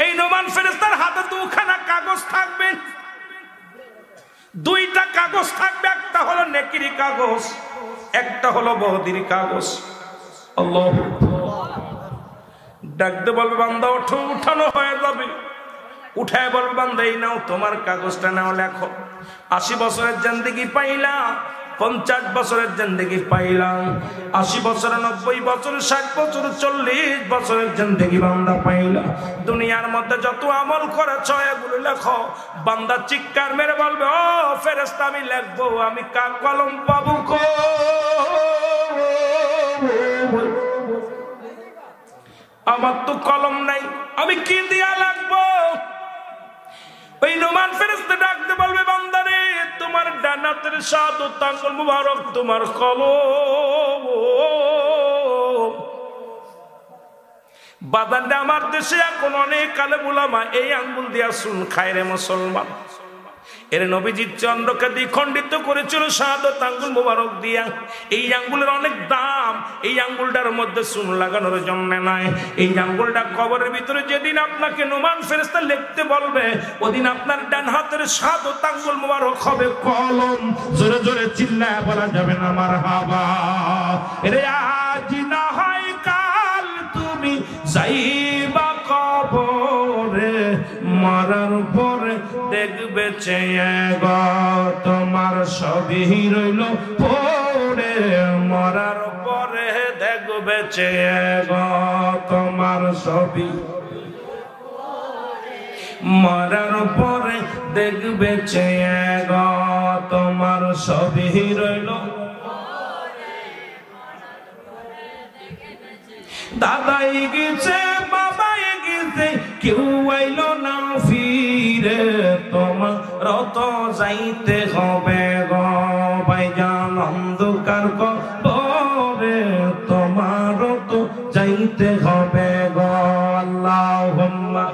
এই নুমান ফেরেশতার হাতে দুখানা কাগজ থাকবে, দুইটা কাগজ থাকবে। একটা হলো নেকির কাগজ, একটা হলো বহদির কাগজ। আল্লাহু ডাকতে বলবে বান্দা ওঠো। উঠানো হয়ে যাবে। উঠায় বলবে বান্দা এই নাও তোমার কাগজটা, নাও লেখো। 80 বছরের জিন্দেগি পাইলাম, 50 বছরের জিন্দেগি পাইলাম, 80 বছর, 90 বছর, 60 বছর, 40 বছরের জিন্দেগি বান্দা পাইলাম। দুনিয়ার মধ্যে যত আমল করেছ এগুলো লেখো। বান্দা চিৎকার মেরে বলবে ও ফেরেশতা আমি লিখবো, আমি কলম পাবো কো? আমার তো কলম নাই, আমি কি দিয়া লাগবো? ওই নুমান ফেরেশতা ডাকতে বলবে বান্দারে তোমার ডানাতের 7 আঙ্গুল মুবারক তোমার কলম। বাদানটা আমার দেশে এখন অনেক আলেম উলামা এই আঙ্গুল দিয়া সুন খায় রে মুসলমান। এর নবীজির চন্দ্রকে দ্বিখণ্ডিত করেছিল শাহাদত আঙ্গুল মোবারক দিয়া। এই আঙ্গুলের অনেক দাম, এই আঙ্গুলটার মধ্যে সুন লাগানোর জন্য নয়। এই আঙ্গুলটা কবরের ভিতরে যেদিন আপনাকে নুমান ফেরেশতা লিখতে বলবে, ওদিন আপনার ডান হাতের শাহাদত আঙ্গুল মোবারক হবে কলম। জোরে জোরে চিল্লায় বলা যাবে না মারহাবা। রে আজ না হয় কাল তুমি যাইবা কবরে, মরার পরে দেখবে চেয়ে গো তোমার সবই রইল পড়ে। মরার পরে দেখবে চেয়ে গো তোমার সবই, মরার পরে দেখবে চেয়ে গো তোমার সবই রইল। দাদাই গেছে বাবাই গেছে কেউ আইল না ফিরে, তোমার রত যাইতে হবে গো ভাইজান অন্ধকার কবরে, তোমার রত যাইতে হবে গো। আল্লাহুম্মা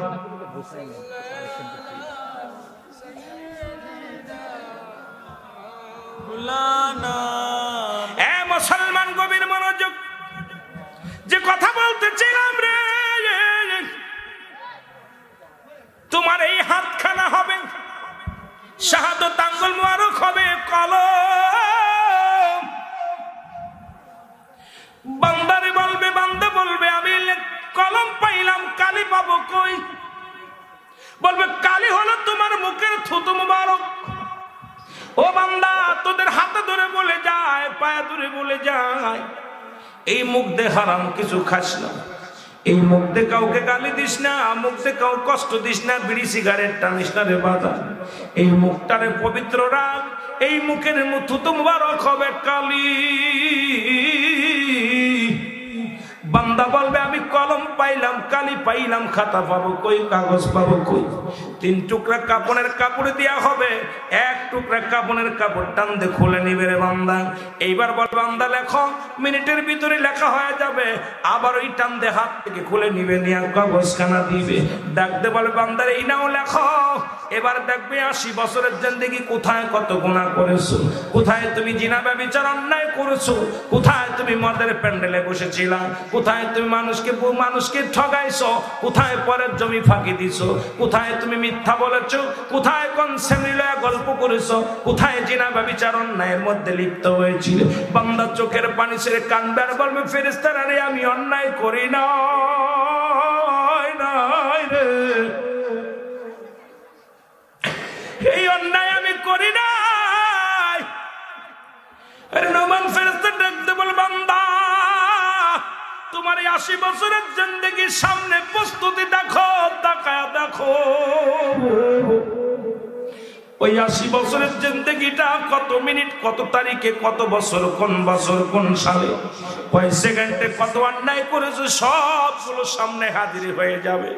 এ মুসলমান গভীর মনোযোগ, যে কথা বলতেছিলাম রে, তোমার এই হাতখানা হবে শাহাদত আঙ্গুল মোবারক হবে কলম। বান্দারে বলবে, বান্দা বলবে আমি কলম পাইলাম, কালি পাবো কই? বলবে কালি হলো তোমার মুখের থুতু মোবারক। ও বান্দা, তোদের হাতে ধরে বলে যায়, পায়ে ধরে বলে যায়, এই মুখ দিয়ে হারাম কিছু খাস না, এই মুখ দিয়ে কাউকে গালি দিস না, মুখ দিয়ে কাউ কষ্ট দিস না, বিড়ি সিগারেট টানিস না রে বাবা, এই মুখটারে পবিত্র রাখ, এই মুখের থুতু মোবারক হবে কালি। বান্দা বলবে আমি কলম পাইলাম, কালি পাইলাম, খাতা পাবো কই, কাগজ পাবো কই? 3 টুকরা কাপড়ের কাপড় দেয়া হবে, 1 টুকরা কাপড়ের কাপড় টান দিয়ে খুলে নিবে রে বান্দা। এইবার বল বান্দা লেখো, মিনিটের ভিতরে লেখা হয়ে যাবে, আবার ওই টান দিয়ে হাত থেকে খুলে নিবে, নিয়ে কাগজ খানা দিবে, ডাকতে বলে বান্দার এই নাও লেখো। এবার দেখবে 80 বছরের জিন্দেগি কোথায় কত গুনাহ করেছো, কোথায় তুমি জিনা ব্যভিচার অন্যায় করেছো, কোথায় তুমি মদের প্যান্ডেলে বসেছিলা, কোথায় তুমি মানুষকে ঠগাইছো, কোথায় পরের জমি ফাঁকি দিছো, কোথায় তুমি মিথ্যা বলেছো, কোথায় কোন সেমিলয়া গল্প করেছো, কোথায় জিনা ব্যভিচার অন্যায়ের মধ্যে লিপ্ত হয়েছিল। বান্দা চোখের পানি ছেড়ে কাঁদবে আর বলবে ফেরেশতারা রে আমি অন্যায় করি না রে, এই অন্যায় আমি করি নাই। আরে নোমান ফেরেশতা ডাকতে বল বান্দা তোমার 80 বছরের জিন্দেগির সামনে প্রস্তুতি দেখো, তাকায়া দেখো ওই 80 বছরের জিন্দেগিটা কত মিনিট, কত তারিখে, কত বছর, কোন বছর, কোন সালে, কয় সেকেন্ডে কত অন্যায় করেছে, সবগুলো সামনে হাজির হয়ে যাবে।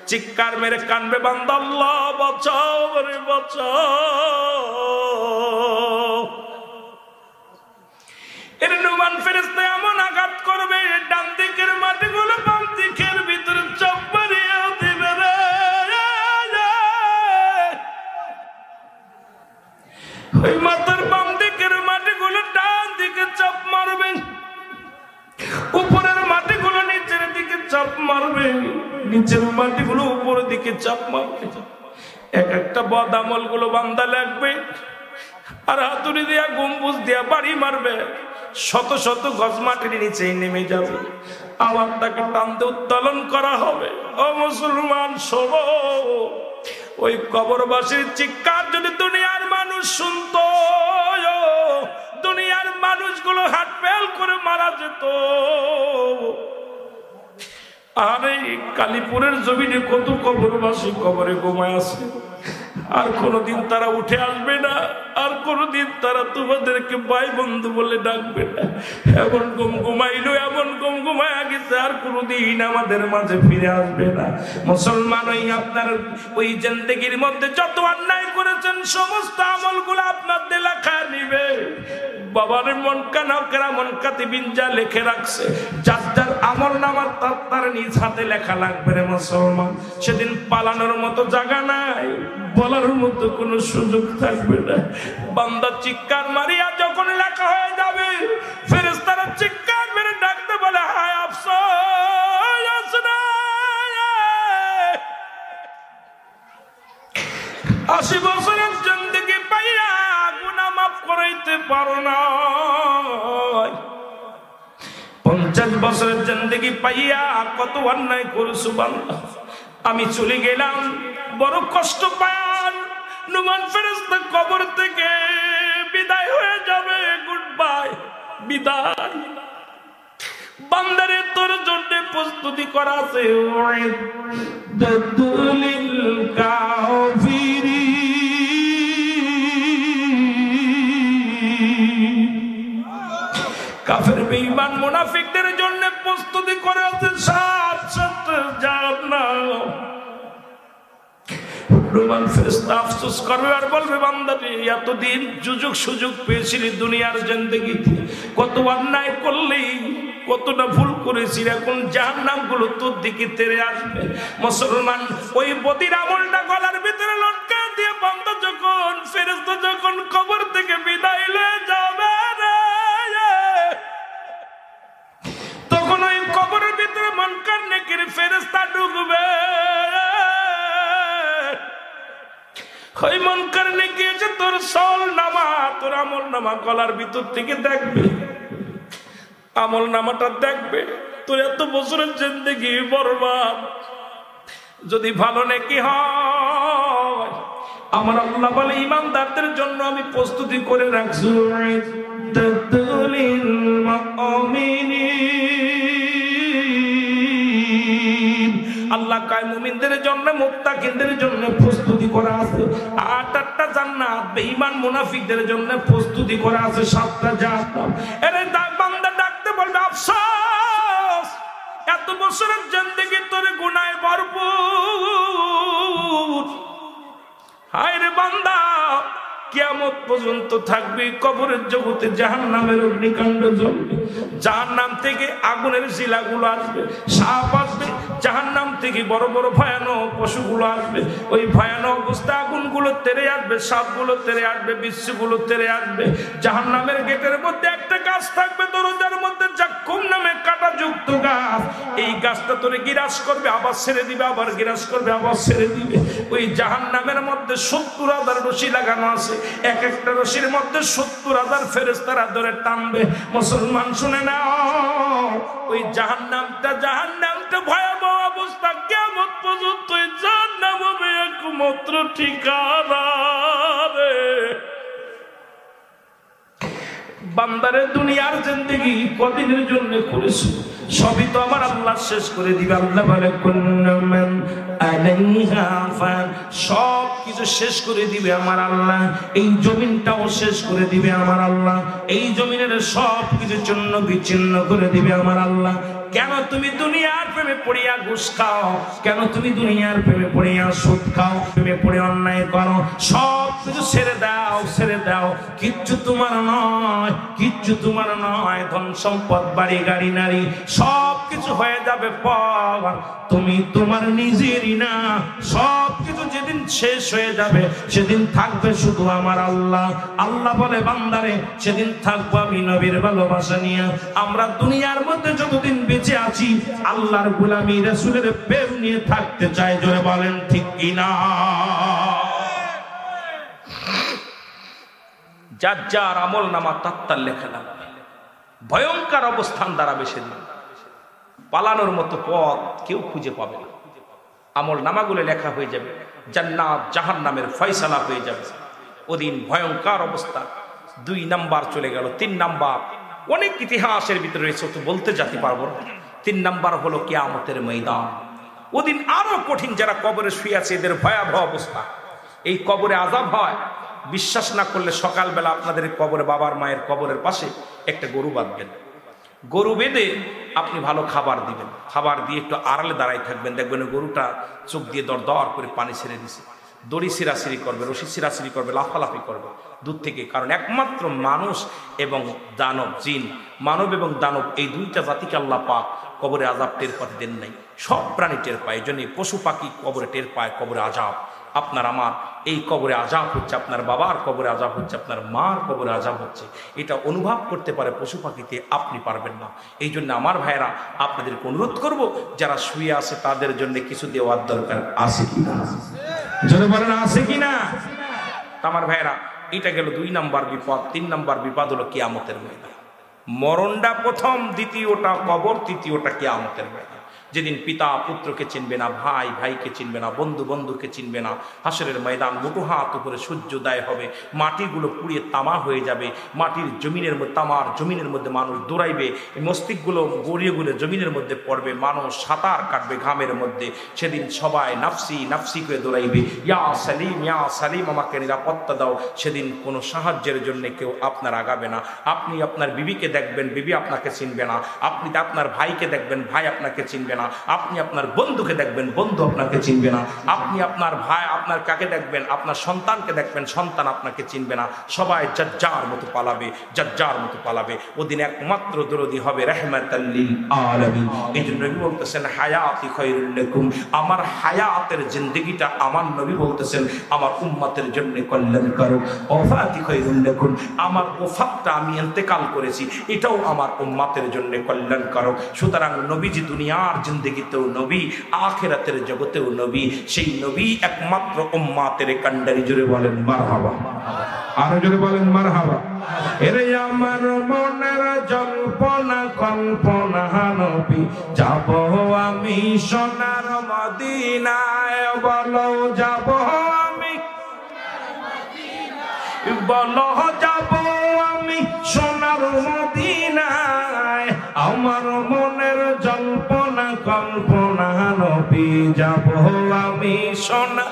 চিৎকার মেরে কানবে বান্দা আল্লাহ বাঁচাও রে বাঁচাও। এর নুমান ফেরেশতা এমন আঘাত করবে, ডান দিকের মাটিগুলো বাম দিকের ভিতরে চাপ মারিয়ে দিবে রে। ওই মাথার বাম দিকের মাটিগুলো ডান দিকে চাপ মারবে, উপরের মাটিগুলো নিচের দিকে চাপ মারবে, নিচের মাটিগুলো উপরের দিকে চাপ মারবে। এক একটা বদ আমল গুলো বান্দা লাগবে, আর হাতুড়ি দিয়া গম্বুজ দিয়া বাড়ি মারবে, শত শত গজ মাটির নিচে নেমে যাবে, আবার তাকে টানতে উত্তোলন করা হবে। ও মুসলমান শোনো, ওই কবরবাসীর চিৎকার যদি দুনিয়ার মানুষ শুনতো, দুনিয়ার মানুষগুলো হাত ফেল করে মারা যেত। আর এই কালীপুরের জমিনে কত কবরবাসী কবরে ঘুমায় আছে, আর কোনোদিন তারা উঠে আসবে না, আর কোনোদিন তারা তোমাদেরকে ভাই বন্ধু বলে ডাকবে না। এমন ঘুমাইলো, এমন ঘুমায়া গেছে, আর কোনোদিন আমাদের মাঝে ফিরে আসবে না। মুসলমান, ওই আপনার ওই জিন্দেগির মধ্যে যত অন্যায় করেছেন সমস্ত আমলগুলো আপনার দিয়ে লেখা নিবে। বাবার মন কানা মন কাতিবিন যা লিখে রাখছে, যার যার আমল নামা তার নিজ হাতে লেখা লাগবে রে মুসলমান। সেদিন পালানোর মতো জায়গা নাই, বলার মতো কোনো সুযোগ থাকবে না। বান্দা চিৎকার মারিয়া যখন লেখা হয়ে যাবে, ফেরেশতারা চিৎকার মেরে ডাকতে বলে, হায় আফসোস, 80 বছরের জিন্দেগি পাইয়া গুনাহ মাফ করাইতে পারো না, 50 বছরের জিন্দেগি পাইয়া কত অন্যায় করেছো বান্দা। আমি চলে গেলাম, বড় কষ্ট পায়। নুমান ফেরেশতা কবর থেকে বিদায় হয়ে যাবে, গুড বাই, বিদায়। বান্দারে তোর জন্য প্রস্তুতি করা আছে, কাফের বেঈমান মুনাফিকদের জন্য প্রস্তুতি করে আছে 7 জাহান্নাম। রুমান ফেরেশতা আফসোস করবে আর বলবে, বান্দাটি এতদিন সুযোগ পেয়েছিলি দুনিয়ার জিন্দেগিতে, কত অন্যায় করলি, কতটা ভুল করেছি, এখন জাহান্নামগুলো তোর দিকে তেড়ে আসবে। মুসলমান, ওই বদির আমলটা গলার ভিতরে লটকা দিয়ে বান্দা যখন ফেরেশতা যখন কবর থেকে বিদায় লয়ে যাবে রে, তখন ওই কবরের ভিতরে মুনকার নেকির ফেরেশতা ঢুকবে। ওই মুনকার নেকি এসে তোর সল নামা, তোর আমল নামা গলার ভিতর থেকে দেখবে, আমল নামাটা দেখবে। তোর এত বছরের জিন্দেগি বরবাদ। যদি ভালো নেকি হয়, আমার আল্লাহ বলে ইমানদারদের জন্য আমি প্রস্তুতি করে রাখছি। আল্লাহ কয় মুমিনদের জন্য, মুত্তাকিনদের জন্য প্রস্তুতি করা আছে 8টা জান্নাত, বেঈমান মুনাফিকদের জন্য প্রস্তুতি করা আছে 7টা জাহান্নাম। এরে বান্দা ডাকতে বলবে, আফসোস, এত বছরের জিন্দেগি তোর গুনাহে ভরপুর। হায় রে বান্দা, কিয়ামত পর্যন্ত থাকবি কবরের জগতে জাহান্নামের অগ্নিকাণ্ড জ্বলবে। জাহান্নাম থেকে আগুনের শিলাগুলো আসবে, সাপ আসবে, জাহান্নাম থেকে বড় বড় ভয়ানক পশুগুলো আসবে। ওই ভয়ানক অবস্থা আগুনগুলো তেড়ে আসবে, সাপগুলো তেড়ে আসবে, বিচ্ছুগুলো তেড়ে আসবে। জাহান্নামের গেটের মধ্যে একটা গাছ থাকবে, দরজার মধ্যে জাক্কুম নামে কাঁটাযুক্ত গাছ। এই গাছটা তোরে গিরাস করবে, আবার ছেড়ে দিবে, আবার গিরাস করবে, আবার ছেড়ে দিবে। ওই জাহান্নামের মধ্যে 70,000 রশি লাগানো আছে, এক একটা রশির মধ্যে 70,000 ফেরেশতারা ধরে টানবে। মুসলমান শুনে নাও, ওই জাহান্নামটা ভয়াবহ অবস্থা। কিয়ামত পর্যন্ত ওই জাহান্নাম হবে একমাত্র ঠিকানা রে। বান্দারে দুনিয়ার জিন্দেগি কদিনের জন্য করেছো, সবই তো আমার আল্লাহ শেষ করে দিবে। আল্লাহ বলে, কুল্লু মান আলাইহা ফান, সব কিছু শেষ করে দিবে আমার আল্লাহ। এই জমিনটাও শেষ করে দিবে আমার আল্লাহ, এই জমিনের সব কিছু চূর্ণ বিচ্ছিন্ন করে দিবে আমার আল্লাহ। কেন তুমি দুনিয়ার প্রেমে পড়িয়া ঘুষ খাও? কেন তুমি দুনিয়ার প্রেমে পড়িয়া সুদ খাও? প্রেমে পড়ে অন্যায় করো? সব কিছু ছেড়ে দাও, ছেড়ে দাও। কিচ্ছু তোমার নয়, কিচ্ছু তোমার নয়। ধন সম্পদ, বাড়ি গাড়ি, নারী, সব কিছু হয়ে যাবে পর, তুমি তোমার নিজেরই না। সব কিছু যেদিন শেষ হয়ে যাবে সেদিন থাকবে শুধু আমার আল্লাহ। আল্লাহ বলে, বান্দারে সেদিন থাকবো আমি নবীর ভালোবাসা নিয়ে। আমরা দুনিয়ার মধ্যে যতদিন বেঁচে আছি আল্লাহর গোলামি, রাসূলের প্রেম নিয়ে থাকতে চাই। জোরে বলেন ঠিক কিনা? যার যার আমল নামা তার লেখা লাগবে। ভয়ঙ্কর অবস্থান দাঁড়াবে সেদিন, পালানোর মতো পথ কেউ খুঁজে পাবে না। আমল নামাগুলো লেখা হয়ে যাবে, জান্নাত জাহান্নামের ফয়সালা হয়ে যাবে। ওদিন ভয়ঙ্কর অবস্থা। 2 নাম্বার চলে গেল। 3 নাম্বার অনেক ইতিহাসের ভিতরে রয়েছে, তো বলতে যেতে পারবো না। 3 নাম্বার হলো কিয়ামতের ময়দান। ওদিন আরো কঠিন। যারা কবরে শুয়ে আছে এদের ভয়াবহ অবস্থা। এই কবরে আযাব হয়। বিশ্বাস না করলে সকালবেলা আপনাদের কবরে, বাবার মায়ের কবরের পাশে একটা গরু বাঁধবেন। গরু বেঁধে আপনি ভালো খাবার দিবেন, খাবার দিয়ে একটু আড়ালে দাঁড়াই থাকবেন, দেখবেন গরুটা চোখ দিয়ে দর দর করে পানি ছেড়ে দিছে, দড়ি ছিঁড়াছিঁড়ি করবে, রশি ছিঁড়াছিঁড়ি করবে, লাফালাফি করবে দূর থেকে। কারণ একমাত্র মানুষ এবং দানব, জিন, মানব এবং দানব, এই দুইটা জাতিকে আল্লাহ পাক কবরে আযাব টের পাতে দেন নাই। সব প্রাণী টের পায়, এই জন্যই পশু পাখি কবরে টের পায় কবরে আযাব। আপনার আমার এই কবরে আযাব হচ্ছে, আপনার বাবার কবরে আযাব হচ্ছে, আপনার মার কবরে আযাব হচ্ছে, এটা অনুভব করতে পারে পশু পাখিতে, আপনি পারবেন না। এই জন্য আমার ভাইয়েরা আপনাদেরকে অনুরোধ করব, যারা শুয়ে আছে তাদের জন্য কিছু দেওয়ার দরকার আছে কিনা, যদি বলেন আছে কিনা। আমার ভাইয়েরা, এটা গেল 2 নম্বর বিপদ। 3 নম্বর বিপদ হলো কিয়ামতের ময়দান। মরণটা প্রথম, দ্বিতীয়টা কবর, তৃতীয়টা কিয়ামতের ময়দান। যেদিন পিতা পুত্রকে চিনবে না, ভাই ভাইকে চিনবে না, বন্ধু বন্ধুকে চিনবে না। হাসরের ময়দান, মুঠো হাত উপরে সূর্যোদয় হবে, মাটিগুলো পুড়িয়ে তামা হয়ে যাবে, মাটির জমিনের মধ্যে, তামার জমিনের মধ্যে মানুষ দৌড়াইবে, মস্তিষ্কগুলো গড়িয়ে গড়িয়ে জমিনের মধ্যে পড়বে, মানুষ সাঁতার কাটবে ঘামের মধ্যে। সেদিন সবাই নাফসি নাফসি করে দৌড়াইবে, ইয়া সালিম ইয়া সালিম, আমাকে নিরাপত্তা দাও। সেদিন কোনো সাহায্যের জন্য কেউ আপনার আগাবে না। আপনি আপনার বিবিকে দেখবেন, বিবি আপনাকে চিনবে না। আপনি আপনার ভাইকে দেখবেন, ভাই আপনাকে চিনবে না। আপনি আপনার বন্ধুকে দেখবেন, বন্ধু আপনাকে চিনবে না। আপনি আপনার ভাই, আপনার কাকে দেখবেন, আপনার সন্তানকে দেখবেন, সন্তান আপনাকে চিনবে না। সবাই যার যার মতো পালাবে, যার যার মতো পালাবে। ওদিন একমাত্র দরদি হবে রাহমাতাল লিল আলামিন। এই জন্য নবী বলতেছেন, হায়াতি খায়রুল লাকুম, আমার হায়াতের জিন্দেগিটা আমার নবী বলতেছেন আমার উম্মতের জন্য কল্যাণকারক। ওফাতি খায়রুল লাকুম, আমার ওফাতটা, আমি ইন্তেকাল করেছি, এটাও আমার উম্মতের জন্য কল্যাণকারক। সুতরাং নবীজি দুনিয়ার জিন্দেগিতেও নবী, আখিরাতের জগতেও নবী। সেই নবী একমাত্র উম্মতের কান্ডারি। জোরে বলেন মারহাবা, আরো জোরে বলেন মারহাবা। এরে আমার মনের জল্পনা কল্পনা, নবী যাব আমি সোনার মদিনায়, বলো যাব আমি, বলো যাব আমি সোনার মদিনায়। আমার মনের জল্পনা কল্পনা, নবী যাব আমি সোনা।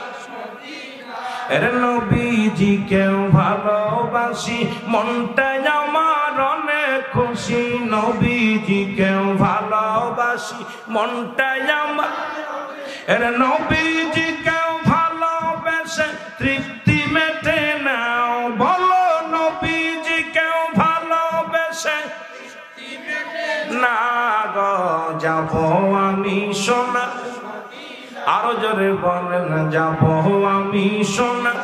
এরে নবীজিকে ভালোবাসি, মনটা আমার অনেক খুশি। নবীজিকে ভালোবাসি, মনটা আমার, এরে নবীজিকে ভালোবেসে তৃপ্তি মেটে নাও, বলো নবীজিকে ভালোবেসে না গো যাব আমি সোনা। আরো জোরে বলেন যাব আমি সোনা।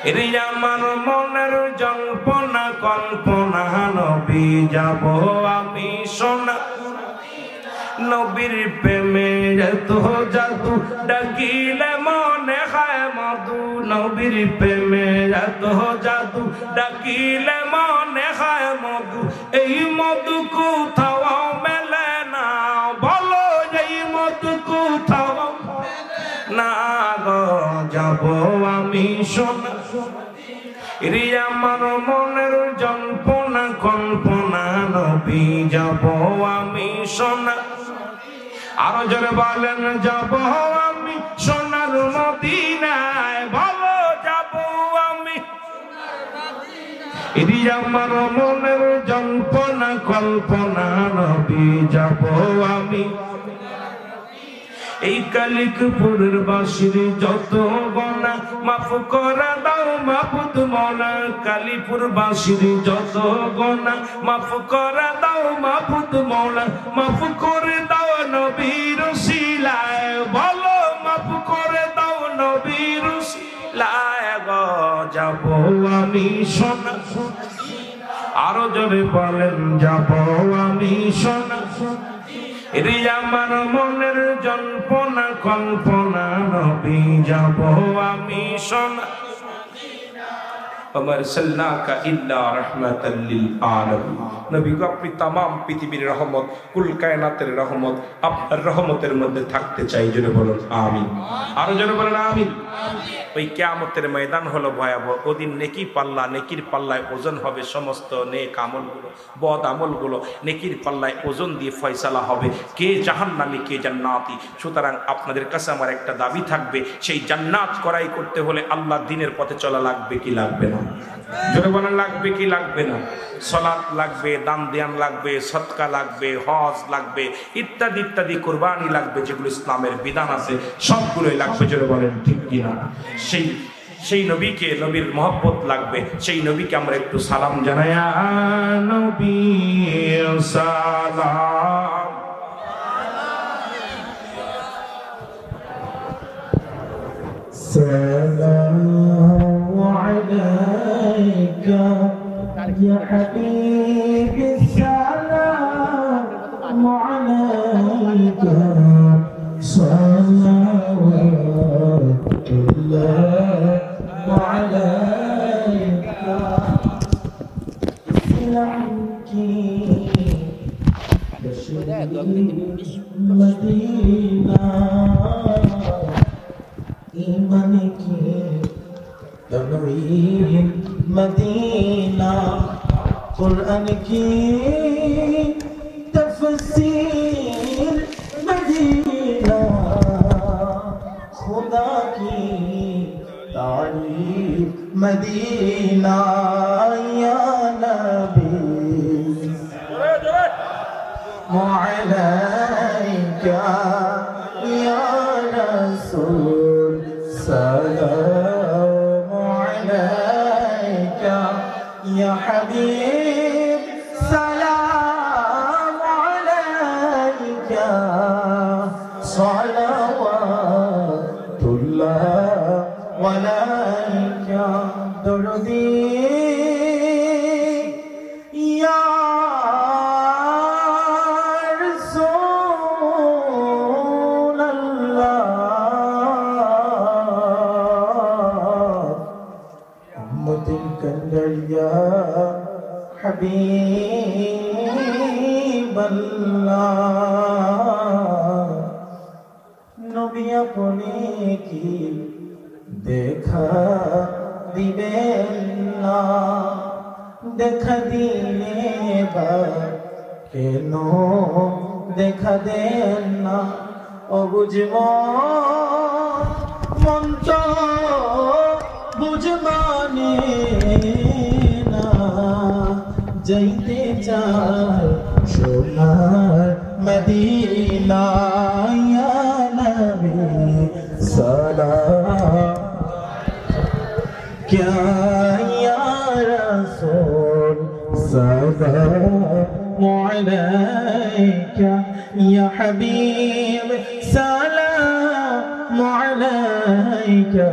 এরে আমার মনের জল্পনা কল্পনা, নবী যাব আমি সোনা। নবীর প্রেমে এত জাদু, ডাকিলে মনে হয় মধু। নবীর প্রেমে এত জাদু, ডাকিলে মনে হয় মধু। এই মধু কোথাও মেলে না, বলো এই মধু কোথাও না গো যাব আমি সোনা। রে আমার মনের জল্পনা কল্পনা, নবী যাব আমি সোনা। আরো জোরে বলেন যাব আমি সোনার মদিনায়, বলো যাব আমি। রে আমার মনের জল্পনা কল্পনা, নবী যাব আমি। এই কালিকপুরের বাসির যত গনা, মাফ করে দাও মাবুদ মওলা। কালীপুর বাসির যত গনা, মাফ করে দাও মাবুদ মওলা। মাফ করে দাও নবীর উসিলায়, বলো মাফ করে দাও নবীর উসিলায় গো যাব আমি সোনা। আরো জোরে বলেন যাব আমি সোনা। রে আমার মনের জল্পনা কল্পনা, নবী যাব আমি সোনা। আমার সাল্লাকা ইল্লা রাহমাতাল লিল আলামিন। নবী গো আপনি तमाम পৃথিবীর রহমত, কুল কায়নাতের রহমত, আপনার রহমতের মধ্যে থাকতে চাই। জোরে বলুন আমিন, আরো জোরে বলেন আমিন। ওই কিয়ামতের ময়দান হলো ভয়াবহ। ওদিন নেকি পাল্লা, নেকির পাল্লায় ওজন হবে সমস্ত নেক আমলগুলো, বদ আমলগুলো নেকির পাল্লায় ওজন দিয়ে ফয়সালা হবে কে জাহান্নামী কে জান্নাতি। সুতরাং আপনাদের কাছে আমার একটা দাবি থাকবে, সেই জান্নাত করাই করতে হলে আল্লাহ দিনের পথে চলা লাগবে কি লাগবে না? জোরে বলেন লাগবে কি লাগবে না? সালাত লাগবে, দান ধ্যান লাগবে, সদকা লাগবে, হজ লাগবে, ইত্যাদি ইত্যাদি কুরবানি লাগবে, যেগুলো ইসলামের বিধান আছে সবগুলোই লাগবে। জোরে বলেন ঠিক কিনা? সেই নবীকে, নবীর মহব্বত লাগবে, সেই নবীকে আমরা একটু সালাম জানাই। ইয়া নবী সালাম, সালামু আলাইকা ইয়া হাবিবি, সালামু আলাইকা, সালাওয়াতুল্লাহ আলাইকা। ইসলাম কি মদিনা, ईमान की तनवीर मदीना, कुरान की तफसीर मदीना, खुदा की तारीफ मदीना, या नबी मुअलैका या रसूल, सलामु अलैका या हबीब, सलामु अलैका, सलावतुल्लाह अलैका। दरुदी या रसूल अल्लाह, या हबीब अल्लाह। नबी अपने की देखा दिबेन ना, देखा दिले बा केनो देखा देन ना, ओ बुझबो मन तो बुझबाने ना, जाइते चाय सोनार मदीना, या नबी सलाम क्या या रसूल, सलामु अलैका या हबीब, सलामु अलैका।